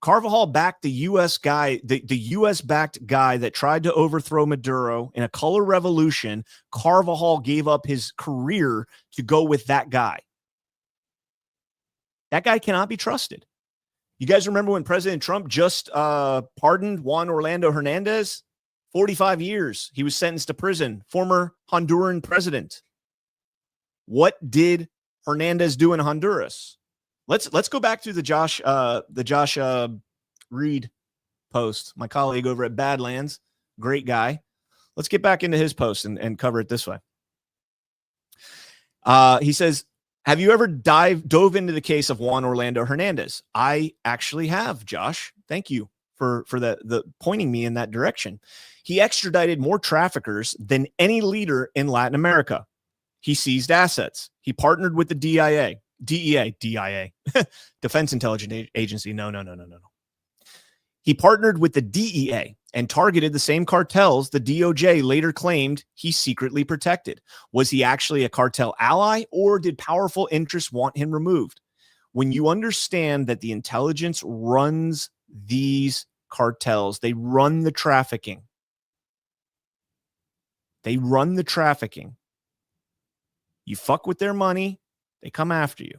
B: Carvajal backed the U.S. guy, the U.S.-backed guy that tried to overthrow Maduro in a color revolution. Carvajal gave up his career to go with that guy. That guy cannot be trusted. You guys remember when President Trump just pardoned Juan Orlando Hernandez? 45 years. He was sentenced to prison. Former Honduran president. What did Hernandez do in Honduras? Let's go back to the Josh Reed post. My colleague over at Badlands, great guy. Let's get back into his post and cover it this way. He says, have you ever dove into the case of Juan Orlando Hernandez? I actually have, Josh. Thank you for the pointing me in that direction. He extradited more traffickers than any leader in Latin America. He seized assets. He partnered with the DEA, Defense Intelligence Agency. No. He partnered with the DEA and targeted the same cartels the DOJ later claimed he secretly protected. Was he actually a cartel ally, or did powerful interests want him removed? When you understand that the intelligence runs these cartels, they run the trafficking. You fuck with their money, they come after you.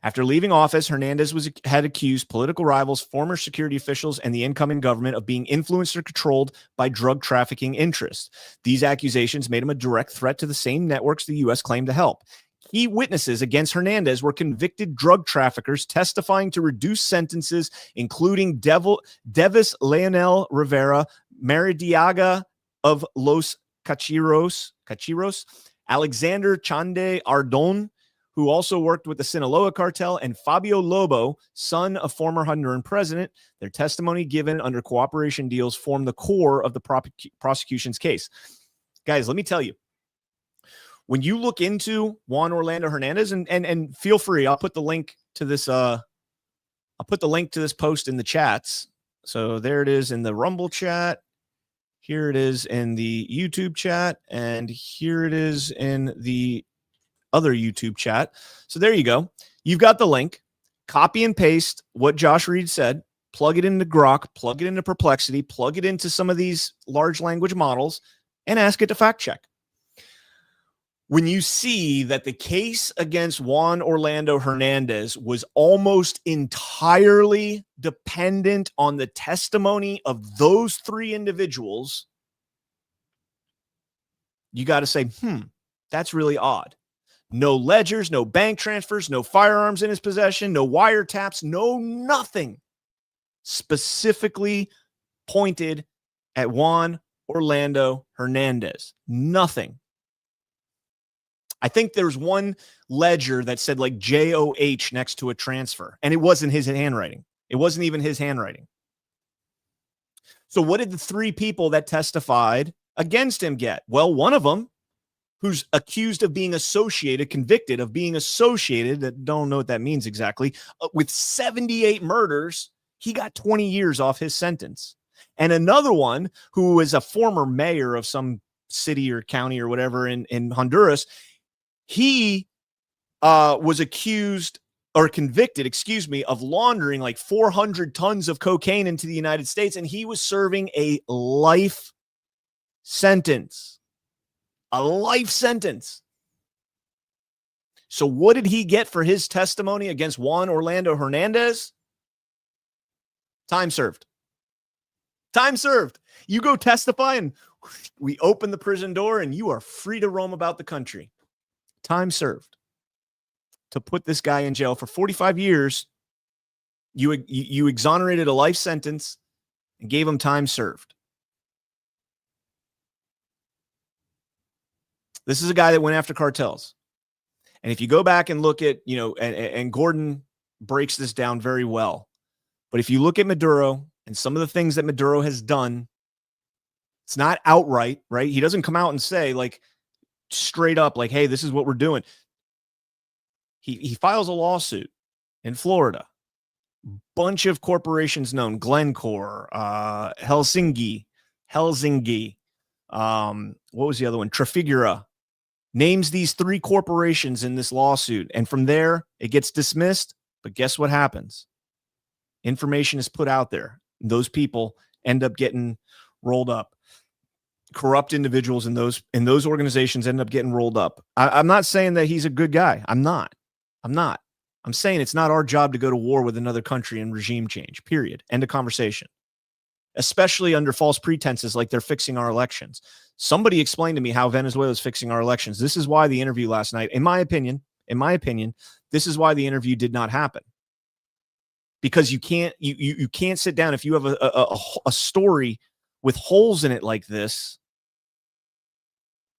B: After leaving office, Hernandez had accused political rivals, former security officials, and the incoming government of being influenced or controlled by drug trafficking interests. These accusations made him a direct threat to the same networks the U.S. claimed to help. Key witnesses against Hernandez were convicted drug traffickers testifying to reduced sentences, including Devis Leonel Rivera, Maridiaga of Los Cachiros, Alexander Chande Ardon, who also worked with the Sinaloa cartel, and Fabio Lobo, son of former Honduran president. Their testimony given under cooperation deals formed the core of the prosecution's case. Guys, let me tell you, when you look into Juan Orlando Hernandez, and feel free, I'll put the link to this. I'll put the link to this post in the chats. So there it is in the Rumble chat. Here it is in the YouTube chat, and here it is in the other YouTube chat. So there you go. You've got the link. Copy and paste what Josh Reed said. Plug it into Grok. Plug it into Perplexity. Plug it into some of these large language models and ask it to fact check. When you see that the case against Juan Orlando Hernandez was almost entirely dependent on the testimony of those three individuals, you got to say, that's really odd. No ledgers, no bank transfers, no firearms in his possession, no wiretaps, no nothing specifically pointed at Juan Orlando Hernandez. Nothing. I think there's one ledger that said like JOH next to a transfer, and it wasn't his handwriting. It wasn't even his handwriting. So what did the three people that testified against him get? Well, one of them, who's accused of being associated, convicted of being associated, that don't know what that means exactly, with 78 murders, he got 20 years off his sentence. And another one, who was a former mayor of some city or county or whatever in Honduras, he was accused or convicted, of laundering like 400 tons of cocaine into the United States, and he was serving a life sentence. A life sentence. So what did he get for his testimony against Juan Orlando Hernandez? Time served. Time served. You go testify and we open the prison door and you are free to roam about the country. Time served. To put this guy in jail for 45 years, you exonerated a life sentence and gave him time served. This is a guy that went after cartels. And if you go back and look at, and Gordon breaks this down very well. But if you look at Maduro and some of the things that Maduro has done, it's not outright, right? He doesn't come out and say like straight up like, hey, this is what we're doing. He files a lawsuit in Florida. Bunch of corporations known, Glencore, Helsinki. What was the other one? Trafigura. Names these three corporations in this lawsuit. And from there, it gets dismissed. But guess what happens? Information is put out there. Those people end up getting rolled up. Corrupt individuals in those organizations end up getting rolled up. I'm not saying that he's a good guy. I'm not. I'm saying it's not our job to go to war with another country and regime change, period. End of conversation. Especially under false pretenses like they're fixing our elections. Somebody explained to me how Venezuela is fixing our elections. This is why the interview last night, in my opinion, this is why the interview did not happen. Because you can't sit down if you have a story with holes in it like this.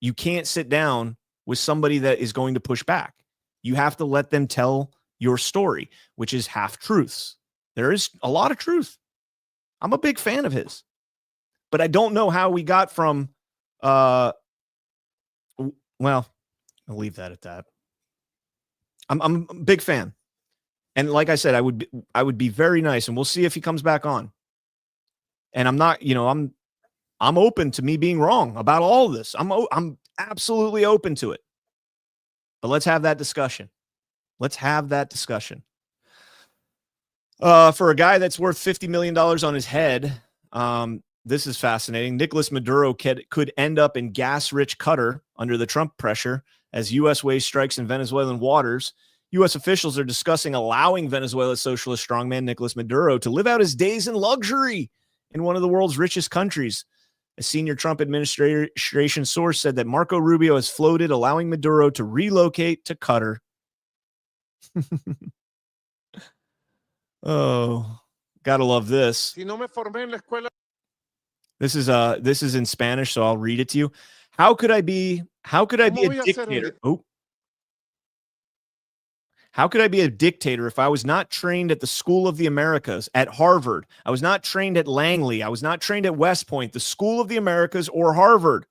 B: You can't sit down with somebody that is going to push back. You have to let them tell your story, which is half truths. There is a lot of truth. I'm a big fan of his, but I don't know how we got from, well, I'll leave that at that. I'm a big fan. And like I said, I would be very nice, and we'll see if he comes back on. And I'm not, I'm open to me being wrong about all of this. I'm absolutely open to it. But let's have that discussion. Let's have that discussion. For a guy that's worth $50 million on his head, this is fascinating. Nicolas Maduro could end up in gas-rich Qatar under the Trump pressure as U.S. waste strikes in Venezuelan waters. U.S. officials are discussing allowing Venezuela's socialist strongman Nicolas Maduro to live out his days in luxury in one of the world's richest countries. A senior Trump administration source said that Marco Rubio has floated, allowing Maduro to relocate to Qatar. Oh, gotta love this. This is in Spanish, so I'll read it to you. How could I be a dictator? Oh. How could I be a dictator if I was not trained at the School of the Americas, at Harvard? I was not trained at Langley. I was not trained at West Point, the School of the Americas, or Harvard.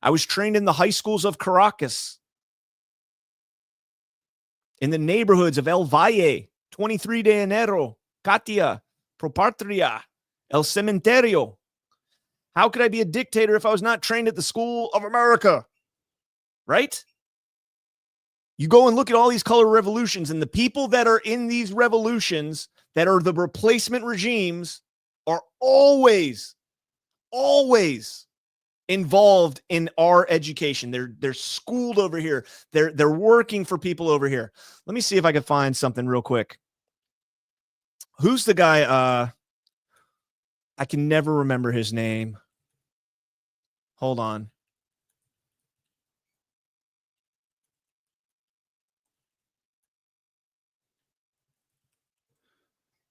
B: I was trained in the high schools of Caracas, in the neighborhoods of El Valle, 23 de Enero, Katia, Propatria, El Cementerio. How could I be a dictator if I was not trained at the School of America? Right? You go and look at all these color revolutions, and the people that are in these revolutions that are the replacement regimes are always involved in our education. They're schooled over here. They're working for people over here. Let me see if I can find something real quick. Who's the guy? I can never remember his name. Hold on.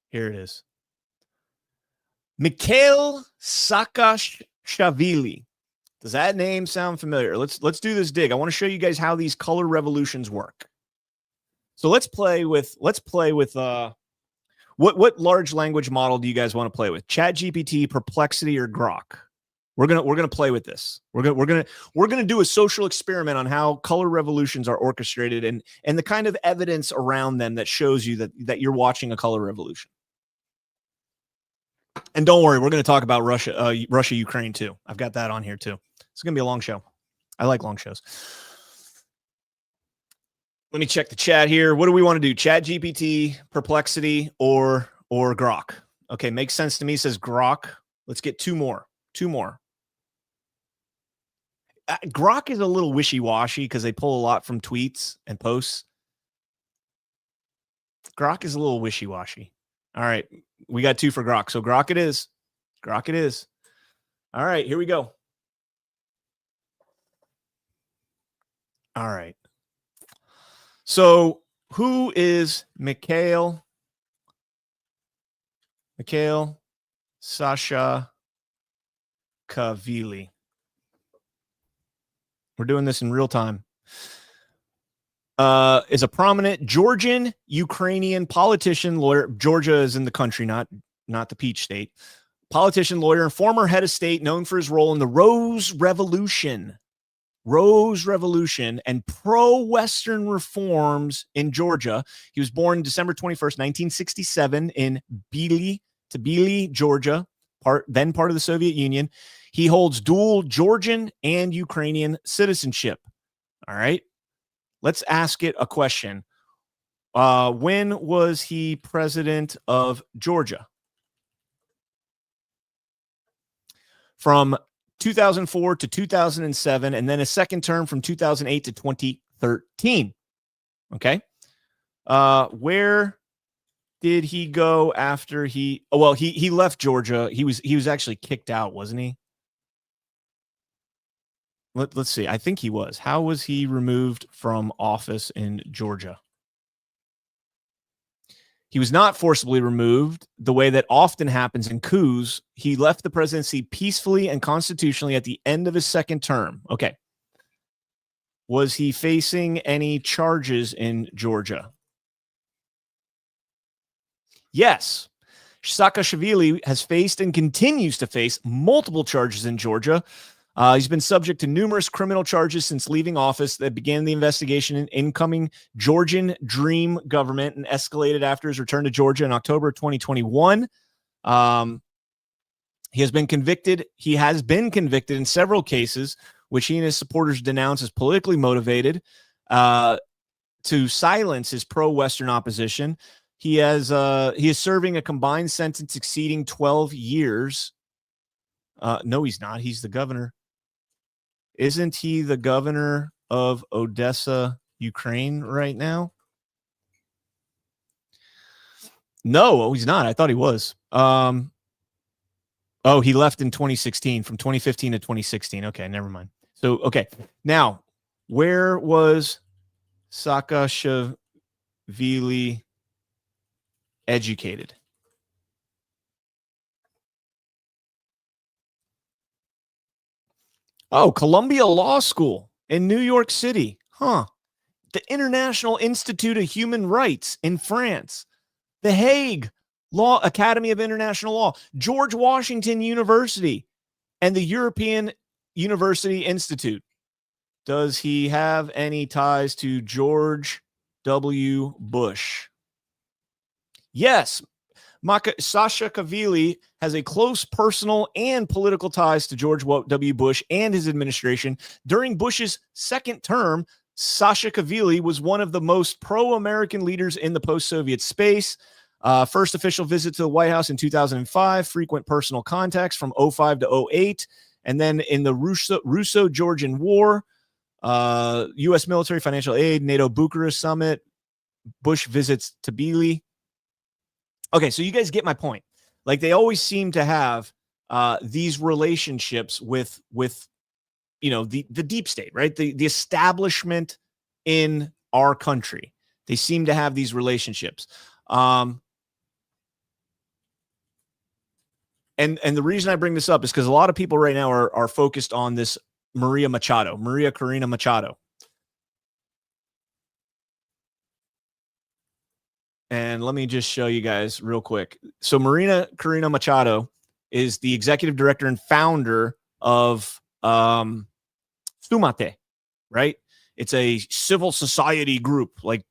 B: Here it is. Mikhail Saakashvili. Does that name sound familiar? Let's do this dig. I want to show you guys how these color revolutions work. So let's play with what large language model do you guys want to play with? ChatGPT, Perplexity, or Grok? We're gonna play with this. We're gonna do a social experiment on how color revolutions are orchestrated and the kind of evidence around them that shows you that you're watching a color revolution. And don't worry, we're going to talk about Russia, Ukraine too. I've got that on here too. It's going to be a long show. I like long shows. Let me check the chat here. What do we want to do? ChatGPT, Perplexity, or Grok? Okay, makes sense to me. Says Grok. Let's get two more. Grok is a little wishy-washy because they pull a lot from tweets and posts. Grok is a little wishy-washy. All right, we got two for Grok. So Grok it is. Grok it is. All right, here we go. All right. So who is Mikhail Saakashvili? We're doing this in real time. Is a prominent Georgian Ukrainian politician, lawyer. Georgia is in the country, not the Peach State. Politician, lawyer, and former head of state known for his role in the Rose Revolution and pro-Western reforms in Georgia. He was born December 21st, 1967 in Tbilisi, Georgia, then part of the Soviet Union. He holds dual Georgian and Ukrainian citizenship. All right. Let's ask it a question. When was he president of Georgia? From 2004 to 2007, and then a second term from 2008 to 2013. Okay. Where did he go after he? Oh, well, he left Georgia. He was actually kicked out, wasn't he? Let's see. I think he was. How was he removed from office in Georgia? He was not forcibly removed the way that often happens in coups. He left the presidency peacefully and constitutionally at the end of his second term. Okay. Was he facing any charges in Georgia? Yes. Saakashvili has faced and continues to face multiple charges in Georgia. He's been subject to numerous criminal charges since leaving office that began the investigation in incoming Georgian Dream government and escalated after his return to Georgia in October 2021. He has been convicted. He has been convicted in several cases, which he and his supporters denounce as politically motivated to silence his pro-Western opposition. He is serving a combined sentence exceeding 12 years. No, he's not. He's the governor. Isn't he the governor of Odessa, Ukraine right now? No, he's not. I thought he was. Oh, he left in 2016, from 2015 to 2016. Okay, never mind. So, okay. Now, where was Saakashvili educated? Oh, Columbia Law School in New York City. Huh. The International Institute of Human Rights in France. The Hague Law Academy of International Law. George Washington University and the European University Institute. Does he have any ties to George W. Bush? Yes. Saakashvili has a close personal and political ties to George W. Bush and his administration. During Bush's second term, Saakashvili was one of the most pro-American leaders in the post-Soviet space. First official visit to the White House in 2005, frequent personal contacts from 2005 to 2008, and then in the Russo-Georgian War, U.S. military financial aid, NATO Bucharest summit, Bush visits Tbilisi. Okay, so you guys get my point. Like, they always seem to have these relationships with the deep state, right? The establishment in our country. They seem to have these relationships. And the reason I bring this up is because a lot of people right now are focused on this Maria Corina Machado. And let me just show you guys real quick. So Maria Corina Machado is the executive director and founder of Sumate, right? It's a civil society group like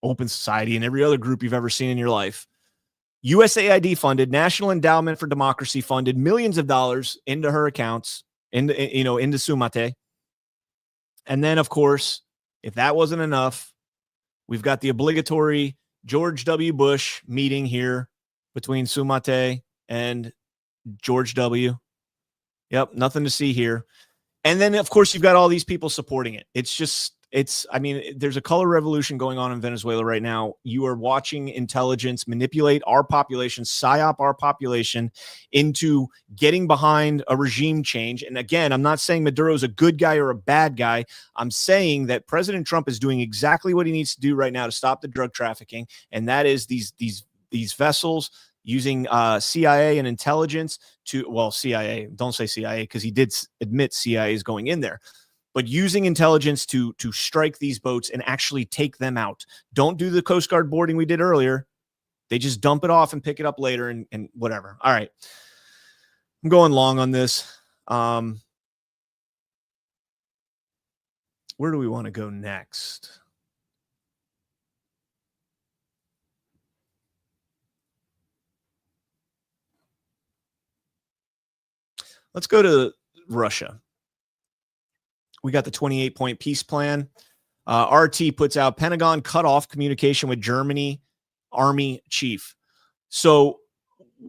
B: Open Society and every other group you've ever seen in your life. USAID funded, National Endowment for Democracy funded millions of dollars into her accounts, into Sumate. And then, of course, if that wasn't enough, we've got the obligatory George W. Bush meeting here between Sumate and George W. Yep, nothing to see here. And then, of course, you've got all these people supporting it. There's a color revolution going on in Venezuela right now. You are watching intelligence manipulate our population, psyop our population into getting behind a regime change. And again, I'm not saying Maduro is a good guy or a bad guy. I'm saying that President Trump is doing exactly what he needs to do right now to stop the drug trafficking. And that is these vessels using CIA and intelligence CIA, don't say CIA, because he did admit CIA is going in there. But using intelligence to strike these boats and actually take them out. Don't do the Coast Guard boarding we did earlier. They just dump it off and pick it up later and whatever. All right. I'm going long on this. Where do we want to go next? Let's go to Russia. We got the 28-point peace plan. RT puts out Pentagon cut off communication with Germany army chief. So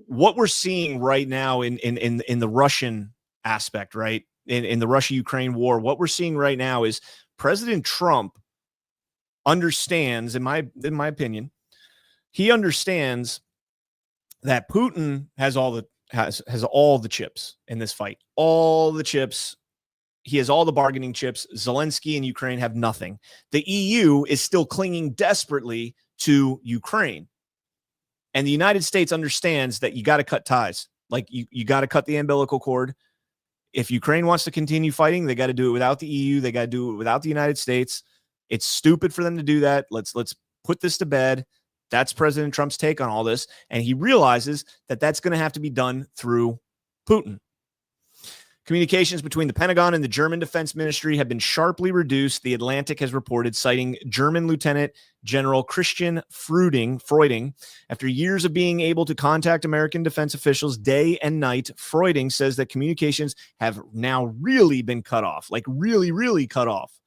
B: what we're seeing right now in the Russian aspect, right? In the Russia-Ukraine war, what we're seeing right now is President Trump understands, in my opinion, he understands that Putin has all the chips in this fight. All the chips. He has all the bargaining chips. Zelensky and Ukraine have nothing. The EU is still clinging desperately to Ukraine. And the United States understands that you got to cut ties. Like you got to cut the umbilical cord. If Ukraine wants to continue fighting, they got to do it without the EU. They got to do it without the United States. It's stupid for them to do that. Let's put this to bed. That's President Trump's take on all this. And he realizes that that's going to have to be done through Putin. Communications between the Pentagon and the German Defense Ministry have been sharply reduced, The Atlantic has reported, citing German Lieutenant General Christian Freuding. After years of being able to contact American defense officials day and night, Freuding says that communications have now really been cut off, like really, really cut off.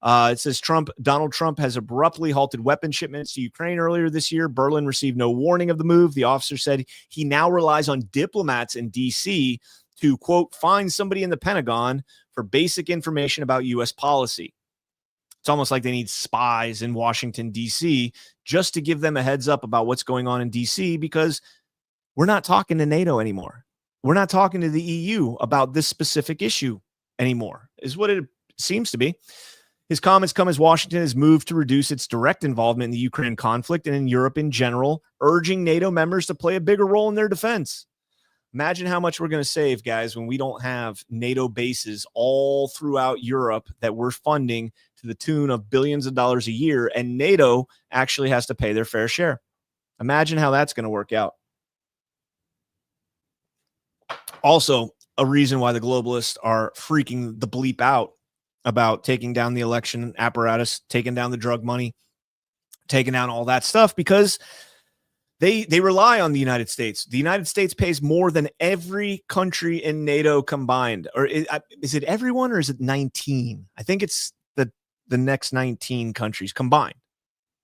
B: It says Donald Trump has abruptly halted weapon shipments to Ukraine earlier this year. Berlin received no warning of the move. The officer said he now relies on diplomats in D.C. to, quote, find somebody in the Pentagon for basic information about U.S. policy. It's almost like they need spies in Washington, D.C. just to give them a heads up about what's going on in D.C. because we're not talking to NATO anymore. We're not talking to the EU about this specific issue anymore, is what it seems to be. His comments come as Washington has moved to reduce its direct involvement in the Ukraine conflict and in Europe in general, urging NATO members to play a bigger role in their defense. Imagine how much we're going to save, guys, when we don't have NATO bases all throughout Europe that we're funding to the tune of billions of dollars a year, and NATO actually has to pay their fair share. Imagine how that's going to work out. Also, a reason why the globalists are freaking the bleep out about taking down the election apparatus, taking down the drug money, taking down all that stuff, because they rely on the United States. The United States pays more than every country in NATO combined. Or is it everyone, or is it 19? I think it's the next 19 countries combined.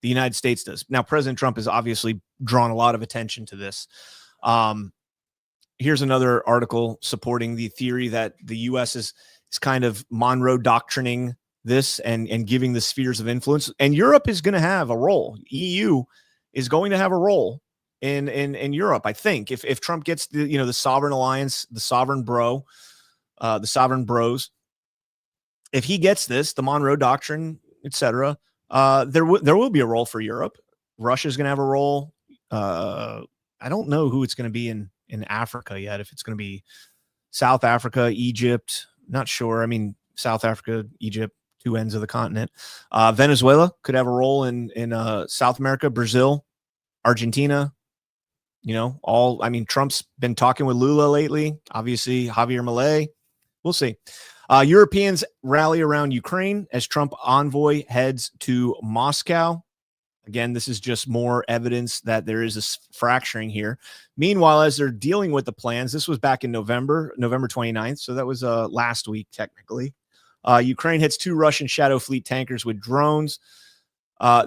B: The United States does. Now, President Trump has obviously drawn a lot of attention to this. Here's another article supporting the theory that the U.S. is kind of Monroe doctrining this and giving the spheres of influence. And Europe is going to have a role. EU is going to have a role in Europe, I think. If Trump gets the sovereign alliance, the sovereign bros, if he gets this, the Monroe Doctrine, etc., there will be a role for Europe. Russia's going to have a role. I don't know who it's going to be in Africa yet. If it's going to be South Africa, Egypt, not sure. I mean, South Africa, Egypt, two ends of the continent. Venezuela could have a role in South America, Brazil, Argentina. Trump's been talking with Lula lately. Obviously, Javier Milei. We'll see. Europeans rally around Ukraine as Trump envoy heads to Moscow. Again, this is just more evidence that there is a fracturing here. Meanwhile, as they're dealing with the plans, this was back in November 29th. So that was last week, technically. Ukraine hits 2 Russian Shadow Fleet tankers with drones.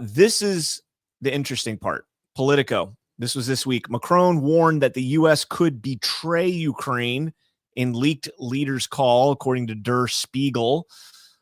B: This is the interesting part. Politico. This was this week. Macron warned that the U.S. could betray Ukraine in leaked leaders' call, according to Der Spiegel.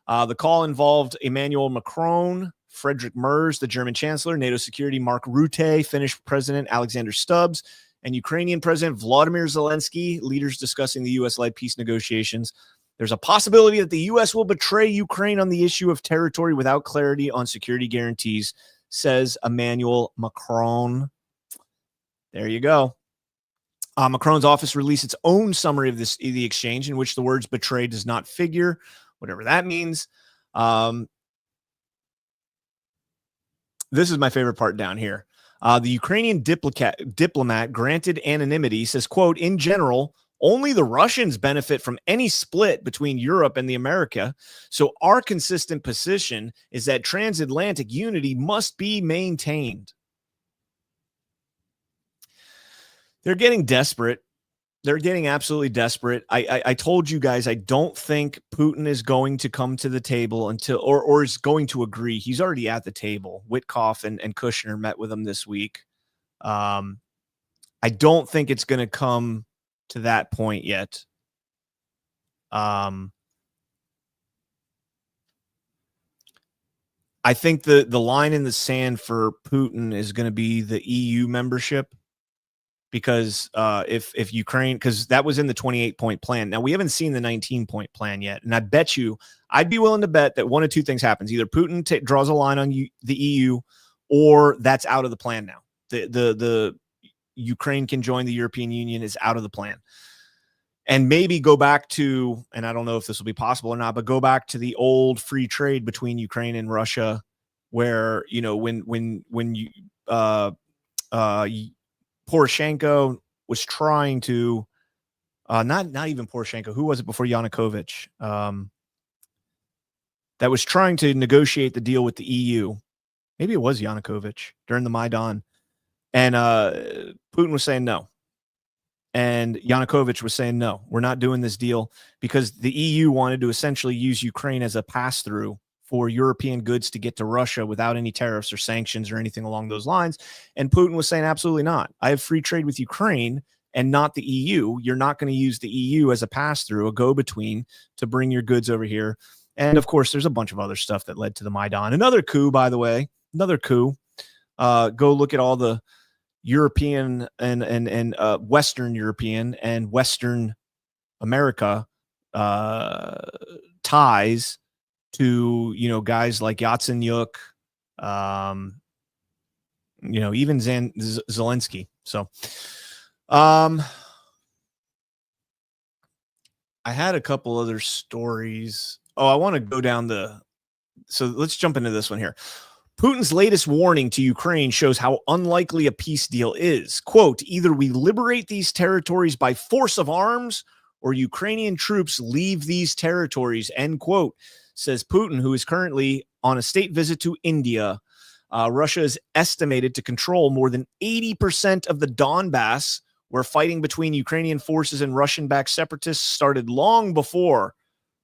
B: The call involved Emmanuel Macron, Friedrich Merz, the German Chancellor, NATO Security Mark Rutte, Finnish President Alexander Stubbs, and Ukrainian President Volodymyr Zelensky, leaders discussing the U.S.-led peace negotiations. There's a possibility that the U.S. will betray Ukraine on the issue of territory without clarity on security guarantees, says Emmanuel Macron. There you go. Macron's office released its own summary of the exchange, in which the words betray does not figure, whatever that means. This is my favorite part down here. The Ukrainian diplomat granted anonymity says, quote, in general, only the Russians benefit from any split between Europe and the America. So our consistent position is that transatlantic unity must be maintained. They're getting desperate. They're getting absolutely desperate. I told you guys, I don't think Putin is going to come to the table until, or is going to agree. He's already at the table. Witkoff and Kushner met with him this week. I don't think it's going to come to that point yet. I I think the line in the sand for Putin is going to be the EU membership, because if Ukraine, because that was in the 28-point plan. Now we haven't seen the 19-point plan yet, and I bet you, I'd be willing to bet that one of two things happens: either Putin draws a line on the EU, or that's out of the plan now. The Ukraine can join the European Union is out of the plan. And maybe go back to, and I don't know if this will be possible or not, but go back to the old free trade between Ukraine and Russia, where, you know, when you Poroshenko was trying to, not even Poroshenko, who was it before Yanukovych, that was trying to negotiate the deal with the EU. Maybe it was Yanukovych during the Maidan, and Putin was saying no. And Yanukovych was saying, no, we're not doing this deal, because the EU wanted to essentially use Ukraine as a pass-through for European goods to get to Russia without any tariffs or sanctions or anything along those lines. And Putin was saying, absolutely not. I have free trade with Ukraine and not the EU. You're not going to use the EU as a pass-through, a go-between to bring your goods over here. And of course, there's a bunch of other stuff that led to the Maidan. Another coup, by the way, another coup. Go look at all the European and Western European and Western America ties to, you know, guys like Yatsenyuk, you know, even Zelensky. So I had a couple other stories. Oh, I want to go down so let's jump into this one here. Putin's latest warning to Ukraine shows how unlikely a peace deal is. Quote, either we liberate these territories by force of arms, or Ukrainian troops leave these territories, end quote, says Putin, who is currently on a state visit to India. Russia is estimated to control more than 80% of the Donbass, where fighting between Ukrainian forces and Russian-backed separatists started long before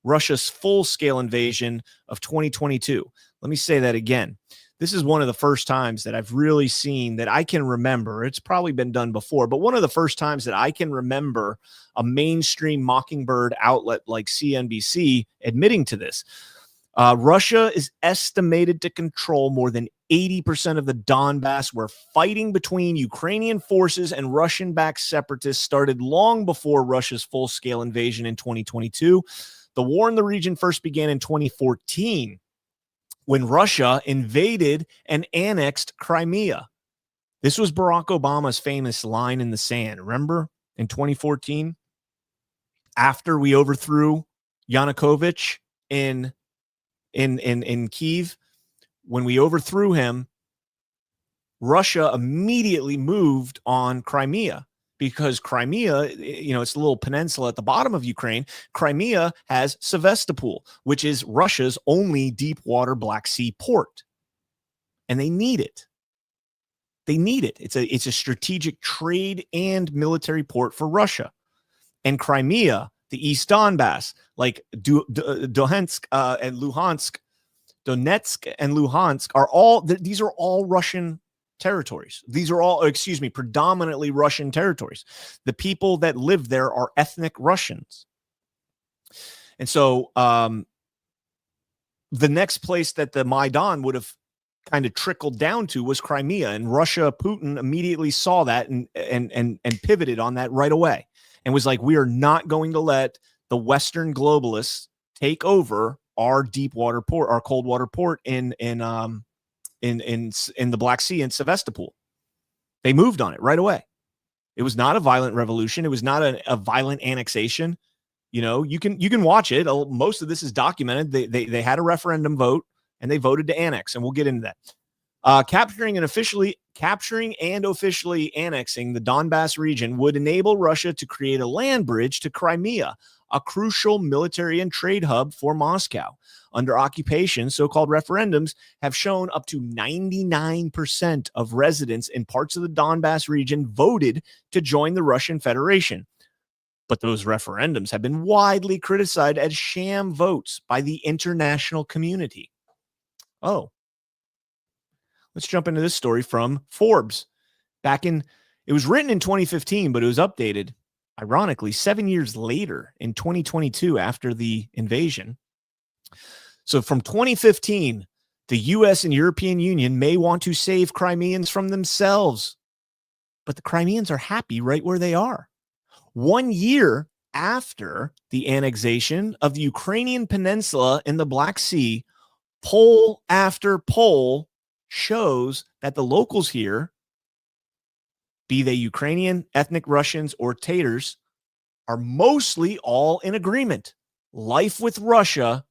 B: Russia's full-scale invasion of 2022. Let me say that again. This is one of the first times that I've really seen, that I can remember. It's probably been done before, but one of the first times that I can remember a mainstream Mockingbird outlet like CNBC admitting to this. Russia is estimated to control more than 80% of the Donbass, where fighting between Ukrainian forces and Russian-backed separatists started long before Russia's full-scale invasion in 2022. The war in the region first began in 2014, when Russia invaded and annexed Crimea. This was Barack Obama's famous line in the sand. Remember in 2014, after we overthrew Yanukovych in Kyiv, when we overthrew him, Russia immediately moved on Crimea, because Crimea, you know, it's a little peninsula at the bottom of Ukraine. Crimea has Sevastopol, which is Russia's only deep water Black Sea port. And they need it. They need it. It's a strategic trade and military port for Russia. And Crimea, the East Donbass, like Donetsk and Luhansk, Donetsk and Luhansk these are all Russian territories. These are all, predominantly Russian territories. The people that live there are ethnic Russians. And so the next place that the Maidan would have kind of trickled down to was Crimea, and Putin immediately saw that and pivoted on that right away, and was like, we are not going to let the Western globalists take over our deep water port, our cold water port in the Black Sea in Sevastopol. They moved on it right away. It was not a violent revolution. It was not a violent annexation. You know, you can watch it. Most of this is documented. They had a referendum vote and they voted to annex, and we'll get into that. Capturing and officially annexing the Donbass region would enable Russia to create a land bridge to Crimea, a crucial military and trade hub for Moscow. Under occupation, so-called referendums have shown up to 99% of residents in parts of the Donbass region voted to join the Russian Federation. But those referendums have been widely criticized as sham votes by the international community. Oh, let's jump into this story from Forbes. It was written in 2015, but it was updated, ironically, 7 years later in 2022 after the invasion. So from 2015, The US and European Union may want to save Crimeans from themselves, but the Crimeans are happy right where they are. 1 year after the annexation of the Ukrainian peninsula in the Black Sea, poll after poll shows that the locals here, be they Ukrainian, ethnic Russians, or Tatars, are mostly all in agreement. Life with Russia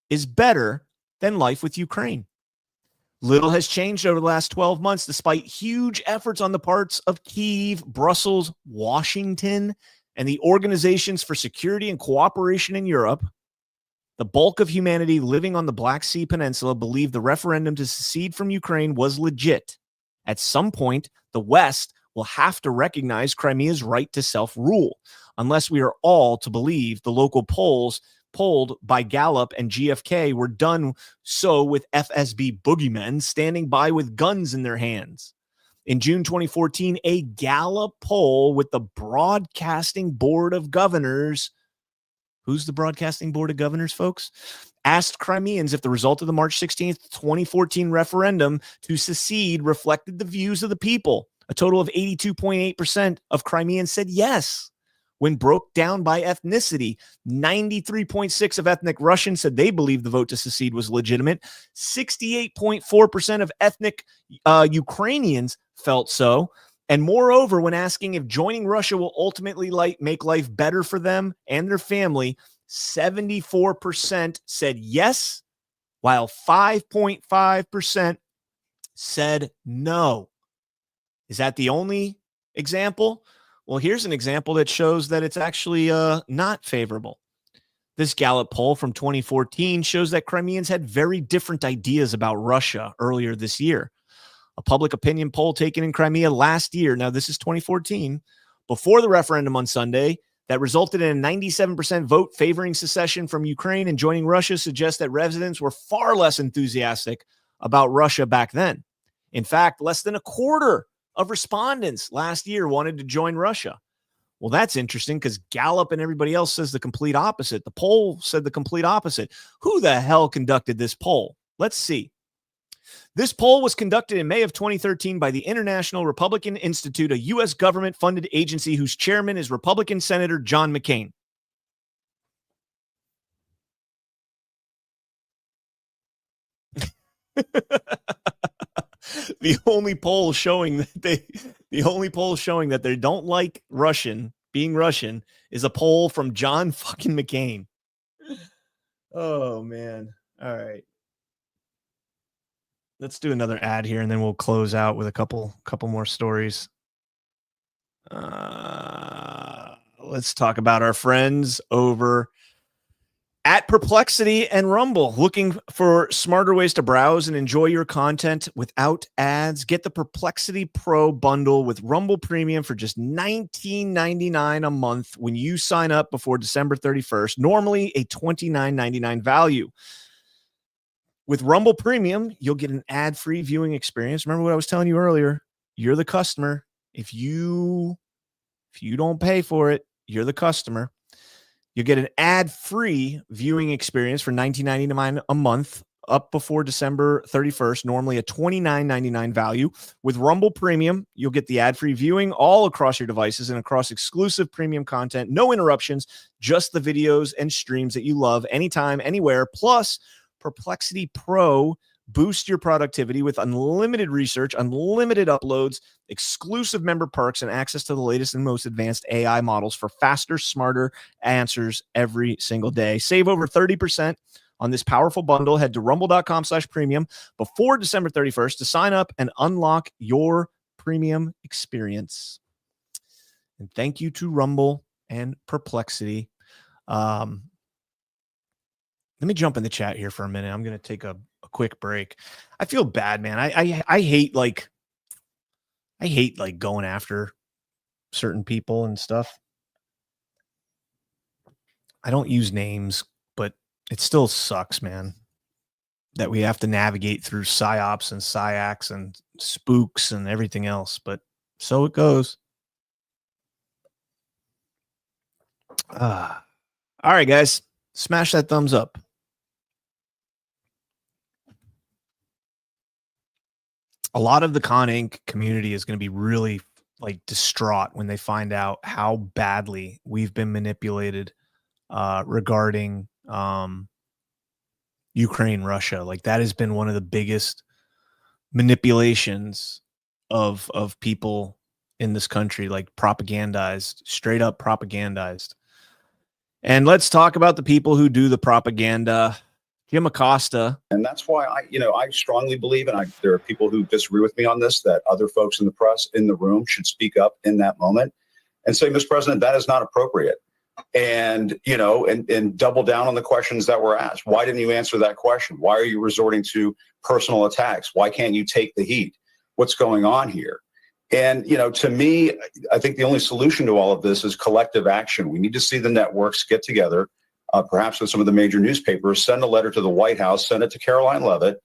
B: is better than life with Ukraine. Little has changed over the last 12 months, despite huge efforts on the parts of Kyiv, Brussels, Washington, and the Organizations for Security and Cooperation in Europe. The bulk of humanity living on the Black Sea Peninsula believed the referendum to secede from Ukraine was legit. At some point, the West will have to recognize Crimea's right to self-rule, unless we are all to believe the local polls polled by Gallup and GFK were done so with FSB boogeymen standing by with guns in their hands. In June 2014, a Gallup poll with the Broadcasting Board of Governors, who's the Broadcasting Board of Governors, folks, asked Crimeans if the result of the March 16th, 2014 referendum to secede reflected the views of the people. A total of 82.8% of Crimeans said yes. When broke down by ethnicity, 93.6% of ethnic Russians said they believed the vote to secede was legitimate. 68.4% of ethnic Ukrainians felt so. And moreover, when asking if joining Russia will ultimately make life better for them and their family, 74% said yes, while 5.5% said no. Is that the only example? Well, here's an example that shows that it's actually not favorable. This Gallup poll from 2014 shows that Crimeans had very different ideas about Russia earlier this year. A public opinion poll taken in Crimea last year, now this is 2014, before the referendum on Sunday, that resulted in a 97% vote favoring secession from Ukraine and joining Russia suggests that residents were far less enthusiastic about Russia back then. In fact, less than a quarter of respondents last year wanted to join Russia. Well, that's interesting because Gallup and everybody else says the complete opposite. The poll said the complete opposite. Who the hell conducted this poll? Let's see. This poll was conducted in May of 2013 by the International Republican Institute, a U.S. government-funded agency whose chairman is Republican Senator John McCain. The only poll showing that they don't like being Russian is a poll from John fucking McCain. Oh man. All right. Let's do another ad here and then we'll close out with a couple more stories. Let's talk about our friends over at Perplexity and Rumble. Looking for smarter ways to browse and enjoy your content without ads? Get the Perplexity Pro bundle with Rumble Premium for just $19.99 a month when you sign up before December 31st, normally a $29.99 value. With Rumble Premium, you'll get an ad-free viewing experience. Remember what I was telling you earlier? You're the customer. If you don't pay for it, you're the customer. You get an ad-free viewing experience for $19.99 a month up before December 31st, normally a $29.99 value. With Rumble Premium, you'll get the ad-free viewing all across your devices and across exclusive premium content. No interruptions, just the videos and streams that you love anytime, anywhere. Plus, Perplexity Pro boost your productivity with unlimited research, unlimited uploads, exclusive member perks, and access to the latest and most advanced AI models for faster, smarter answers every single day. Save over 30% on this powerful bundle. Head to rumble.com/premium before December 31st to sign up and unlock your premium experience. And thank you to Rumble and Perplexity. Let me jump in the chat here for a minute. I'm going to take a quick break. I feel bad, man. I hate going after certain people and stuff. I don't use names, but it still sucks, man, that we have to navigate through psyops and psyacs and spooks and everything else. But so it goes. All right, guys, smash that thumbs up. a lot of the Con Inc. community is going to be really like distraught when they find out how badly we've been manipulated regarding Ukraine, Russia. Like that has been one of the biggest manipulations of people in this country, like propagandized, straight up propagandized. And let's talk about the people who do the propaganda. Jim Acosta.
H: And that's why I strongly believe, and there are people who disagree with me on this, that other folks in the press in the room should speak up in that moment and say, Mr. President, that is not appropriate. And, and double down on the questions that were asked. Why didn't you answer that question? Why are you resorting to personal attacks? Why can't you take the heat? What's going on here? And, to me, I think the only solution to all of this is collective action. We need to see the networks get together, perhaps with some of the major newspapers, send a letter to the White House, send it to Caroline Leavitt,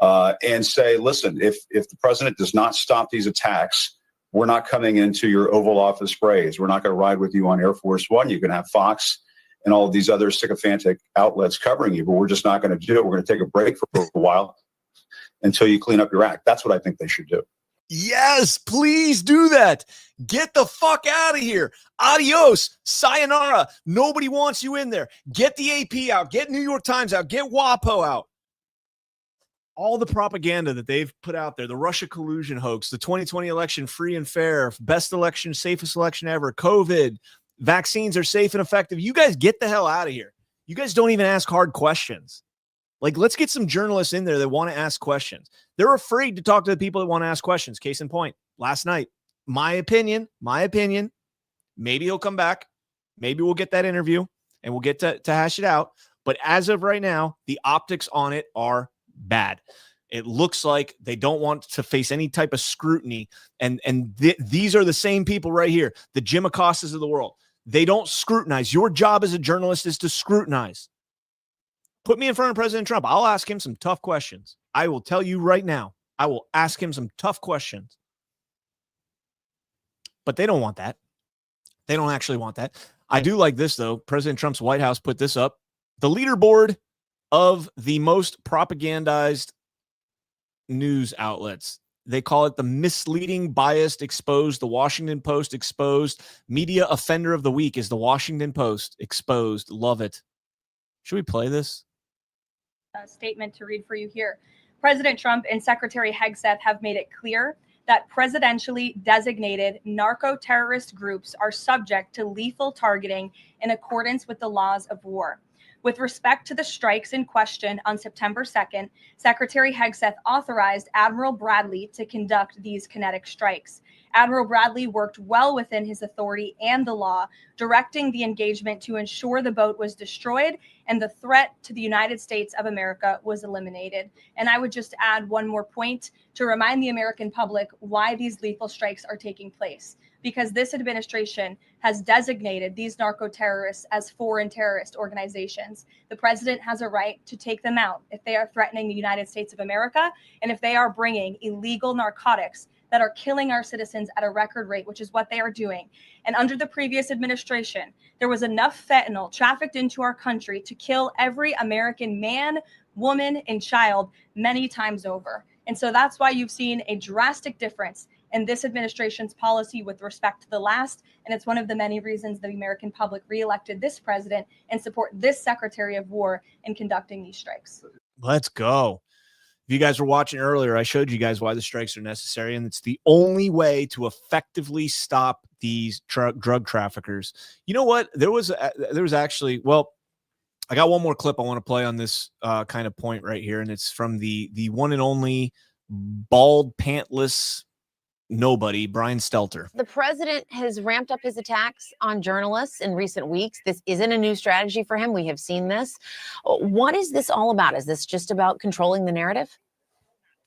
H: and say, listen, if the president does not stop these attacks, we're not coming into your Oval Office sprays. We're not going to ride with you on Air Force One. You can have Fox and all of these other sycophantic outlets covering you, but we're just not going to do it. We're going to take a break for a while until you clean up your act. That's what I think they should do.
B: Yes, please do that. Get the fuck out of here. Adios. Sayonara. Nobody wants you in there. Get the AP out. Get New York Times out. Get WAPO out. All the propaganda that they've put out there, the Russia collusion hoax, the 2020 election free and fair, best election, safest election ever, COVID, vaccines are safe and effective. You guys get the hell out of here. You guys don't even ask hard questions. Like, let's get some journalists in there that want to ask questions. They're afraid to talk to the people that want to ask questions. Case in point, last night, my opinion, maybe he'll come back. Maybe we'll get that interview and we'll get to hash it out. But as of right now, the optics on it are bad. It looks like they don't want to face any type of scrutiny. And these are the same people right here, the Jim Acostas of the world. They don't scrutinize. Your job as a journalist is to scrutinize. Put me in front of President Trump. I'll ask him some tough questions. I will tell you right now, I will ask him some tough questions. But they don't want that. They don't actually want that. I do like this, though. President Trump's White House put this up. The leaderboard of the most propagandized news outlets. They call it the misleading, biased, exposed. The Washington Post exposed. Media offender of the week is the Washington Post exposed. Love it. Should we play this?
I: Statement to read for you here. President Trump and Secretary Hegseth have made it clear that presidentially designated narco-terrorist groups are subject to lethal targeting in accordance with the laws of war. With respect to the strikes in question on September 2nd, Secretary Hegseth authorized Admiral Bradley to conduct these kinetic strikes. Admiral Bradley worked well within his authority and the law, directing the engagement to ensure the boat was destroyed and the threat to the United States of America was eliminated. And I would just add one more point to remind the American public why these lethal strikes are taking place. Because this administration has designated these narco-terrorists as foreign terrorist organizations. The president has a right to take them out if they are threatening the United States of America and if they are bringing illegal narcotics that are killing our citizens at a record rate, which is what they are doing. And under the previous administration, there was enough fentanyl trafficked into our country to kill every American man, woman, and child many times over. And so that's why you've seen a drastic difference in this administration's policy with respect to the last. And it's one of the many reasons the American public reelected this president and support this Secretary of War in conducting these strikes.
B: Let's go. If you guys were watching earlier, I showed you guys why the strikes are necessary, and it's the only way to effectively stop these drug traffickers. You know what? There was actually, well, I got one more clip I want to play on this kind of point right here, and it's from the one and only bald, pantless nobody, Brian Stelter.
J: The president has ramped up his attacks on journalists in recent weeks. This isn't a new strategy for him. We have seen this. What is this all about? Is this just about controlling the narrative?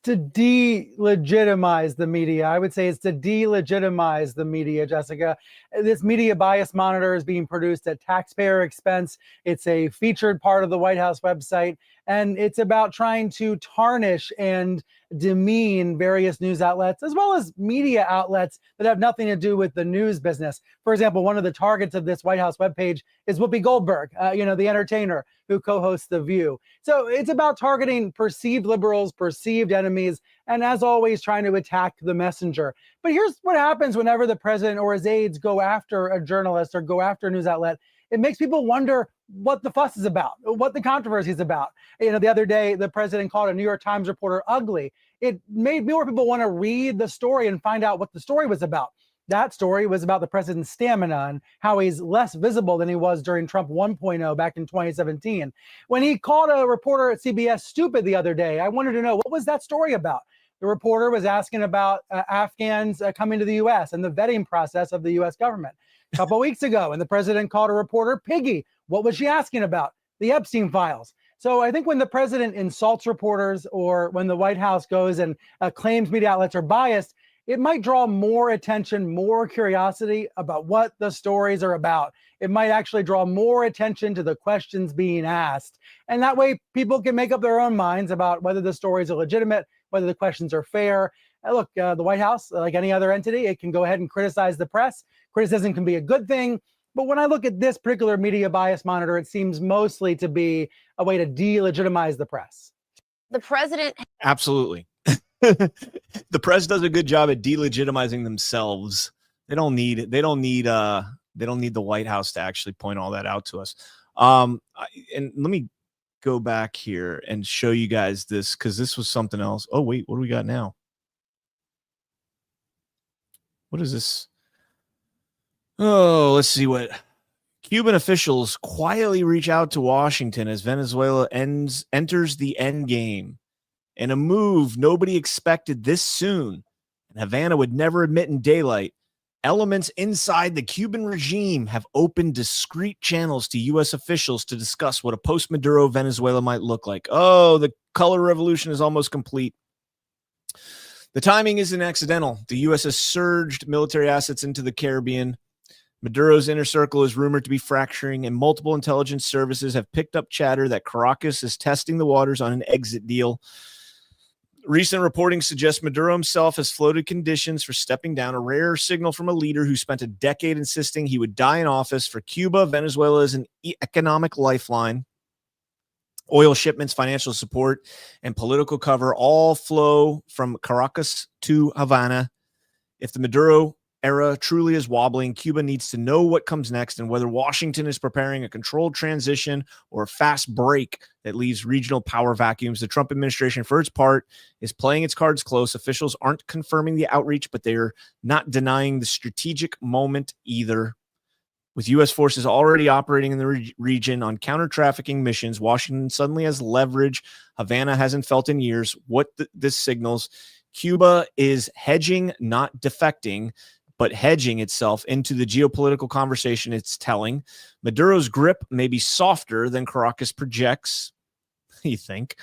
K: To delegitimize the media. I would say it's to delegitimize the media, Jessica. This media bias monitor is being produced at taxpayer expense. It's a featured part of the White House website. And it's about trying to tarnish and demean various news outlets, as well as media outlets that have nothing to do with the news business. For example, one of the targets of this White House webpage is Whoopi Goldberg, the entertainer who co-hosts The View. So it's about targeting perceived liberals, perceived enemies, and as always, trying to attack the messenger. But here's what happens whenever the president or his aides go after a journalist or go after a news outlet. It makes people wonder what the fuss is about, what the controversy is about. The other day, the president called a New York Times reporter ugly. It made more people want to read the story and find out what the story was about. That story was about the president's stamina and how he's less visible than he was during Trump 1.0 back in 2017. When he called a reporter at CBS stupid the other day, I wanted to know, what was that story about? The reporter was asking about Afghans coming to the U.S. and the vetting process of the U.S. government. A couple of weeks ago, and the president called a reporter piggy. What was she asking about? The Epstein files. So I think when the president insults reporters or when the White House goes and claims media outlets are biased, it might draw more attention, more curiosity about what the stories are about. It might actually draw more attention to the questions being asked. And that way people can make up their own minds about whether the stories are legitimate, whether the questions are fair. Look, the White House, like any other entity, it can go ahead and criticize the press. Criticism can be a good thing. But when I look at this particular media bias monitor, it seems mostly to be a way to delegitimize the press.
J: The president.
B: Absolutely. The press does a good job at delegitimizing themselves. They don't need the White House to actually point all that out to us. And let me go back here and show you guys this, because this was something else. Oh, wait, what do we got now? What is this? Oh, let's see what Cuban officials quietly reach out to Washington as Venezuela enters the end game. In a move nobody expected this soon, and Havana would never admit in daylight, elements inside the Cuban regime have opened discreet channels to U.S. officials to discuss what a post-Maduro Venezuela might look like. Oh, the color revolution is almost complete. The timing isn't accidental. The U.S. has surged military assets into the Caribbean. Maduro's inner circle is rumored to be fracturing, and multiple intelligence services have picked up chatter that Caracas is testing the waters on an exit deal. Recent reporting suggests Maduro himself has floated conditions for stepping down, a rare signal from a leader who spent a decade insisting he would die in office. For Cuba, Venezuela is an economic lifeline. Oil shipments, financial support, and political cover all flow from Caracas to Havana. If the Maduro era truly is wobbling, Cuba needs to know what comes next and whether Washington is preparing a controlled transition or a fast break that leaves regional power vacuums. The Trump administration, for its part, is playing its cards close. Officials aren't confirming the outreach, but they're not denying the strategic moment either. With U.S. forces already operating in the region on counter-trafficking missions, Washington suddenly has leverage Havana hasn't felt in years. What this signals, Cuba is hedging, not defecting, but hedging itself into the geopolitical conversation it's telling. Maduro's grip may be softer than Caracas projects, you think.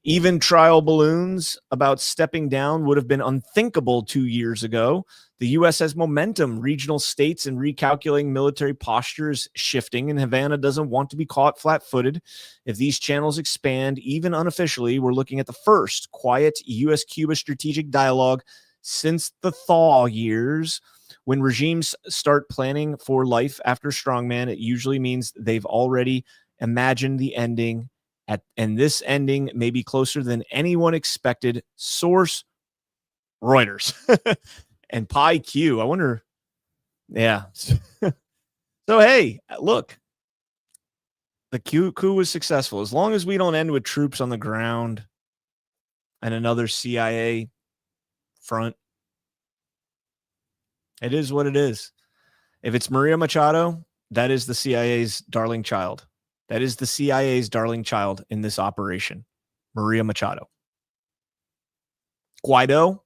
B: Even trial balloons about stepping down would have been unthinkable 2 years ago. The U.S. has momentum. Regional states and recalculating military postures shifting, and Havana doesn't want to be caught flat-footed. If these channels expand, even unofficially, we're looking at the first quiet U.S.-Cuba strategic dialogue since the thaw years. When regimes start planning for life after strongman, it usually means they've already imagined the ending, and this ending may be closer than anyone expected. Source, Reuters. And Pi Q. I wonder. Yeah. So, hey, look. The coup was successful. As long as we don't end with troops on the ground and another CIA front, it is what it is. If it's Maria Machado, that is the CIA's darling child. That is the CIA's darling child in this operation. Maria Machado. Guaido?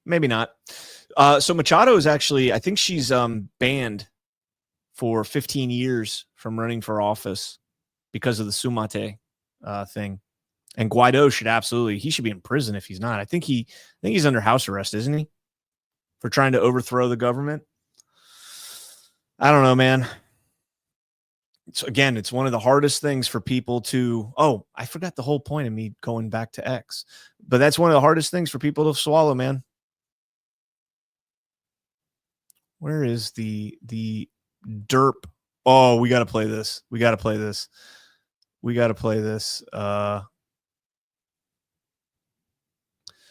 B: Maybe not. So Machado is actually, I think she's banned for 15 years from running for office because of the Sumate thing. And Guaido he should be in prison if he's not. I think he's under house arrest, isn't he? For trying to overthrow the government. I don't know, man. So again, it's one of the hardest things for people to, oh, I forgot the whole point of me going back to X, but that's one of the hardest things for people to swallow, man. Where is the derp? Oh, we got to play this. We got to play this. We got to play this.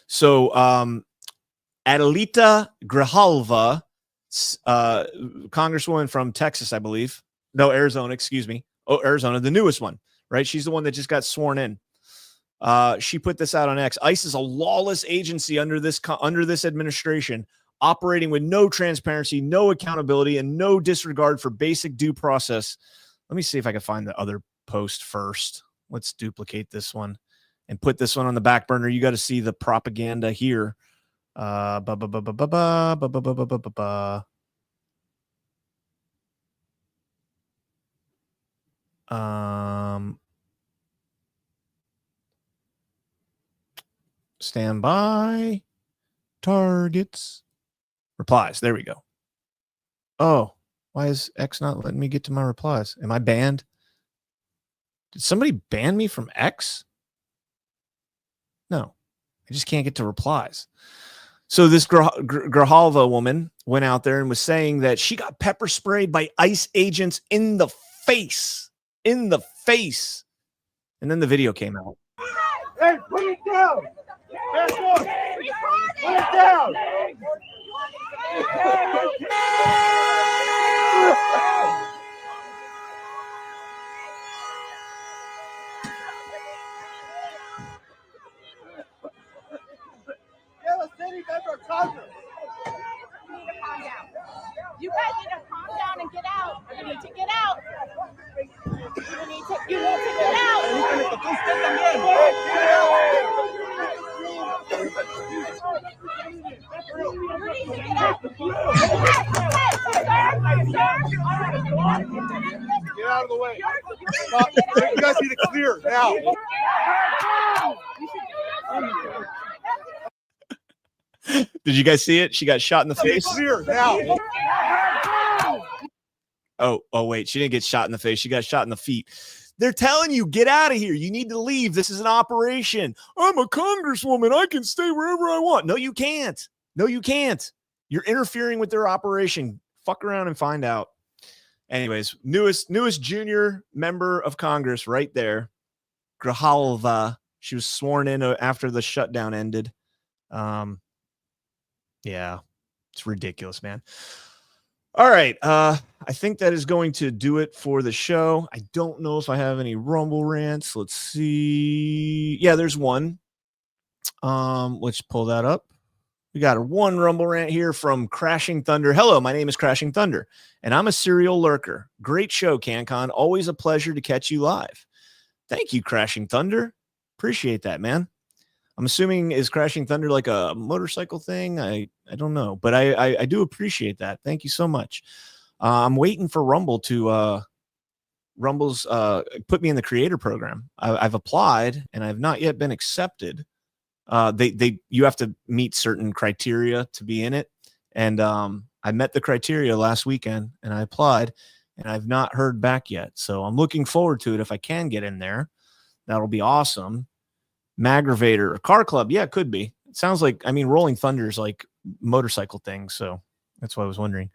B: So Adelita Grijalva, Congresswoman from Texas, I believe. No, Arizona, excuse me. Oh, Arizona, the newest one, right? She's the one that just got sworn in. She put this out on X. ICE is a lawless agency under this administration, operating with no transparency, no accountability, and no disregard for basic due process. Let me see if I can find the other post first. Let's duplicate this one and put this one on the back burner. You got to see the propaganda here. Stand by. Targets. Replies. There we go. Oh, why is X not letting me get to my replies? Am I banned? Did somebody ban me from X? No, I just can't get to replies. So this Grijalva woman went out there and was saying that she got pepper sprayed by ICE agents in the face. In the face. And then the video came out.
A: Hey, put it down! Put it down! City member of Congress. You need to calm down. You guys need to calm down and get out. You need to get out. You need to get out. Get out of the way. You guys need to clear now.
B: Did you guys see it? She got shot in the face.
A: Clear now.
B: Oh, wait. She didn't get shot in the face. She got shot in the feet. They're telling you, get out of here. You need to leave. This is an operation. I'm a congresswoman. I can stay wherever I want. No, you can't. No, you can't. You're interfering with their operation. Fuck around and find out. Anyways, newest junior member of Congress right there. Grijalva. She was sworn in after the shutdown ended. Yeah, it's ridiculous, man. All right. I think that is going to do it for the show. I don't know if I have any Rumble rants. Let's see. Yeah, there's one. Let's pull that up. We got one Rumble rant here from Crashing Thunder. Hello, my name is Crashing Thunder, and I'm a serial lurker. Great show, CanCon. Always a pleasure to catch you live. Thank you, Crashing Thunder. Appreciate that, man. I'm assuming is Crashing Thunder like a motorcycle thing? I don't know, but I do appreciate that. Thank you so much. I'm waiting for Rumble to Rumble's put me in the creator program. I've applied and I've not yet been accepted. You have to meet certain criteria to be in it, and I met the criteria last weekend and I applied, and I've not heard back yet. So I'm looking forward to it. If I can get in there, that'll be awesome. Maggravator, a car club. Yeah, it could be. It sounds like, I mean, Rolling Thunder is like motorcycle things. So that's why I was wondering.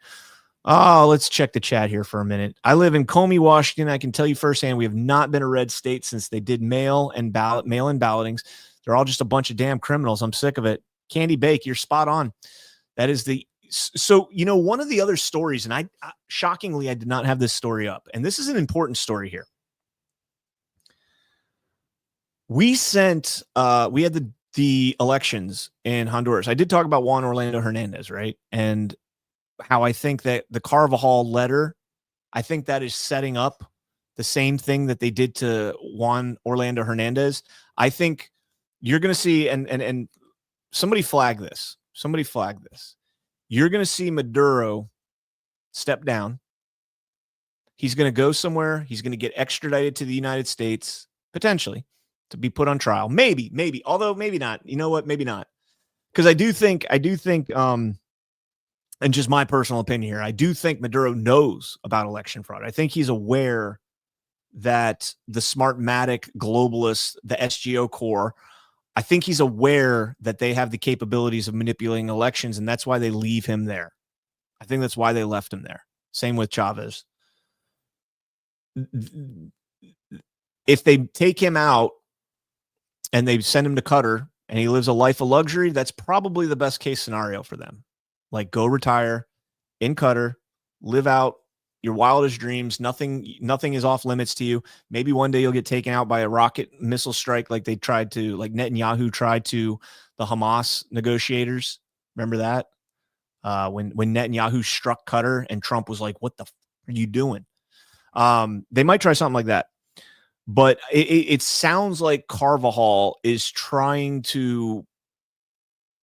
B: Oh, let's check the chat here for a minute. I live in Comey, Washington. I can tell you firsthand, we have not been a red state since they did mail-in ballotings. They're all just a bunch of damn criminals. I'm sick of it. Candy Bake, you're spot on. That is so, you know, one of the other stories, and I shockingly, I did not have this story up. And this is an important story here. We sent, we had the elections in Honduras. I did talk about Juan Orlando Hernandez, right? And how I think that the Carvajal letter, I think that is setting up the same thing that they did to Juan Orlando Hernandez. I think you're going to see, and somebody flag this. Somebody flag this. You're going to see Maduro step down. He's going to go somewhere. He's going to get extradited to the United States, potentially, to be put on trial. Maybe, although maybe not. You know what? Maybe not. Because I do think, and just my personal opinion here, I do think Maduro knows about election fraud. I think he's aware that the Smartmatic globalists, the SGO core, I think he's aware that they have the capabilities of manipulating elections, and that's why they leave him there. I think that's why they left him there. Same with Chavez. If they take him out and they send him to Qatar and he lives a life of luxury, that's probably the best case scenario for them. Like, go retire in Qatar, live out your wildest dreams. Nothing is off limits to you. Maybe one day you'll get taken out by a rocket missile strike like they tried to, like Netanyahu tried to the Hamas negotiators. Remember that? When Netanyahu struck Qatar and Trump was like, what the f are you doing? They might try something like that. But it sounds like Carvajal is trying to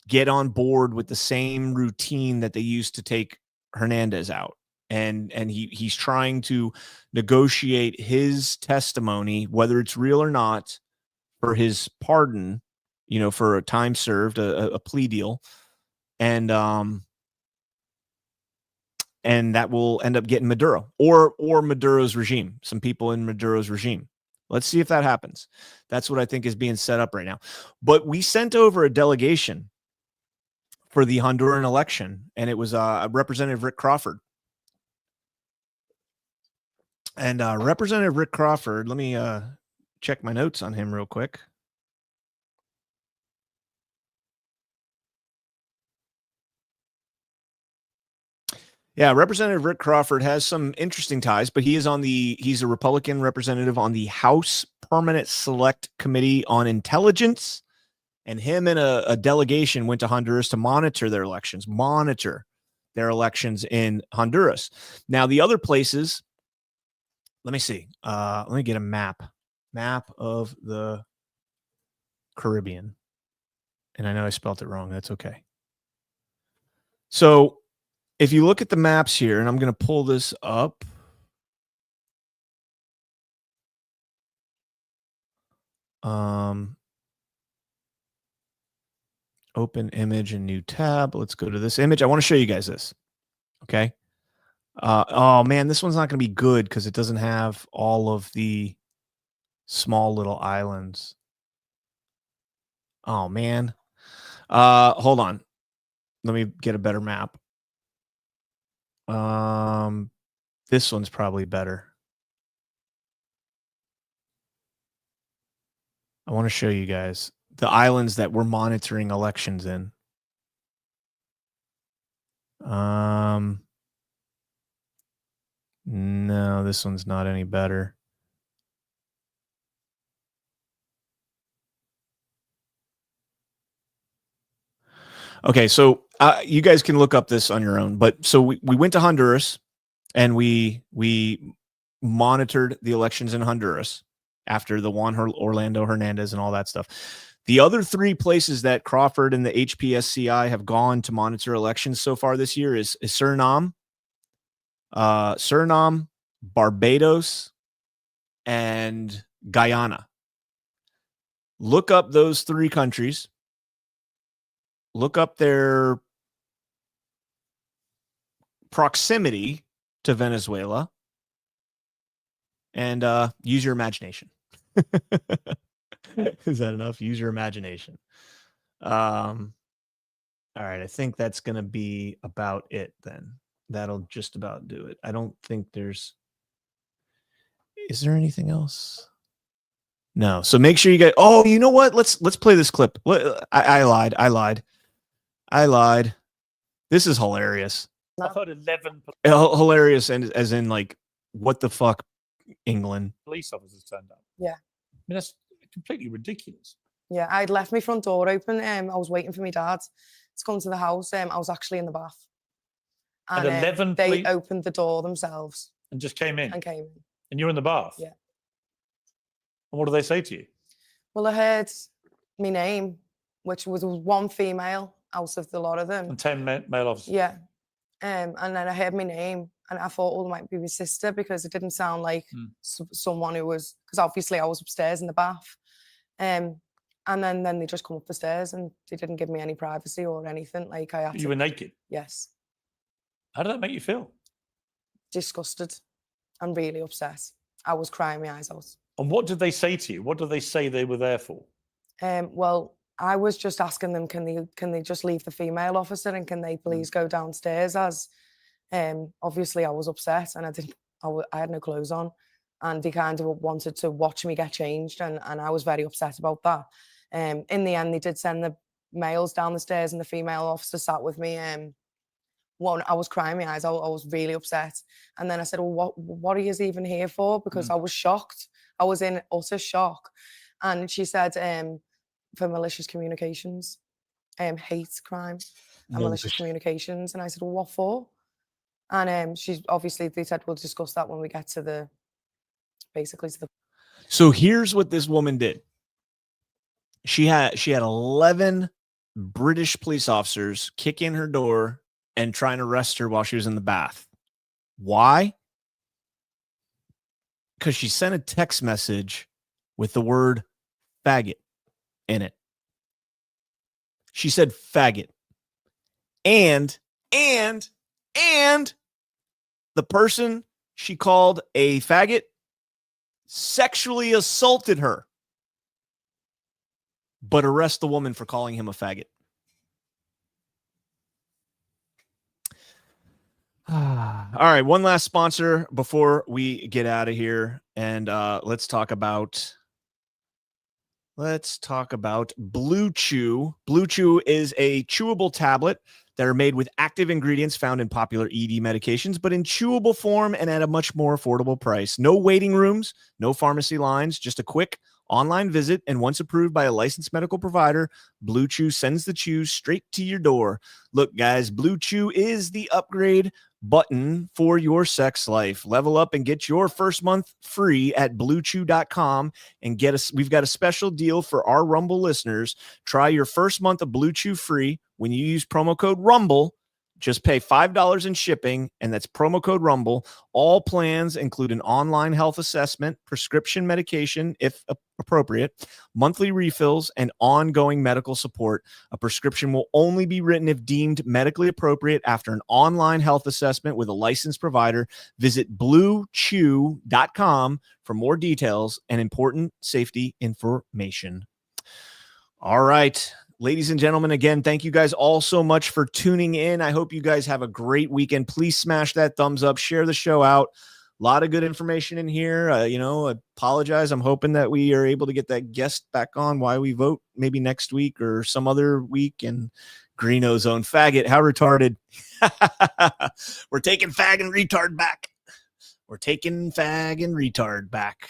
B: get on board with the same routine that they used to take Hernandez out. And he's trying to negotiate his testimony, whether it's real or not, for his pardon, for a time served, a plea deal. And that will end up getting Maduro or Maduro's regime, some people in Maduro's regime. Let's see if that happens. That's what I think is being set up right now. But we sent over a delegation for the Honduran election, and it was Representative Rick Crawford. And Representative Rick Crawford, let me check my notes on him real quick. Yeah, Representative Rick Crawford has some interesting ties, but he's a Republican representative on the House Permanent Select Committee on Intelligence, and him and a delegation went to Honduras to monitor their elections in Honduras. Now, the other places, let me see. Let me get a map of the Caribbean. And I know I spelled it wrong. That's okay. So if you look at the maps here, and I'm going to pull this up. Open image and new tab. Let's go to this image. I want to show you guys this. Okay. Oh man, this one's not going to be good because it doesn't have all of the small little islands. Oh man. Hold on. Let me get a better map. This one's probably better. I want to show you guys the islands that we're monitoring elections in. No, this one's not any better. Okay, so you guys can look up this on your own. But so we went to Honduras and we monitored the elections in Honduras after the Juan Orlando Hernandez and all that stuff. The other three places that Crawford and the HPSCI have gone to monitor elections so far this year is Suriname, Barbados, and Guyana. Look up those three countries. Look up their proximity to Venezuela and use your imagination. Is that enough? Use your imagination. All right. I think that's going to be about it then. That'll just about do it. I don't think is there anything else? No. So make sure you get, oh, you know what? Let's play this clip. I lied. This is hilarious.
L: I've heard 11
B: Hilarious, and as in like, what the fuck, England?
L: police officers turned up.
M: Yeah.
L: I mean, that's completely ridiculous.
M: Yeah, I'd left my front door open. I was waiting for my dad to come to the house. I was actually in the bath.
L: And 11
M: they
L: police
M: opened the door themselves
L: and just came in.
M: and came in.
L: And you're in the bath.
M: Yeah.
L: And what do they say to you?
M: Well, I heard my name, which was one female out of the lot of them.
L: And 10 male officers.
M: Yeah. And then I heard my name and I thought, oh, it might be my sister because it didn't sound like someone who was, because obviously I was upstairs in the bath. And then they just come up the stairs and they didn't give me any privacy or anything. Like I had
L: You were naked?
M: Yes.
L: How did that make you feel?
M: Disgusted and really upset. I was crying my eyes out.
L: And what did they say to you? What did they say they were there for?
M: Well, I was just asking them, can they just leave the female officer and can they please go downstairs? As obviously I was upset and I had no clothes on, and they kind of wanted to watch me get changed, and I was very upset about that. In the end, they did send the males down the stairs, and the female officer sat with me. Well, I was crying my eyes. I was really upset, and then I said, "Well, what are you even here for?" Because I was shocked. I was in utter shock, and she said, "For malicious communications, hate crime, and malicious communications." And I said, "Well, what for?" And they said, "We'll discuss that when we get to the basically to the."
B: So here's what this woman did. She had 11 British police officers kick in her door and try and arrest her while she was in the bath. Why? Because she sent a text message with the word faggot in it. She said faggot. And the person she called a faggot sexually assaulted her. But arrest the woman for calling him a faggot. All right, one last sponsor before we get out of here, and let's talk about Blue Chew. Blue Chew is a chewable tablet that are made with active ingredients found in popular ED medications, but in chewable form and at a much more affordable price. No waiting rooms, no pharmacy lines, just a quick online visit, and once approved by a licensed medical provider, Blue Chew sends the chews straight to your door. Look, guys, Blue Chew is the upgrade button for your sex life. Level up and get your first month free at bluechew.com and we've got a special deal for our Rumble listeners. Try your first month of Blue Chew free when you use promo code Rumble. Just pay $5 in shipping, and that's promo code Rumble. All plans include an online health assessment, prescription medication, if appropriate, monthly refills, and ongoing medical support. A prescription will only be written if deemed medically appropriate after an online health assessment with a licensed provider. Visit bluechew.com for more details and important safety information. All right. Ladies and gentlemen, again, thank you guys all so much for tuning in. I hope you guys have a great weekend. Please smash that thumbs up, share the show out. A lot of good information in here. Apologize. I'm hoping that we are able to get that guest back on Why We Vote maybe next week or some other week. And Green Ozone faggot, how retarded. We're taking fag and retard back. We're taking fag and retard back.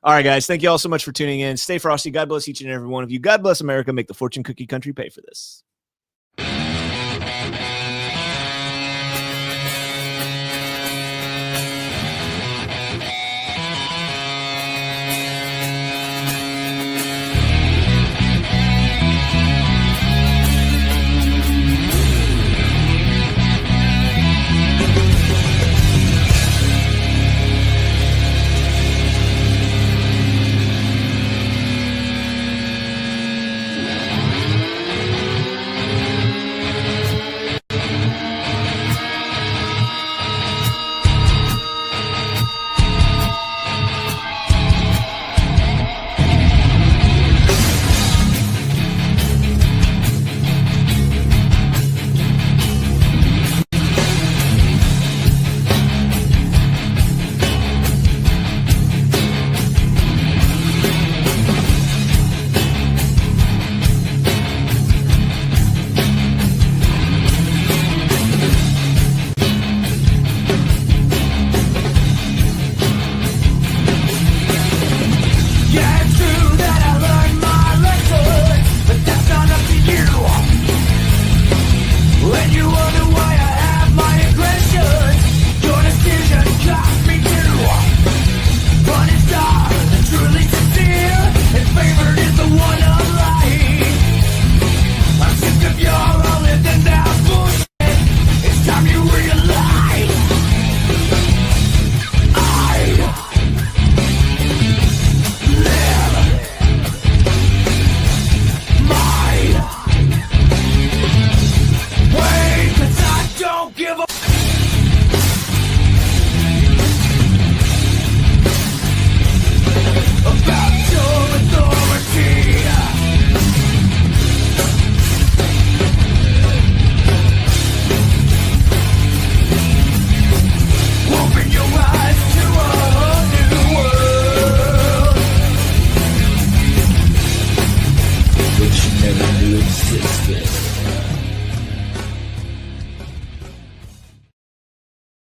B: All right, guys. Thank you all so much for tuning in. Stay frosty. God bless each and every one of you. God bless America. Make the fortune cookie country pay for this.